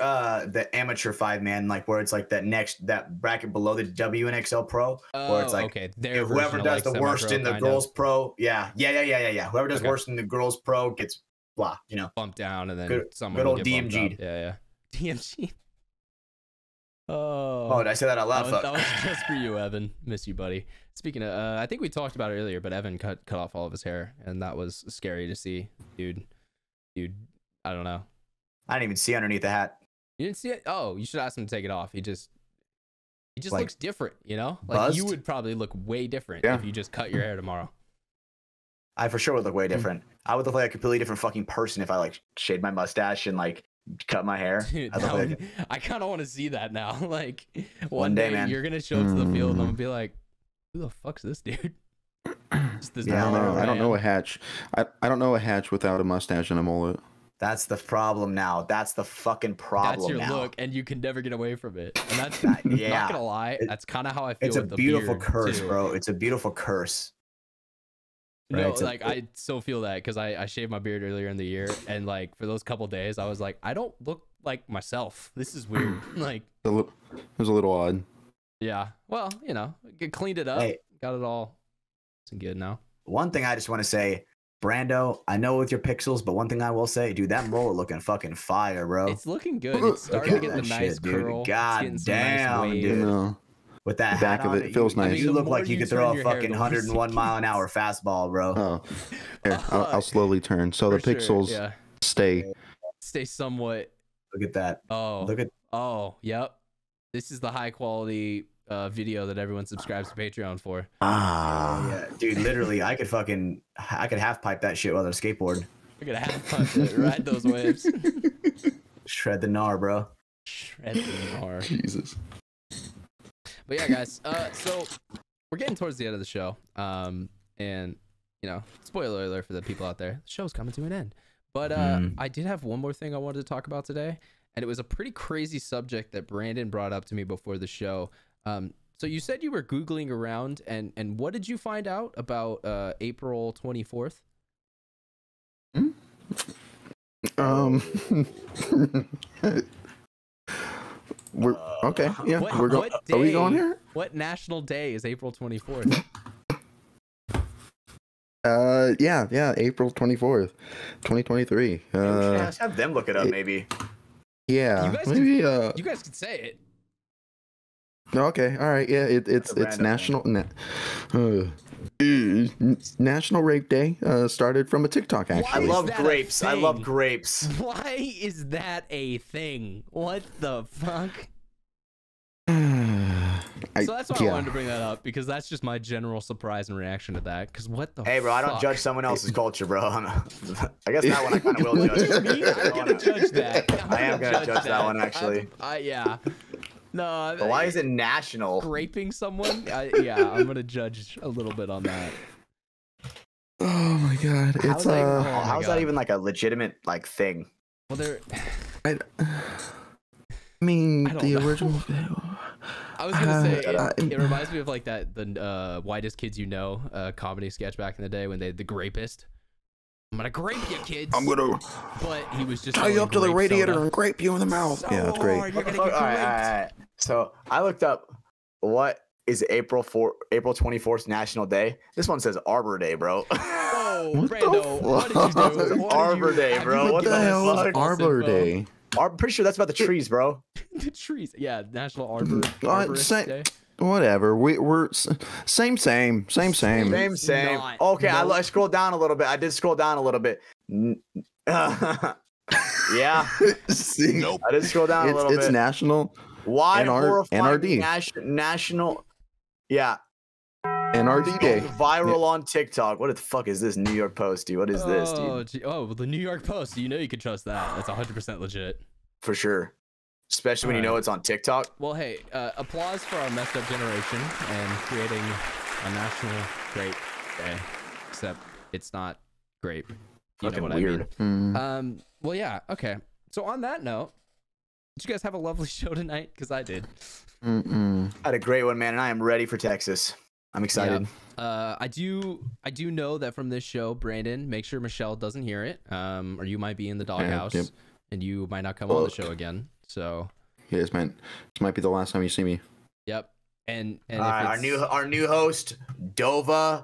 the amateur 5-man, like where it's like that bracket below the WNXL pro, where it's like okay, whoever does the worst in the girls pro, yeah. Whoever does worst in the girls pro gets blah, you know, bumped down, and then someone good old will get DMG. Yeah, DMG. Oh, did I say that out loud? That was just for you, Evan. Miss you, buddy. Speaking of, I think we talked about it earlier, but Evan cut off all of his hair, and that was scary to see, dude. I don't know. I didn't even see underneath the hat. You didn't see it? Oh, you should ask him to take it off. He just like, looks different, you know? Like buzzed? You would probably look way different if you just cut your hair tomorrow. I for sure would look way different. I would look like a completely different fucking person if I like shaved my mustache and like cut my hair. Dude, I kind of want to see that now. Like one day, man, you're gonna show up to the field and I'm gonna be like, who the fuck's this dude? Yeah, I don't know a hatch. I don't know a hatch without a mustache and a mullet. That's the problem now. That's the fucking problem. That's your now. look, and you can never get away from it. And that's yeah. Not gonna lie, that's kind of how I feel. It's a with the beautiful beard curse, too. bro. It's a beautiful curse. No, right? like I so feel that because I shaved my beard earlier in the year, and like for those couple days, I was like, I don't look like myself. This is weird. Like It was a little odd. Yeah. Well, you know, cleaned it up, got it all. It's good now. One thing I just want to say, Brando, I know with your pixels, but one thing I will say, dude, that mullet looking fucking fire, bro. It's looking good. It's starting to get the nice curl. God damn, nice dude. No. With that The back hat of on, it feels nice. You look like you could throw a hair, fucking 101 mile an hour fastball, bro. Oh, here, I'll slowly turn. So the pixels stay somewhat. Look at that. Oh, yep. This is the high quality video that everyone subscribes to Patreon for. Yeah, dude, literally, I could half pipe that shit while I skateboard. I could half pipe it, ride those waves. Shred the gnar, bro. Shred the gnar. Jesus. But yeah, guys. So we're getting towards the end of the show. And you know, spoiler alert for the people out there, the show's coming to an end. But I did have one more thing I wanted to talk about today, and it was a pretty crazy subject that Brandon brought up to me before the show. So you said you were Googling around, and what did you find out about April 24th? We're okay. Yeah, we're going. Are we going here? What national day is April 24th? Yeah, April 24th, 2023. We should have them look it up, maybe. Yeah, you guys could say it. Okay, all right. Yeah, it's National National Rape Day. Started from a TikTok, actually. I love grapes. I love grapes. Why is that a thing? What the fuck? So that's why I wanted to bring that up, because that's just my general surprise and reaction to that. Because what the Hey, bro, fuck? I don't judge someone else's culture, bro. I guess that one I kind of will judge. I'm gonna judge that. I am gonna judge that one, actually. Yeah. No. But why is it national? Raping someone? Yeah, I'm gonna judge a little bit on that. Oh my god, it's how's that even like a legitimate like thing? Well, I mean, the original. I was gonna say it reminds me of like the Whitest Kids You Know comedy sketch back in the day when they the grapist. I'm gonna grape you, kids. I'm gonna. But he was just tie you up to the radiator and grape you in the mouth. So yeah, it's great. You're gonna get all right. So I looked up what is April 24th National Day. This one says Arbor Day, bro. Oh, Brando, what did you do? Arbor Day, bro. What the hell is Arbor Day? I'm pretty sure that's about the trees, bro. The trees, yeah. National Arbor Day. Whatever. We're same. Okay, I scrolled down a little bit. I did scroll down a little bit. Yeah. Nope. I did scroll down a little bit. It's national. Why NRD. national? Yeah. NRD Day. Viral on TikTok. What the fuck is this New York Post, dude? What is this, dude? Oh, well, the New York Post. You know you can trust that. That's 100% legit. For sure. Especially when you know it's on TikTok. Well, hey, applause for our messed up generation and creating a national great day. Except it's not great. You know what weird. I mean? Well, yeah. Okay. So on that note, did you guys have a lovely show tonight? Because I did. I had a great one, man, and I am ready for Texas. I'm excited. Yeah. I do know that from this show, Brandon, make sure Michelle doesn't hear it, or you might be in the doghouse, and you might not come on the show again. So yeah, this might be the last time you see me. Yep. And our new host, Dova.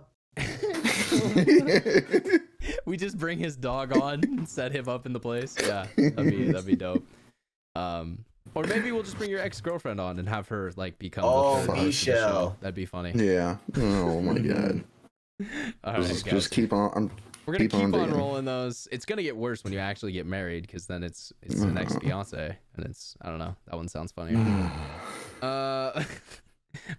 We just bring his dog on and set him up in the place. Yeah, that'd be dope. Or maybe we'll just bring your ex-girlfriend on and have her like become the third host of the show. That'd be funny. Yeah. Oh my god. All right, just keep on. We're gonna keep on rolling those. It's gonna get worse when you actually get married, because then it's the next fiance, and it's, I don't know. That one sounds funny.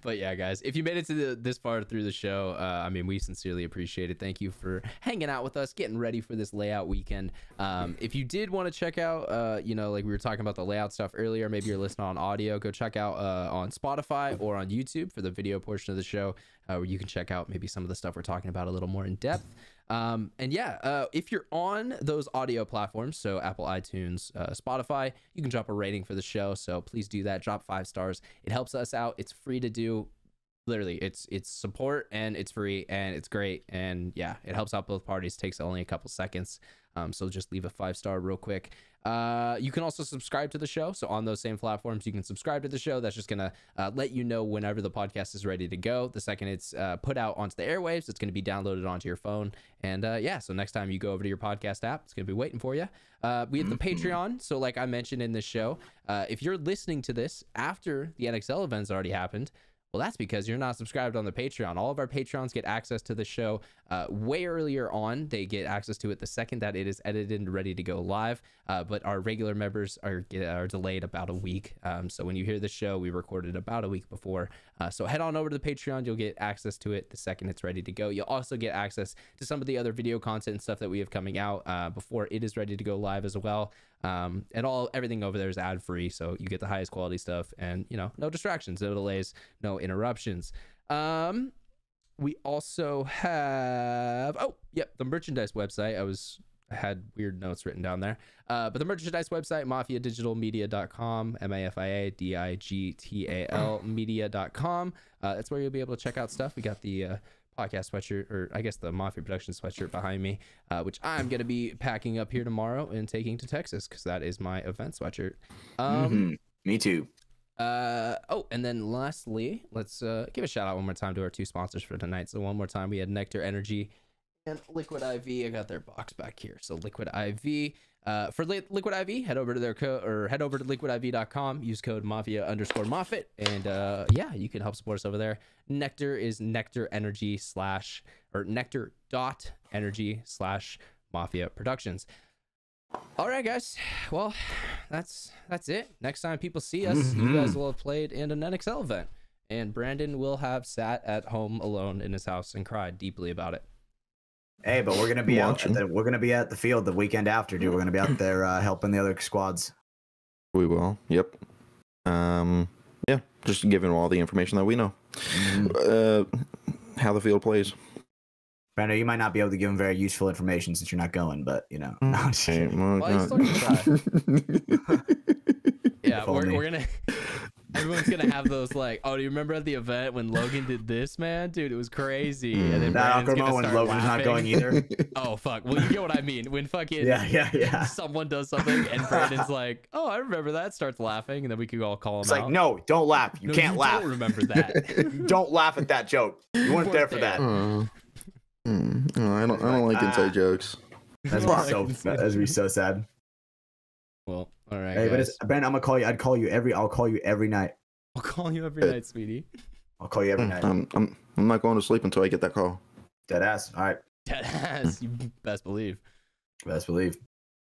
But yeah, guys, if you made it to this far through the show, I mean, we sincerely appreciate it. Thank you for hanging out with us, getting ready for this layout weekend. If you did want to check out, you know, like we were talking about the layout stuff earlier, maybe you're listening on audio, go check out on Spotify or on YouTube for the video portion of the show, where you can check out maybe some of the stuff we're talking about a little more in depth. And yeah, if you're on those audio platforms, so Apple, iTunes, Spotify, you can drop a rating for the show. So please do that. Drop 5 stars. It helps us out. It's free to do. Literally, it's support, and it's free, and it's great. And yeah, it helps out both parties. Takes only a couple seconds. So just leave a 5-star real quick. You can also subscribe to the show. So on those same platforms, you can subscribe to the show. That's just gonna let you know whenever the podcast is ready to go. The second it's put out onto the airwaves, it's gonna be downloaded onto your phone. And yeah, so next time you go over to your podcast app, it's gonna be waiting for you. We have the Patreon. So like I mentioned in this show, if you're listening to this after the NXL event's already happened, well, that's because you're not subscribed on the Patreon. All of our Patrons get access to the show way earlier on. They get access to it the second that it is edited and ready to go live. But our regular members are delayed about a week. So when you hear the show, we recorded about a week before. So head on over to the Patreon. You'll get access to it the second it's ready to go. You'll also get access to some of the other video content and stuff that we have coming out before it is ready to go live as well. And everything over there is ad free, so you get the highest quality stuff, and you know, no distractions, no delays, no interruptions. We also have the merchandise website. I had weird notes written down there, but the merchandise website, mafiadigitalmedia.com, MafiaDigital media.com. That's where you'll be able to check out stuff. We got the podcast sweatshirt, or I guess the Mafia Productions sweatshirt behind me, which I'm gonna be packing up here tomorrow and taking to Texas, because that is my event sweatshirt. Me too. And then lastly, let's give a shout out one more time to our 2 sponsors for tonight. So one more time, we had NECTR Energy and Liquid IV. I got their box back here. So Liquid IV. For Liquid IV, head over to their head over to liquidiv.com, use code Mafia_Moffitt, and yeah, you can help support us over there. NECTR is NECTR Energy NECTR.energy/MafiaProductions. All right, guys. Well, that's it. Next time people see us, you guys will have played in an NXL event, and Brandon will have sat at home alone in his house and cried deeply about it. Hey, but we're gonna be we're gonna be at the field the weekend after, dude. We're gonna be out there helping the other squads. We will. Yep. Yeah. Just giving all the information that we know. How the field plays. Brando, you might not be able to give them very useful information since you're not going, but you know. Yeah, we're gonna. Everyone's gonna have those like, oh, do you remember at the event when Logan did this, man? Dude, it was crazy. And then that awkward moment when Logan's not going either. Oh fuck. Well, you get what I mean. When fucking someone does something and Brandon's like, oh, I remember that, starts laughing, and then we could all call him it's out. Like, no, don't laugh. You can't laugh. Don't remember that. Don't laugh at that joke. You weren't there for that. I don't like inside jokes. That'd be so sad. Well, all right. Hey, but Ben, I'm gonna call you. I'll call you every night. I'll call you every night, sweetie. I'll call you every night. I'm not going to sleep until I get that call. Dead ass. All right. Dead ass. You best believe. Best believe.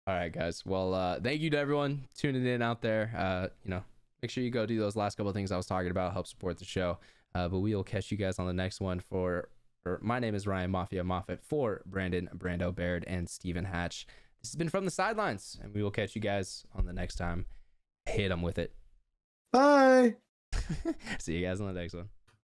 All right, guys. Well, thank you to everyone tuning in out there. You know, make sure you go do those last couple of things I was talking about. Help support the show. But we will catch you guys on the next one. My name is Ryan Mafia Moffat for Brandon, Brando, Baird, and Steven Hatch. This has been From the Sidelines, and we will catch you guys on the next time. Hit them with it. Bye. See you guys on the next one.